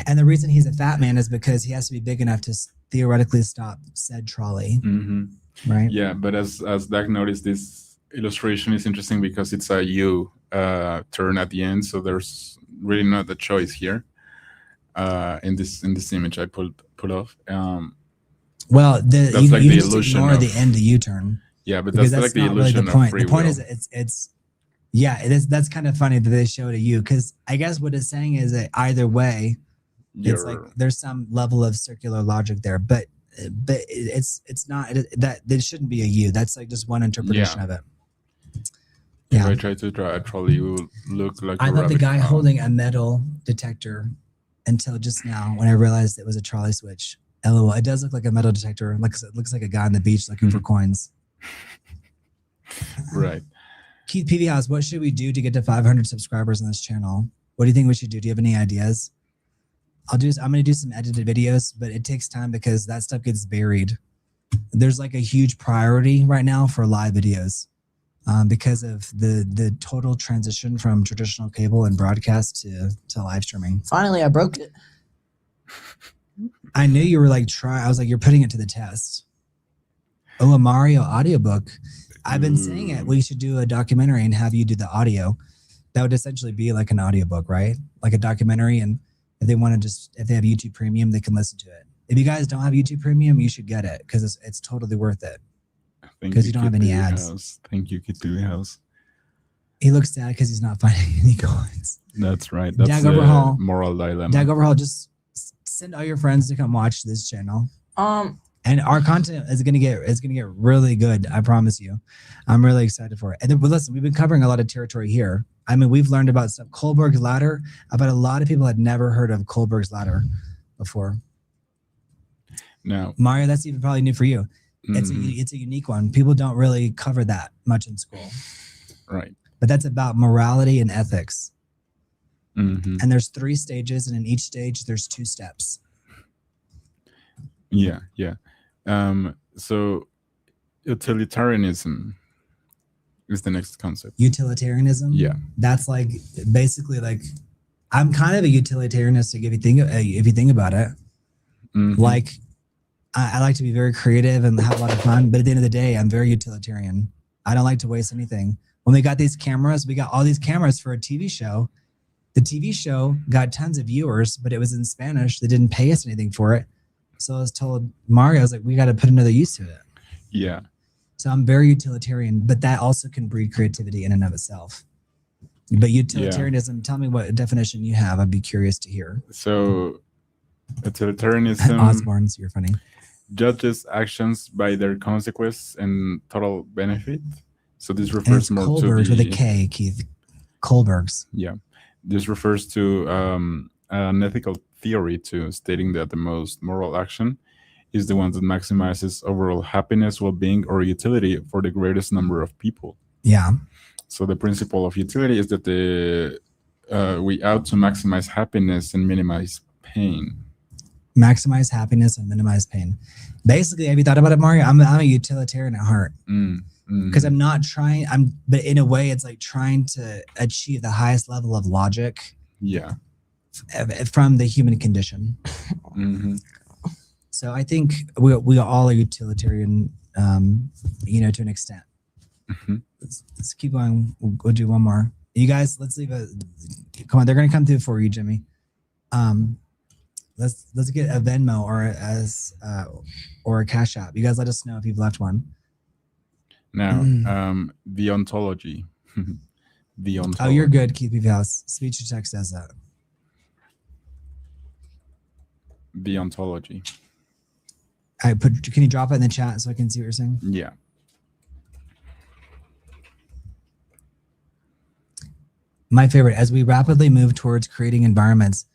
And the reason he's a fat man is because he has to be big enough to theoretically stop said trolley. Right? Yeah, but as Doug noticed, this illustration is interesting because it's a U turn at the end, so there's really not a choice here. In this image I pulled off. Well, that's you like the just illusion ignore of the end of U-turn. Yeah, but Because that's like the not really illusion the point. of free The point will. is that's kind of funny that they showed a U, because I guess what it's saying is that either way, it's like there's some level of circular logic there, but it's not that there shouldn't be a U. That's like just one interpretation of it. If I try to draw a trolley, it will look like I a love the rabbit guy found. holding a metal detector until just now when I realized it was a trolley switch. LOL. It does look like a metal detector. It looks like a guy on the beach looking for coins. Right. Keith PV House, what should we do to get to 500 subscribers on this channel? What do you think we should do? Do you have any ideas? I'm going to do some edited videos, but it takes time because that stuff gets buried. There's like a huge priority right now for live videos because of the total transition from traditional cable and broadcast to live streaming. Finally, I broke it. I knew you were like I was like, you're putting it to the test. Oh, a Mario audiobook. I've been saying it. We should do a documentary and have you do the audio. That would essentially be like an audiobook, right? Like a documentary. And if they have YouTube Premium, they can listen to it. If you guys don't have YouTube Premium, you should get it because it's totally worth it. Because you don't have any ads. Thank you, Kid Billy House. He looks sad because he's not finding any coins. That's right. That's Dag the Overhaul. moral dilemma. Dag Overhaul, just send all your friends to come watch this channel. And our content is gonna get really good. I promise you. I'm really excited for it. And then, but listen, we've been covering a lot of territory here. I mean, we've learned about stuff. Kohlberg's ladder. I bet a lot of people had never heard of Kohlberg's ladder before. No, Mario, that's even probably new for you. It's a unique one. People don't really cover that much in school. Right. But that's about morality and ethics. Mm-hmm. And there's 3 stages, and in each stage, there's 2 steps. Yeah. So utilitarianism is the next concept. Utilitarianism? Yeah. That's like basically like I'm kind of a utilitarianist if you think about it. Mm-hmm. Like I like to be very creative and have a lot of fun, but at the end of the day, I'm very utilitarian. I don't like to waste anything. When we got these cameras, we got all these cameras for a TV show. The TV show got tons of viewers, but it was in Spanish. They didn't pay us anything for it. So I was told, Mario, I was like, we got to put another use to it. Yeah. So I'm very utilitarian, but that also can breed creativity in and of itself. But utilitarianism, tell me what definition you have. I'd be curious to hear. So utilitarianism Osborne's, you're funny. judges actions by their consequence and total benefit. So this refers more Kohlberg's to with a K, Keith. Kohlberg's. Yeah. This refers to an ethical theory to stating that the most moral action is the one that maximizes overall happiness, well-being, or utility for the greatest number of people. Yeah. So the principle of utility is that the we ought to maximize happiness and minimize pain. Maximize happiness and minimize pain. Basically, have you thought about it, Mario? I'm a utilitarian at heart. Because I'm not trying. But in a way, it's like trying to achieve the highest level of logic. Yeah. From the human condition. So I think we all are utilitarian, to an extent. Let's keep going. We'll do one more. You guys, let's leave a. Come on, they're gonna come through for you, Jimmy. Let's get a Venmo or a Cash App. You guys let us know if you've left one. Now, the ontology. The ontology. Oh, you're good, Keith House. Speech to text does that. The ontology. Can you drop it in the chat so I can see what you're saying? Yeah. My favorite, as we rapidly move towards creating environments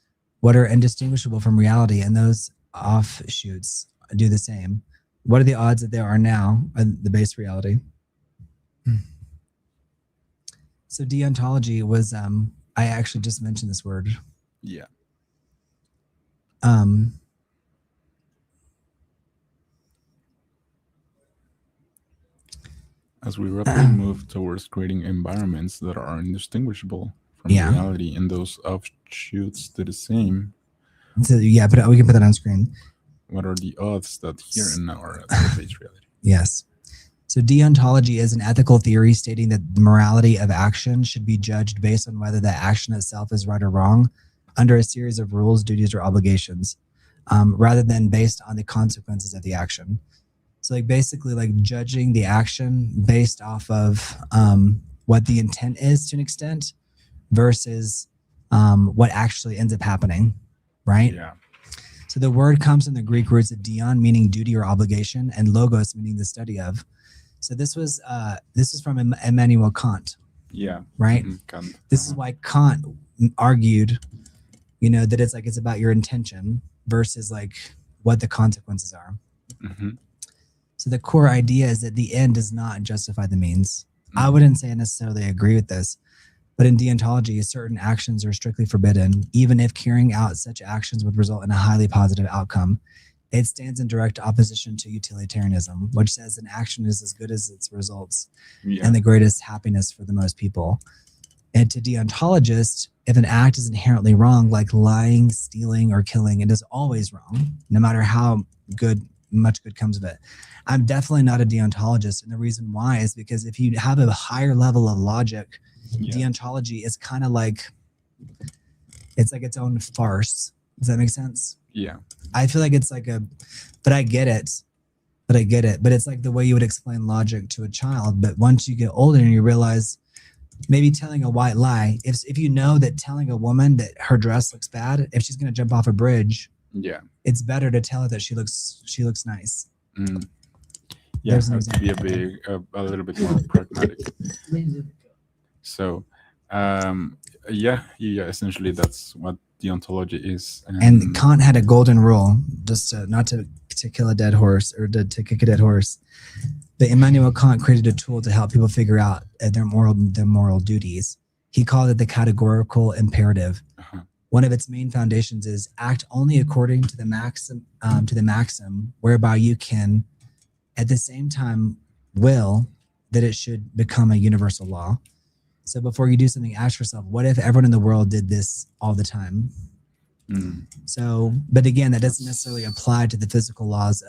what are indistinguishable from reality, and those offshoots do the same. What are the odds that there are now the base reality? So deontology was, I actually just mentioned this word. Yeah. As we rapidly move towards creating environments that are indistinguishable from reality, and those offshoots do the same. So we can put that on screen. What are the odds that here and now are the base reality? Yes. So deontology is an ethical theory stating that the morality of action should be judged based on whether the action itself is right or wrong under a series of rules, duties, or obligations, rather than based on the consequences of the action. So basically judging the action based off of what the intent is to an extent versus what actually ends up happening, right? Yeah. So the word comes from the Greek roots of dion, meaning duty or obligation, and logos, meaning the study of. So this was from Immanuel Kant. Yeah. Right. Kant. This is why Kant argued, that it's about your intention versus what the consequences are. So the core idea is that the end does not justify the means. I wouldn't say I necessarily agree with this, but in deontology, certain actions are strictly forbidden, even if carrying out such actions would result in a highly positive outcome. It stands in direct opposition to utilitarianism, which says an action is as good as its results and the greatest happiness for the most people. And to deontologists, if an act is inherently wrong, like lying, stealing, or killing, it is always wrong, no matter how much good comes of it. I'm definitely not a deontologist, and the reason why is because if you have a higher level of logic, deontology is kind of it's like its own farce. Does that make sense? Yeah. I feel like it's but I get it. But it's like the way you would explain logic to a child. But once you get older and you realize maybe telling a white lie, if you know that telling a woman that her dress looks bad, if she's going to jump off a bridge, it's better to tell her that she looks nice. Yeah, have to be a little bit more pragmatic. So, essentially that's what deontology is. And Kant had a golden rule, just not to kill a dead horse or to kick a dead horse. But Immanuel Kant created a tool to help people figure out their moral duties. He called it the categorical imperative. One of its main foundations is act only according to the maxim, whereby you can, at the same time, will that it should become a universal law. So before you do something, ask yourself, what if everyone in the world did this all the time? So, but again, that doesn't necessarily apply to the physical laws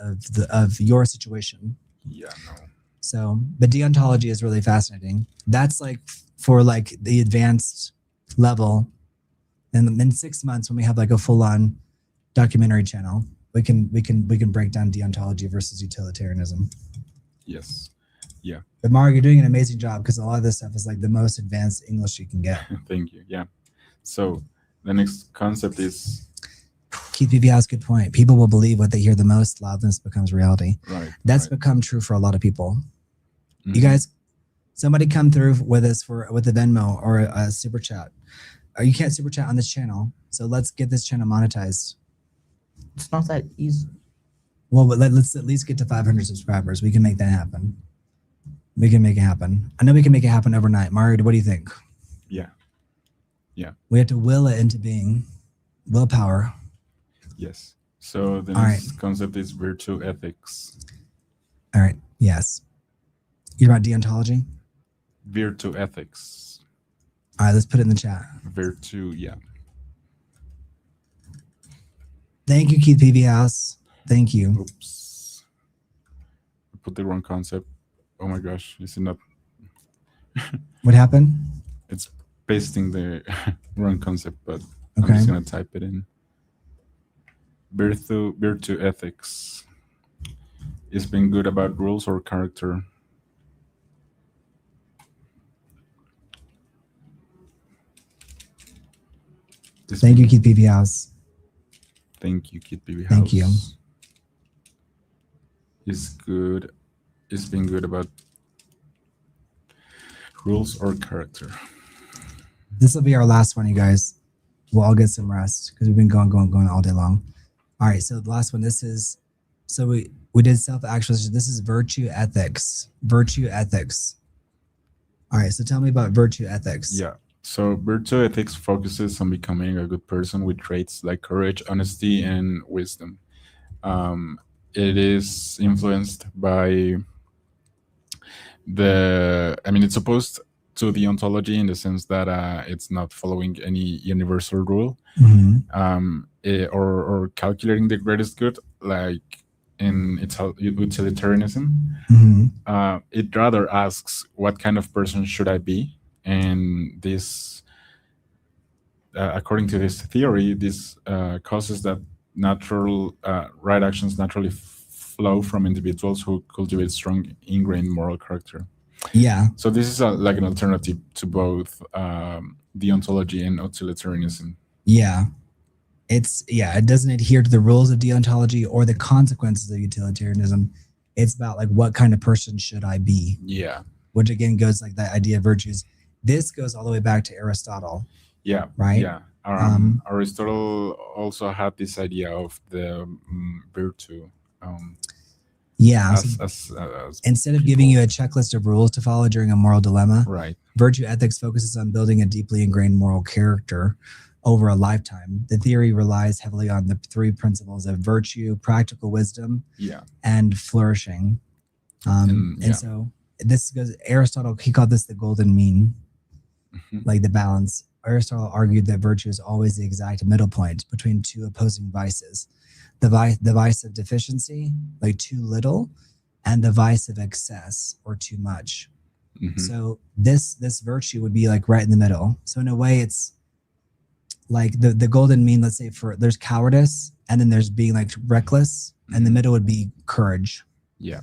of your situation. Yeah, no. So, but deontology is really fascinating. That's for the advanced level. And in 6 months, when we have a full-on documentary channel, we can break down deontology versus utilitarianism. Yes. Yeah. But Mario, you're doing an amazing job because a lot of this stuff is the most advanced English you can get. Thank you. Yeah. So the next concept is Keith PV has a good point. People will believe what they hear the most. Loudness becomes reality. Right. That's become true for a lot of people. You guys, somebody come through with us with a Venmo or a super chat. Or you can't super chat on this channel, so let's get this channel monetized. It's not that easy. Well, but let's at least get to 500 subscribers. We can make that happen. We can make it happen. I know we can make it happen overnight. Mario, what do you think? Yeah. We have to will it into being. Willpower. Yes. So the All next concept is virtue ethics. All right. Yes. You're about deontology? Virtue ethics. All right, let's put it in the chat. Virtue, yeah. Thank you, Keith PV House. Thank you. Oops. I put the wrong concept. Oh my gosh. Is it not? What happened? It's pasting the wrong concept, but Okay. I'm just going to type it in. Virtue ethics is being good about rules or character. Thank you, Keith PV House. Thank you, Kid Baby House. Thank you. Is good. Is being good about rules or character. This will be our last one, you guys. We'll all get some rest because we've been going all day long. All right, so the last one. This is we did self-actualization. This is virtue ethics. Virtue ethics. All right, so tell me about virtue ethics. Yeah. So virtue ethics focuses on becoming a good person with traits like courage, honesty, and wisdom. It is influenced by it's opposed to the ontology in the sense that it's not following any universal rule, or calculating the greatest good, like in utilitarianism. It rather asks, what kind of person should I be? And this, according to this theory, this causes that natural right actions naturally flow from individuals who cultivate strong ingrained moral character. Yeah. So this is like an alternative to both deontology and utilitarianism. Yeah. It doesn't adhere to the rules of deontology or the consequences of utilitarianism. It's about like, what kind of person should I be? Yeah. Which again goes like that idea of virtues. This goes all the way back to Aristotle. Yeah. Right. Yeah. Aristotle also had this idea of the virtue. Instead of giving you a checklist of rules to follow during a moral dilemma, right? Virtue ethics focuses on building a deeply ingrained moral character over a lifetime. The theory relies heavily on the three principles of virtue, practical wisdom, and flourishing. And so this goes, Aristotle, he called this the golden mean, like the balance. Aristotle argued that virtue is always the exact middle point between two opposing vices. The vice of deficiency, like too little, and the vice of excess, or too much. So this virtue would be like right in the middle. So in a way, it's like the golden mean. Let's say there's cowardice, and then there's being like reckless, and the middle would be courage. Yeah.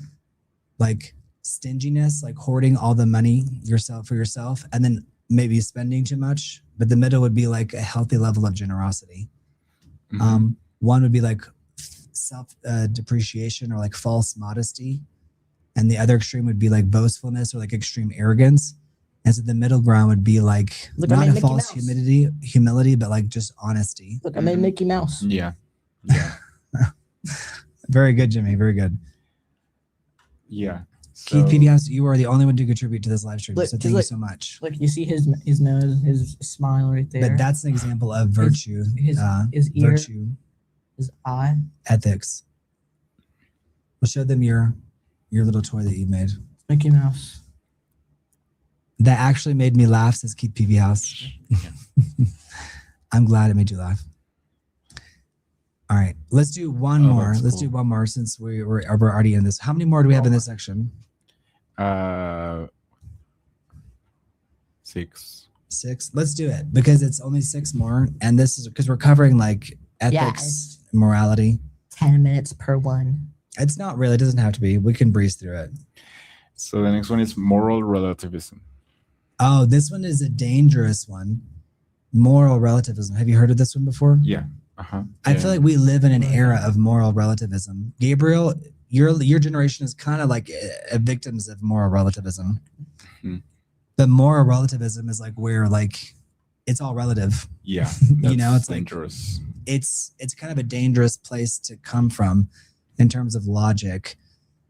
Like stinginess, like hoarding all the money for yourself, and then maybe spending too much. But the middle would be like a healthy level of generosity. One would be like self depreciation or like false modesty, and the other extreme would be like boastfulness or like extreme arrogance. And so the middle ground would be like not a false humility, but like just honesty. Look, I made Mickey Mouse. Yeah. Very good, Jimmy. Very good. Yeah. Keith PDS, you are the only one to contribute to this live stream. So thank you so much. Look, you see his nose, his smile right there. But that's an example of virtue. His ear, virtue, his eye, ethics. We'll show them your little toy that you made. Mickey Mouse. That actually made me laugh, says Keith PV House. I'm glad it made you laugh. All right, let's do one more. Let's do one more since we're already in this. How many more do we have in this section? 6. 6. Let's do it because it's only 6 more, and this is because we're covering like ethics, morality. 10 minutes per one. It's not really. It doesn't have to be. We can breeze through it. So the next one is moral relativism. Oh, this one is a dangerous one. Moral relativism. Have you heard of this one before? Yeah. I feel like we live in an era of moral relativism. Gabriel, your generation is kind of like victims of moral relativism. But moral relativism is like where like it's all relative. Yeah. It's dangerous. Like it's kind of a dangerous place to come from in terms of logic.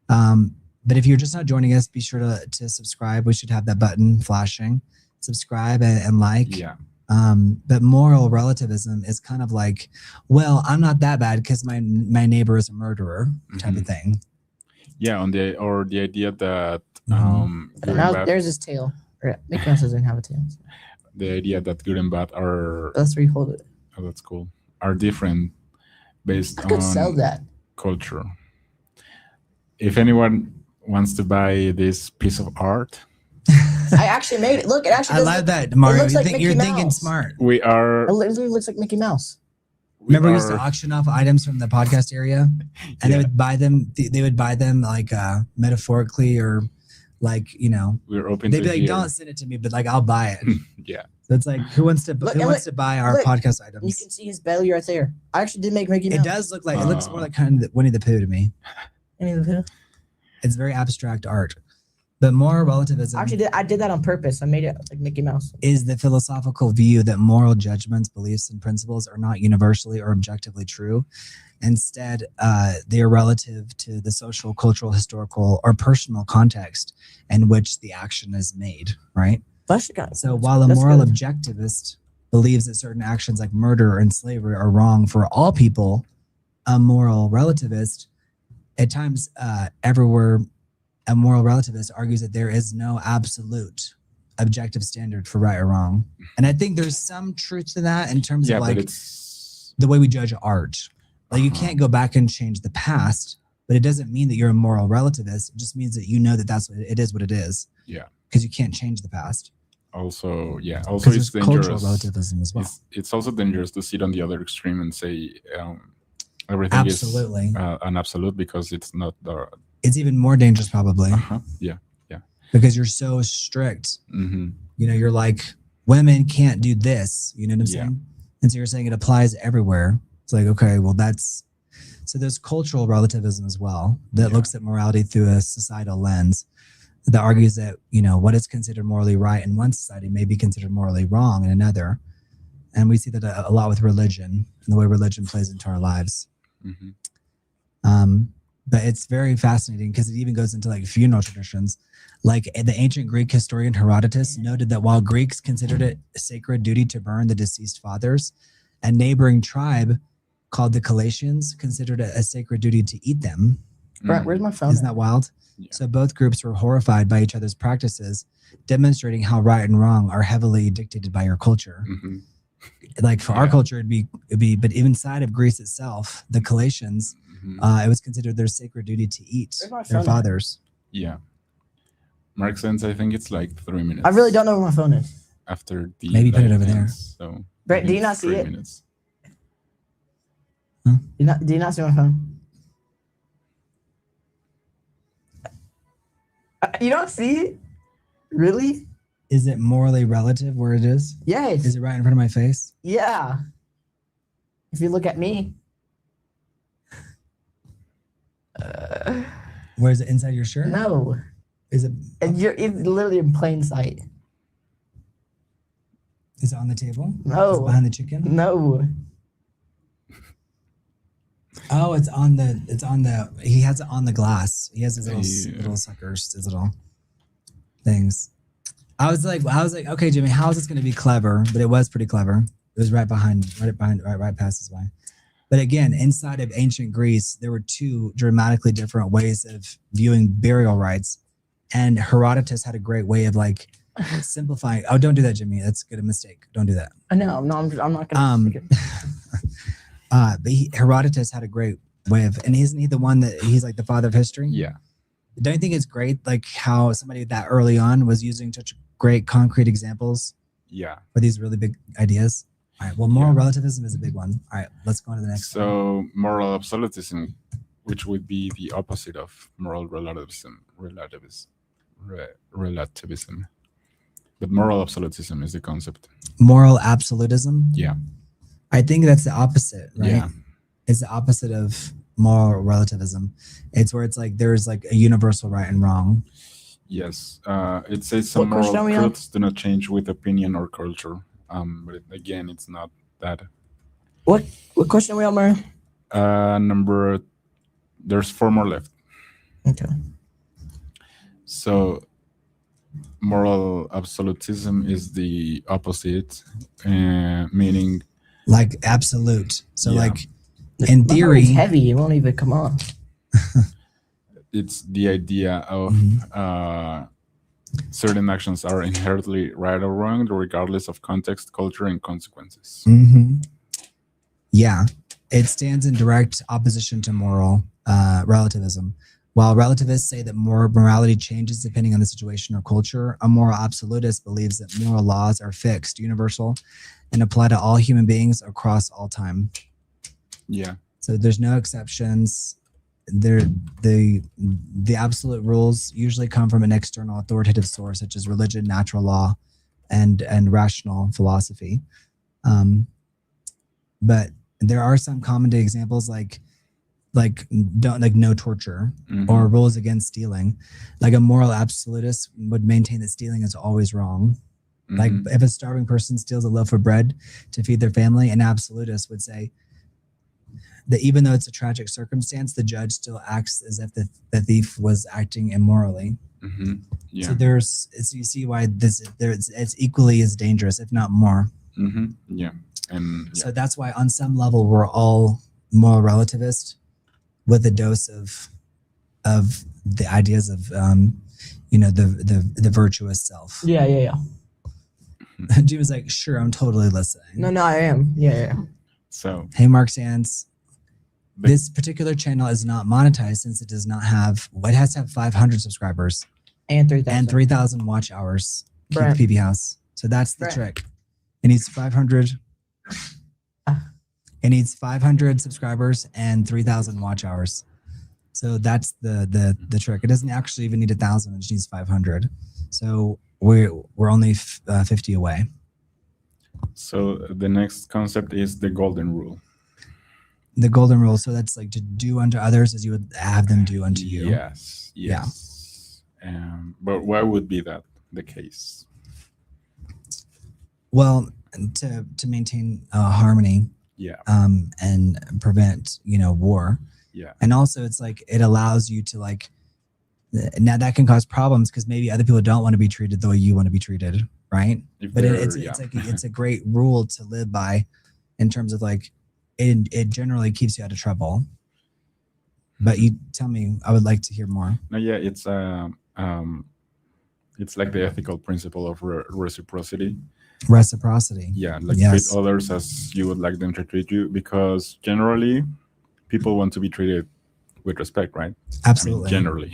But if you're just not joining us, be sure to subscribe. We should have that button flashing. Subscribe and like. Yeah. But moral relativism is kind of like, well, I'm not that bad because my neighbor is a murderer type of thing. Yeah, the idea that good Now and bad, there's his tail. Mickey Mouse doesn't have a tail. the idea that good and bad are That's where you hold it. oh, that's cool, are different based I could sell on that. culture. If anyone wants to buy this piece of art, I actually made it. Look, it actually. I does love look, that, Mario. looks like You're Mickey thinking Mouse. smart. we are. It literally looks like Mickey Mouse. Remember, we used to auction off items from the podcast area, and they would buy them. They would buy them like metaphorically, or like we're open. They'd to be like, hear. "Don't send it to me," but like, I'll buy it. Yeah. So it's like, who wants to buy our podcast You items? can see his belly right there. I actually did make Mickey Mouse. It does look like it looks more like kind of Winnie the Pooh to me. Winnie the Pooh. It's very abstract art. But moral relativism I did that on purpose. I made it like Mickey Mouse. is the philosophical view that moral judgments, beliefs, and principles are not universally or objectively true. Instead, they are relative to the social, cultural, historical, or personal context in which the action is made, right? So while a moral objectivist believes that certain actions like murder and slavery are wrong for all people, a moral relativist, at times everywhere, a moral relativist argues that there is no absolute objective standard for right or wrong. And I think there's some truth to that in terms of like the way we judge art. Like you can't go back and change the past, but it doesn't mean that you're a moral relativist. It just means that you know that that's what it is. What it is. Yeah. Because you can't change the past. Also, also it's dangerous. Cultural relativism as well. It's also dangerous to sit on the other extreme and say everything Absolutely. is an absolute, because it's not the. It's even more dangerous, probably. Yeah. Because you're so strict. Mm-hmm. You're like, women can't do this. You know what I'm saying? And so you're saying it applies everywhere. It's like, okay, well, so there's cultural relativism as well that looks at morality through a societal lens that argues that, what is considered morally right in one society may be considered morally wrong in another. And we see that a lot with religion and the way religion plays into our lives. Mm-hmm. But it's very fascinating because it even goes into like funeral traditions. Like the ancient Greek historian Herodotus noted that while Greeks considered it a sacred duty to burn the deceased fathers, a neighboring tribe called the Calatians considered it a sacred duty to eat them. Brent, where's my phone? Isn't that wild? Yeah. So both groups were horrified by each other's practices, demonstrating how right and wrong are heavily dictated by your culture. Mm-hmm. Like for our culture, it'd be, but inside of Greece itself, the Calatians, it was considered their sacred duty to eat their fathers. Yeah. Mark sends, I think it's like 3 minutes. I really don't know where my phone is. After the maybe put it over there. So Brent, do you not see it? Minutes. Huh? Do you not see my phone? You don't see it? Really? Is it morally relative where it is? Yes. Is it right in front of my face? Yeah. If you look at me. Where is it, inside your shirt? No. Is it? It's literally in plain sight. Is it on the table? No. Is it behind the chicken? No. Oh, it's on the. He has it on the glass. He has his little suckers, his little things. I was like, okay, Jimmy, how is this going to be clever? But it was pretty clever. It was right past his way. But again, inside of ancient Greece, there were two dramatically different ways of viewing burial rites, and Herodotus had a great way of like simplifying. Oh, don't do that, Jimmy. That's a mistake. Don't do that. I know. No, I'm not going to. But Herodotus had a great way of, and isn't he the one that he's like the father of history? Yeah. Don't you think it's great, like how somebody that early on was using such great concrete examples? Yeah. For these really big ideas. All right. Well, moral relativism is a big one. All right. Let's go on to the next one. So moral absolutism, which would be the opposite of moral relativism. But moral absolutism is the concept. Moral absolutism? Yeah. I think that's the opposite, right? Yeah. It's the opposite of moral relativism. It's where it's like there's like a universal right and wrong. Yes. It says some moral truths do not change with opinion or culture. But again, it's not that. What question are we on, Mario? There's 4 more left. Okay. So moral absolutism is the opposite, meaning Like absolute. So Yeah. like in My theory, heart's heavy. It won't even come on. it's the idea of certain actions are inherently right or wrong, regardless of context, culture, and consequences. Yeah, it stands in direct opposition to moral relativism. While relativists say that morality changes depending on the situation or culture, a moral absolutist believes that moral laws are fixed, universal, and apply to all human beings across all time. Yeah. So there's no exceptions. The absolute rules usually come from an external authoritative source, such as religion, natural law, and rational philosophy. But there are some common day examples like no torture or rules against stealing. Like a moral absolutist would maintain that stealing is always wrong. Like if a starving person steals a loaf of bread to feed their family, an absolutist would say that even though it's a tragic circumstance, the judge still acts as if the thief was acting immorally. Yeah. So you see why it's equally as dangerous, if not more. Yeah. And so that's why on some level we're all moral relativist with a dose of the ideas of the virtuous self. Yeah. Jim was like, sure, I'm totally listening. No, I am. Yeah. So hey, Mark Sands, this particular channel is not monetized since it does not have. It has to have 500 subscribers and 3,000 and 3,000 watch hours. Brent. PB House. So that's the trick. It needs 500. It needs 500 subscribers and 3,000 watch hours. So that's the trick. It doesn't actually even need 1,000. It just needs 500. So we're only 50 away. So the next concept is the golden rule. The golden rule. So that's like to do unto others as you would have them do unto you. Yes. Yeah. But why would be that the case? Well, to maintain harmony. Yeah. And prevent war. Yeah. And also it's like it allows you to like. Now that can cause problems because maybe other people don't want to be treated the way you want to be treated, right? But it's a great rule to live by, in terms of like, it generally keeps you out of trouble. But you tell me, I would like to hear more. No, yeah, it's like the ethical principle of reciprocity. Reciprocity. Yeah, like treat others as you would like them to treat you, because generally people want to be treated with respect, right? Absolutely. I mean, generally.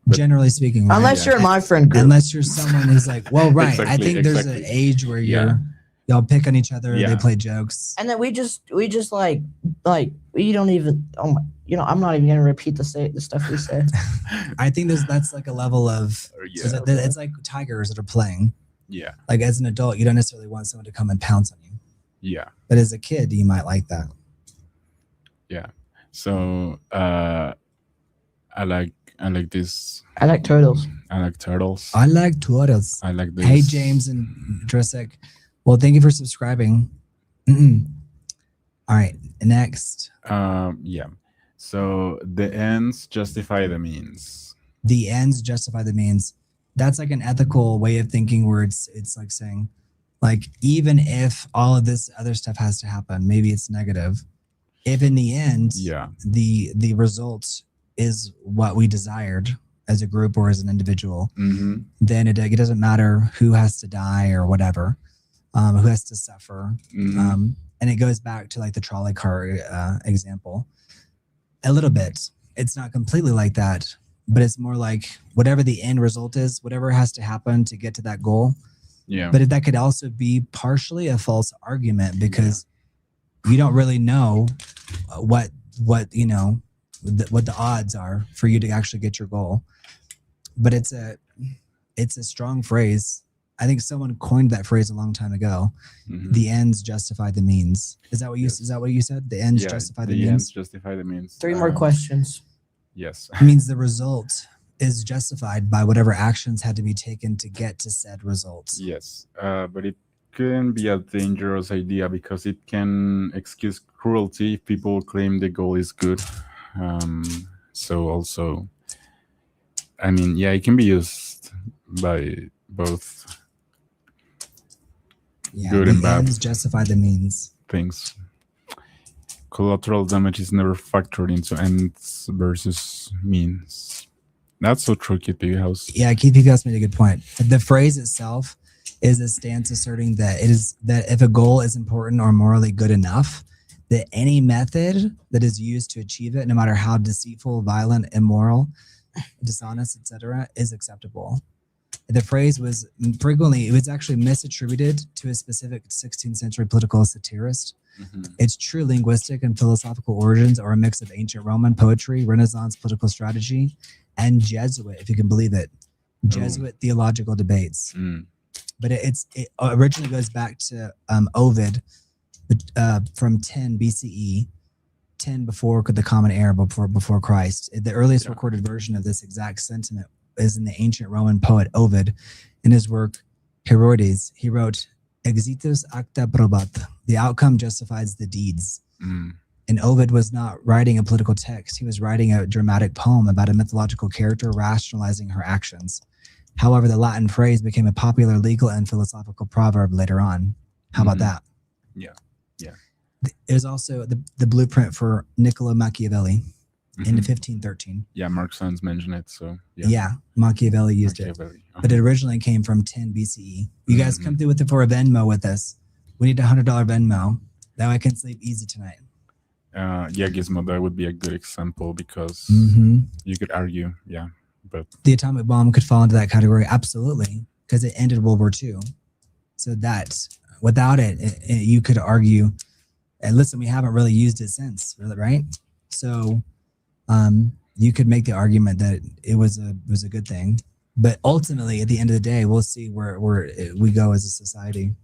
Generally speaking, right? Unless you're in my friend group. Unless you're someone who's like, well, right. Exactly, I think there's an age where y'all pick on each other. They play jokes, and then we just like we don't even. I'm not even gonna repeat the stuff we said. I think that's like a level of. It's like tigers that are playing. Yeah. Like as an adult, you don't necessarily want someone to come and pounce on you. Yeah. But as a kid, you might like that. Yeah. So I like this. I like turtles. I like turtles. I like turtles. I like this. Hey, James and Drisek. Well, thank you for subscribing. All right, next. Yeah. So the ends justify the means. The ends justify the means. That's like an ethical way of thinking where it's like saying, like, even if all of this other stuff has to happen, maybe it's negative. If in the end, the result is what we desired as a group or as an individual, then it doesn't matter who has to die or whatever, who has to suffer. And it goes back to like the trolley car example. A little bit. It's not completely like that, but it's more like whatever the end result is, whatever has to happen to get to that goal. Yeah. But that could also be partially a false argument because you don't really know what the odds are for you to actually get your goal. But it's a strong phrase. I think someone coined that phrase a long time ago. The ends justify the means. Is that what you said? The ends justify the means. The ends justify the means. 3 more questions. Yes. It means the result is justified by whatever actions had to be taken to get to said results. Yes, but it can be a dangerous idea because it can excuse cruelty if people claim the goal is good. So also, I mean, it can be used by both Yeah, good the and bad ends justify the means. things. Collateral damage is never factored into ends versus means. That's so true, Kid Big House. Yeah, Keith Picasso made a good point. The phrase itself is a stance asserting that if a goal is important or morally good enough, that any method that is used to achieve it, no matter how deceitful, violent, immoral, dishonest, etc., is acceptable. The phrase was actually misattributed to a specific 16th century political satirist. Its true linguistic and philosophical origins are a mix of ancient Roman poetry, Renaissance political strategy, and Jesuit, if you can believe it, Jesuit theological debates. But it originally goes back to Ovid from 10 BCE, 10 before the Common Era, before Christ. The earliest recorded version of this exact sentiment is in the ancient Roman poet Ovid. In his work Heroides, he wrote, "Exitus acta probat," the outcome justifies the deeds. And Ovid was not writing a political text. He was writing a dramatic poem about a mythological character rationalizing her actions. However, the Latin phrase became a popular legal and philosophical proverb later on. How about that? Yeah. It was also the blueprint for Niccolo Machiavelli in 1513. Yeah, Mark Sands mentioned it. So yeah Machiavelli used it. But it originally came from 10 BCE. You guys come through with it for a Venmo with us. We need a $100 Venmo. That way I can sleep easy tonight. Yeah, Gizmo, that would be a good example because you could argue, but the atomic bomb could fall into that category, absolutely, because it ended World War II. So that without it, you could argue, and listen, we haven't really used it since, really, right? So you could make the argument that it was a good thing, but ultimately, at the end of the day, we'll see where we go as a society.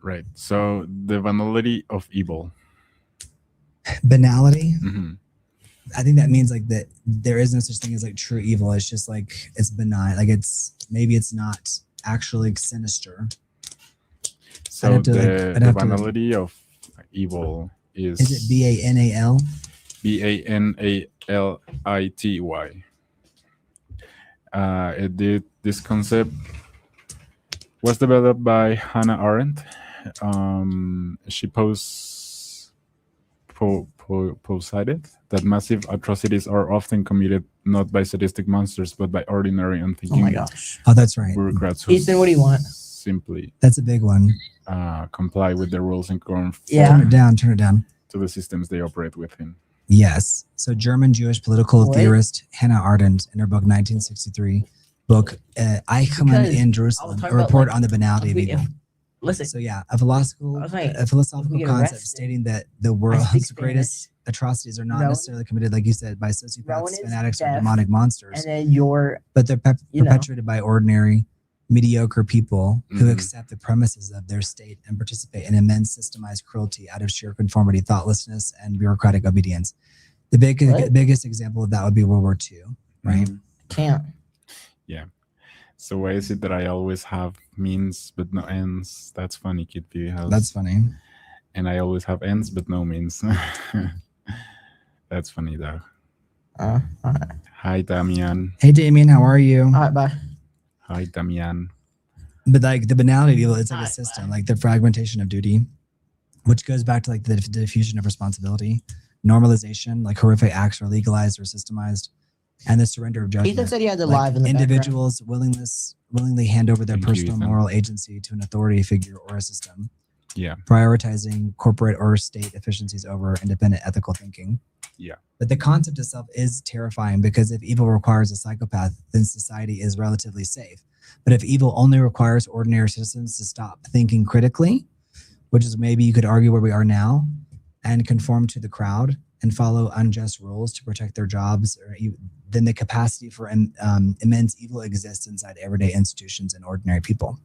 Right. So the banality of evil. Banality. I think that means like that there is no such thing as like true evil. It's just like it's benign. Like maybe it's not actually sinister. So the banality of evil is it BANAL? BANALITY. This concept was developed by Hannah Arendt. She posited that massive atrocities are often committed not by sadistic monsters but by ordinary unthinking. Oh my gosh! Oh, that's right. Bureaucrats who Ethan, what do you want? Simply that's a big one. Comply with the rules and conform turn it down to the systems they operate within. Yes. So German Jewish political theorist Hannah Arendt, in her book 1963 book Eichmann in Jerusalem, a report on the banality of evil. Listen. So a philosophical concept stating that the world's greatest atrocities are not necessarily committed, like you said, by sociopaths, fanatics, or demonic monsters, but they're perpetrated by ordinary, mediocre people who accept the premises of their state and participate in immense systemized cruelty out of sheer conformity, thoughtlessness, and bureaucratic obedience. The biggest example of that would be World War II, right? Can't. Yeah. So why is it that I always have means but no ends? That's funny, Kid Beauty House. That's funny. And I always have ends but no means. That's funny, though. Hi, Damian. Hey, Damien, how are you? All right, bye. Hi, Damian. But like the banality of evil, it's like a system, like the fragmentation of duty, which goes back to like the diffusion of responsibility, normalization, like horrific acts are legalized or systemized, and the surrender of judgment. Ethan said he had the live in the individuals willingly hand over their personal moral agency to an authority figure or a system. Yeah. Prioritizing corporate or state efficiencies over independent ethical thinking. Yeah. But the concept itself is terrifying because if evil requires a psychopath, then society is relatively safe. But if evil only requires ordinary citizens to stop thinking critically, which is maybe you could argue where we are now, and conform to the crowd and follow unjust rules to protect their jobs, then the capacity for immense evil exists inside everyday institutions and ordinary people.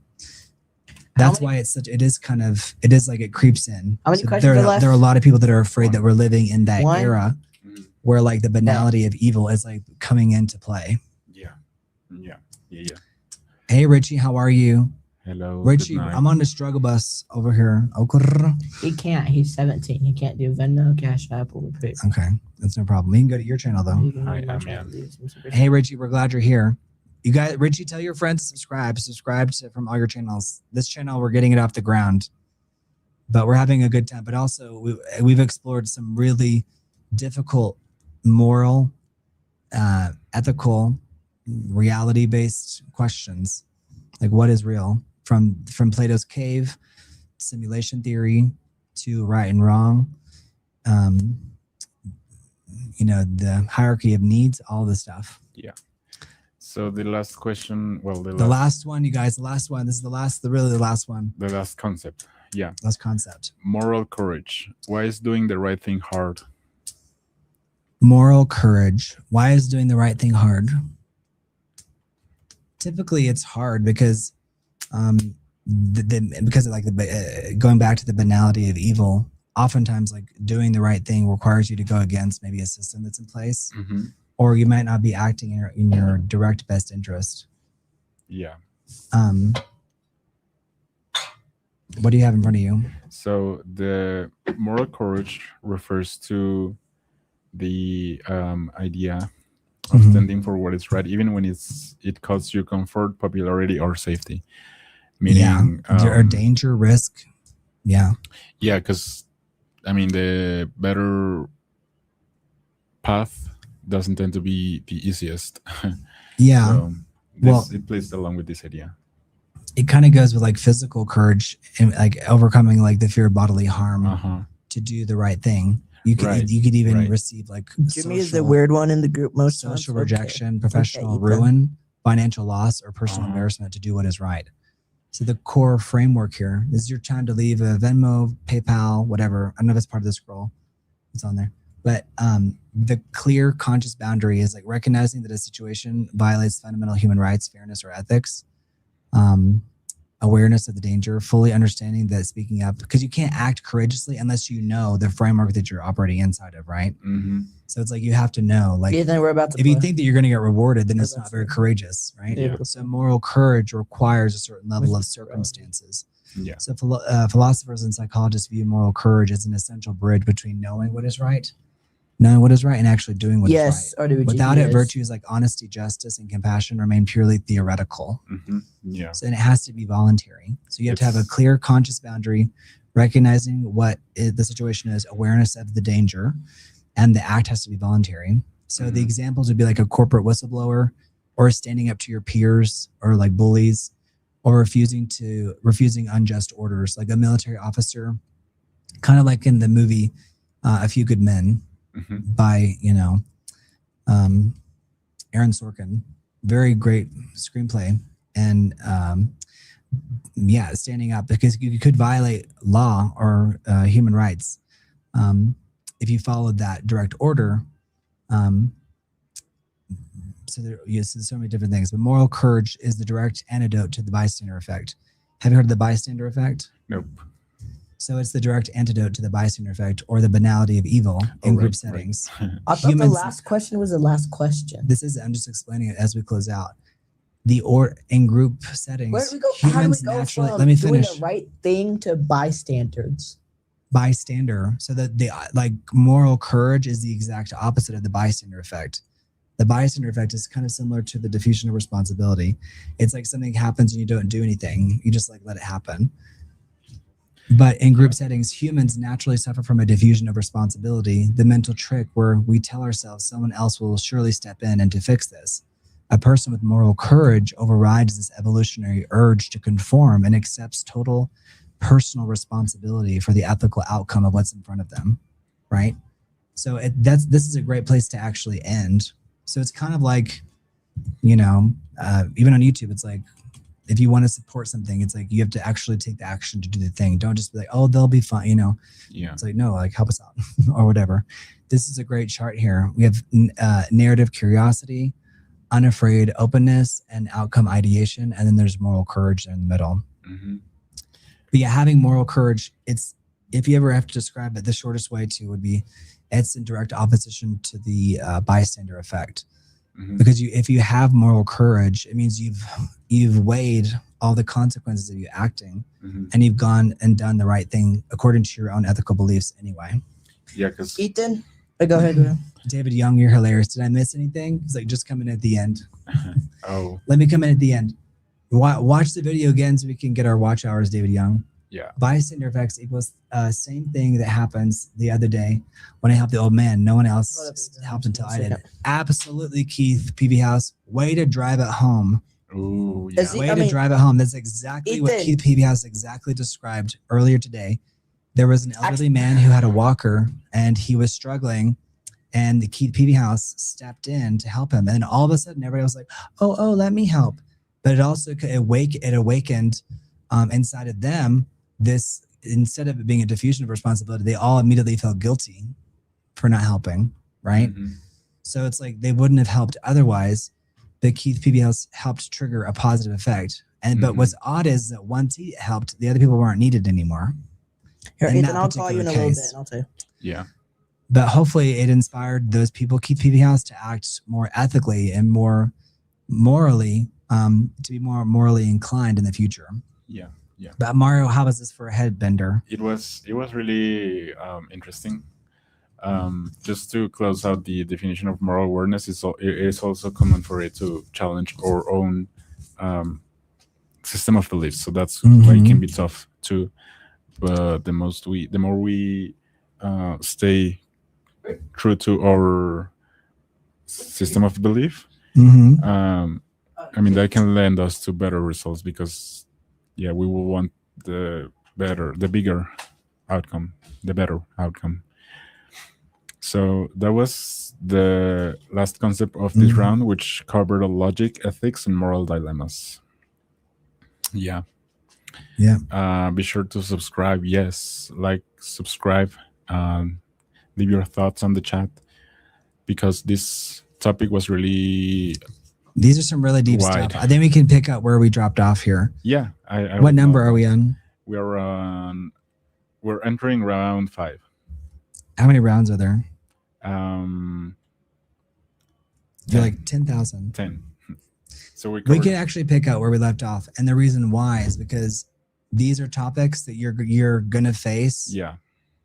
That's why it is like it creeps in. How many questions there are left? are a lot of people that are afraid that we're living in that era where like the banality of evil is like coming into play. Yeah. Hey, Richie, how are you? Hello. Richie, I'm on the struggle bus over here. He can't. He's 17. He can't do Venmo, Cash App, or Pay. Okay, that's no problem. You can go to your channel though. Hi, Damian. Hey, Richie, we're glad you're here. You guys, Richie, tell your friends to subscribe from all your channels. This channel, we're getting it off the ground, but we're having a good time. But also we've explored some really difficult moral, ethical, reality-based questions, like what is real, from Plato's cave, simulation theory, to right and wrong, the hierarchy of needs, all this stuff. Yeah. So the last question, well, The last one, you guys, the last one. This is the last one. The last concept. Yeah. Last concept. Moral courage. Why is doing the right thing hard? Moral courage. Why is doing the right thing hard? Typically, it's hard because, going back to the banality of evil. Oftentimes, like doing the right thing requires you to go against maybe a system that's in place, or you might not be acting in your direct best interest. Yeah. What do you have in front of you? So the moral courage refers to the idea of standing for what is right, even when it costs you comfort, popularity, or safety. Meaning, or danger, risk. Yeah. Yeah, because the better path doesn't tend to be the easiest. Yeah. So it plays along with this idea. It kind of goes with like physical courage and like overcoming like the fear of bodily harm to do the right thing. You could even receive like Jimmy is the weird one in the group most times. Social rejection, professional ruin, financial loss, or personal embarrassment to do what is right. So the core framework here, this is your time to leave a Venmo, PayPal, whatever. I don't know if it's part of the scroll. It's on there. But the clear conscious boundary is like recognizing that a situation violates fundamental human rights, fairness, or ethics. Awareness of the danger, fully understanding that speaking up, because you can't act courageously unless you know the framework that you're operating inside of, right? So it's like you have to know, like, if you think that you're going to get rewarded, then it's not very courageous, right? Yeah. So moral courage requires a certain level of circumstances. Yeah. So philosophers and psychologists view moral courage as an essential bridge between knowing what is right and actually doing what is right. Without it, virtues like honesty, justice, and compassion remain purely theoretical. Yeah. So, and it has to be voluntary. So you have to have a clear conscious boundary, recognizing what the situation is, awareness of the danger, and the act has to be voluntary. So the examples would be like a corporate whistleblower, or standing up to your peers, or like bullies, or refusing unjust orders, like a military officer, kind of like in the movie A Few Good Men by Aaron Sorkin. Very great screenplay. And standing up, because you could violate law or human rights if you followed that direct order. So there's so many different things, but moral courage is the direct antidote to the bystander effect. Have you heard of the bystander effect? Nope. So it's the direct antidote to the bystander effect, or the banality of evil in group settings. I thought the last question was the last question. I'm just explaining it as we close out. In group settings, where do we go? How do we go from let me doing finish. the right thing to bystanders? Bystander. So that the moral courage is the exact opposite of the bystander effect. The bystander effect is kind of similar to the diffusion of responsibility. It's like something happens and you don't do anything. You just like let it happen. But in group settings, humans naturally suffer from a diffusion of responsibility, the mental trick where we tell ourselves someone else will surely step in and to fix this. A person with moral courage overrides this evolutionary urge to conform and accepts total personal responsibility for the ethical outcome of what's in front of them, right? So this is a great place to actually end. So it's kind of like, even on YouTube, it's like, if you want to support something, it's like you have to actually take the action to do the thing. Don't just be like, oh, they'll be fine, Yeah. It's like, no, like help us out or whatever. This is a great chart here. We have narrative curiosity, unafraid openness, and outcome ideation. And then there's moral courage in the middle. But yeah, having moral courage, if you ever have to describe it, the shortest way would be it's in direct opposition to the bystander effect. Because if you have moral courage, it means you've weighed all the consequences of you acting, and you've gone and done the right thing according to your own ethical beliefs anyway. Yeah, because Ethan, go ahead. David Young, you're hilarious. Did I miss anything? He's like, just come in at the end. Oh, Let me come in at the end. Watch the video again so we can get our watch hours, David Young. yeah. Bystander effects equals same thing that happens the other day when I helped the old man. No one else helped until I did. Absolutely, Keith PB House. Way to drive it home. Ooh, Is yeah. he- Way I to mean, drive it home. That's exactly what Ethan. Keith PB House exactly described earlier today. There was an elderly man who had a walker and he was struggling, and the Keith PB House stepped in to help him. And then all of a sudden, everybody was like, "Oh, let me help." But it also awakened inside of them this. Instead of it being a diffusion of responsibility, they all immediately felt guilty for not helping, right? Mhm. So it's like they wouldn't have helped otherwise. The Keith PB House helped trigger a positive effect. But what's odd is that once he helped, the other people weren't needed anymore. Here, in Ethan, that I'll call you in a particular little case. bit. I'll tell you. Yeah. But hopefully it inspired those people, Keith PB House, to act more ethically and more morally, to be more morally inclined in the future. Yeah. Yeah. But Mario, how was this for a headbender? It was really interesting. Just to close out the definition of moral awareness, it is also common for it to challenge our own system of beliefs. So that's why it can be tough too. But the more we stay true to our system of belief, I mean, that can lend us to better results because, yeah, we will want the bigger outcome, the better outcome. So that was the last concept of this round, which covered logic, ethics, and moral dilemmas. Yeah. Yeah. Be sure to subscribe. Yes, like, subscribe. Leave your thoughts on the chat because this topic was really. These are some really deep wide. stuff. I think we can pick up where we dropped off here. Yeah. I What would number love are we that. on? We're entering round 5. How many rounds are there? They're 10. like 10,000. 10. So we We can actually pick out where we left off. And the reason why is because these are topics that you're going to face yeah.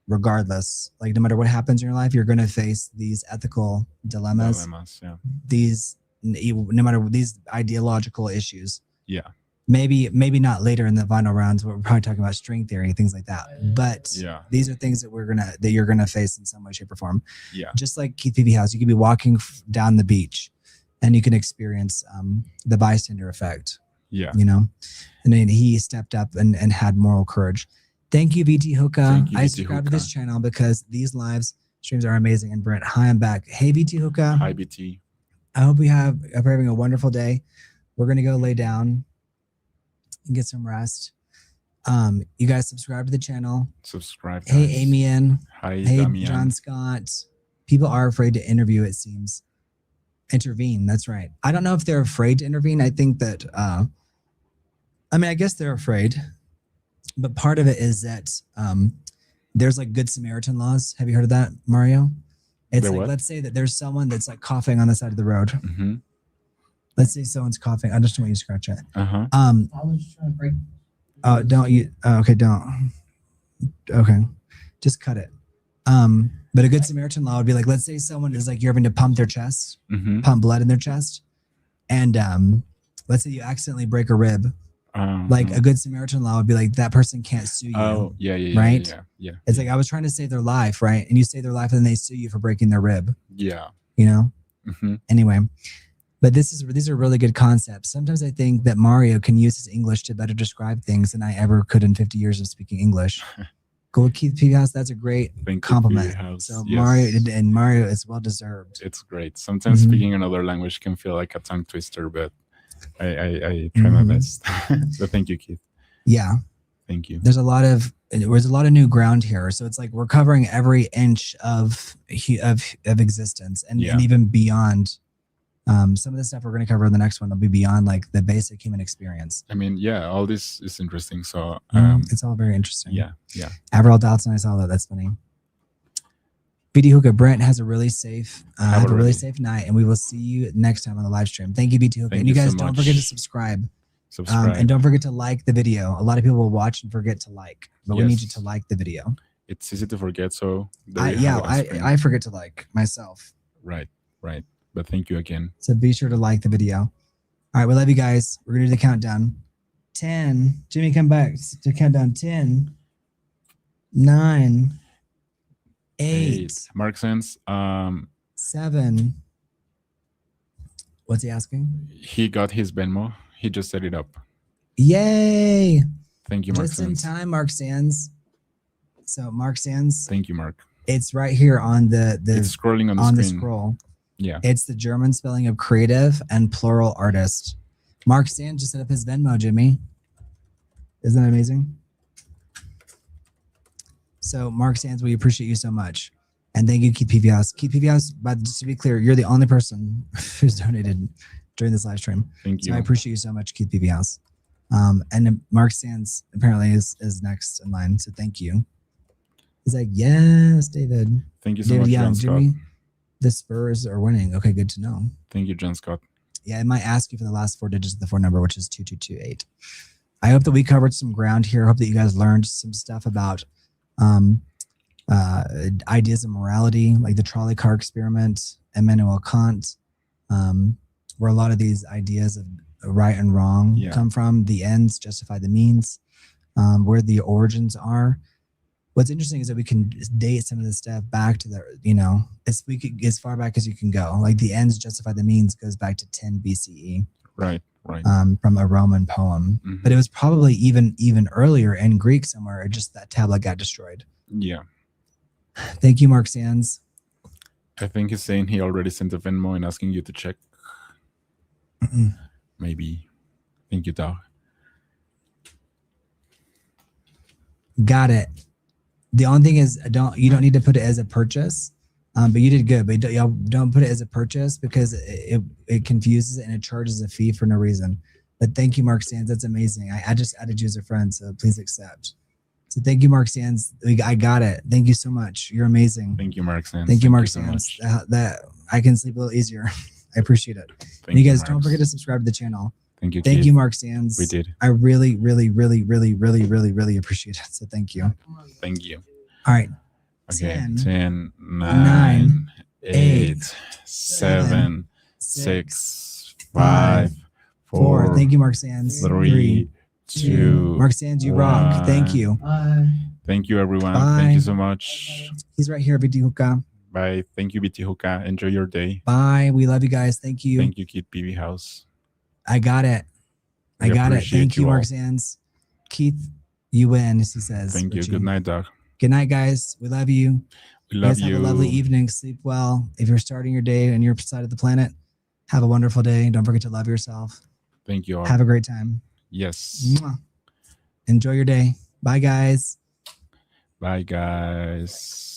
regardless. Like no matter what happens in your life, you're going to face these ethical dilemmas, Yeah. these, no matter these ideological issues. Yeah. Maybe not later in the final rounds. We're probably talking about string theory, things like that. But Yeah. these are things that you're gonna face in some way, shape, or form. Yeah. Just like Keith PB House, you could be walking down the beach, and you can experience the bystander effect. Yeah. You know, and then he stepped up and had moral courage. Thank you, VT Hookah. Thank you, I VT subscribe to this Hookah. channel because these lives streams are amazing. And Brent, hi, I'm back. Hey, VT Hookah. Hi, BT. I hope you're having a wonderful day. We're gonna go lay down and get some rest. You guys subscribe to the channel. Subscribe. Hey, guys. Amian. Hi, Hey, Damian. John Scott. People are afraid to interview, it seems. Intervene. That's right. I don't know if they're afraid to intervene. I think that, I guess they're afraid, but part of it is that there's like Good Samaritan laws. Have you heard of that, Mario? It's The like, what? let's say that there's someone that's like coughing on the side of the road. Mm-hmm. Let's say someone's coughing. I just don't want you to scratch it. Uh-huh. I was just trying to break. Don't you? Okay, don't. Okay, just cut it. But a Good Samaritan law would be like, let's say someone is like, you're having to pump their chest, Mm-hmm. pump blood in their chest, and let's say you accidentally break a rib. Like a Good Samaritan law would be like, that person can't sue you. Oh, yeah. right? Yeah. It's like I was trying to save their life, right? And you save their life, and then they sue you for breaking their rib. Yeah. You know. Mm-hmm. Anyway, but these are really good concepts. Sometimes I think that Mario can use his English to better describe things than I ever could in 50 years of speaking English. Go with Keith P. House. That's a great Thank you, compliment. House. So Yes. Mario is well deserved. It's great. Sometimes Mhm. speaking another language can feel like a tongue twister, but I try my Mhm. best. So thank you, Keith. Yeah, Thank you. there's a lot of new ground here. So it's like we're covering every inch of existence and Yeah. even beyond. Some of the stuff we're going to cover in the next one will be beyond like the basic human experience. I mean, yeah, all this is interesting. So, It's all very interesting. yeah. Avril Dotson, I saw that. That's funny. BD Hookah, Brent has a really safe, have a really safe night, and we will see you next time on the live stream. Thank you, BT Hookah. Thank And you you guys so don't much. forget to subscribe. Subscribe. And don't forget to like the video. A lot of people will watch and forget to like, but we need you Yes. to like the video. It's easy to forget. So there you have it on screen. I forget to like myself Right. But thank you again. So be sure to like the video. All right, we love you guys. We're gonna do the countdown. 10. Jimmy, come back to countdown. 10, 9, 8, Mark sends 7. What's he asking? he got his Venmo. He just set it up. Yay! Thank you, Mark Just in Sands. time, Mark Sands. So Mark Sands, Thank you, Mark. it's right here on the It's scrolling on the on the screen. scroll. Yeah. It's the German spelling of creative and plural artist. Mark Sands just set up his Venmo, Jimmy. Isn't that amazing? So Mark Sands, we appreciate you so much. And thank you, Keith PVS. Keith PVS, but just to be clear, you're the only person who's donated during this live stream. Thank So you. I appreciate you so much, Keith PVS. And then Mark Sands apparently is next in line. So thank you. He's like, yes, David. Thank you so David, much, yeah, John Scott. Jimmy, the Spurs are winning. Okay, good to know. Thank you, John Scott. Yeah, it might ask you for the last 4 digits of the phone number, which is 2228. I hope that we covered some ground here. I hope that you guys learned some stuff about ideas of morality, like the trolley car experiment, Immanuel Kant, where a lot of these ideas of right and wrong come from. The ends justify the means, where the origins are. What's interesting is that we can date some of this stuff back to the, as far back as you can go. Like the ends justify the means goes back to 10 BCE. Right. From a Roman poem. Mm-hmm. But it was probably even earlier in Greek somewhere, just that tablet got destroyed. Yeah. Thank you, Mark Sands. I think he's saying he already sent a Venmo and asking you to check. Maybe. Thank you, dog. Got it. The only thing is, you don't need to put it as a purchase, but you did good. But don't put it as a purchase because it confuses it and it charges a fee for no reason. But thank you, Mark Sands. That's amazing. I just added you as a friend, so please accept. So thank you, Mark Sands. I got it. Thank you so much. You're amazing. Thank you, Mark Sands. Thank you, Mark so Sands. much. That I can sleep a little easier. I appreciate it. Thank You guys don't Marks. forget to subscribe to the channel. Thank you, Thank Keith. you, Mark Sands. We did. I really, really, really, really, really, really, really appreciate it. So thank you. Thank you. All right. Okay. 10, 10, 9, 9, 8, 8, 7, 6, 5, 4. 4. Thank you, Mark Sands. 3, 2. Mark Sands, you rock. Thank 1. you. Thank you, everyone. Bye. Thank you so much. He's right here, BT Hookah. Bye. Thank you, BT Hookah. Enjoy your day. Bye. We love you guys. Thank you. Thank you, Keith PV House. I got it. I We got it. appreciate Thank you, you Mark all. Sands. Keith, you win, as he says. Thank you. Richie. Good night, dog. Good night, guys. We love you. We You love guys you. have a lovely evening. Sleep well. If you're starting your day on your side of the planet, have a wonderful day. Don't forget to love yourself. Thank you all. Have a great time. Yes. Mwah. Enjoy your day. Bye, guys. Bye, guys.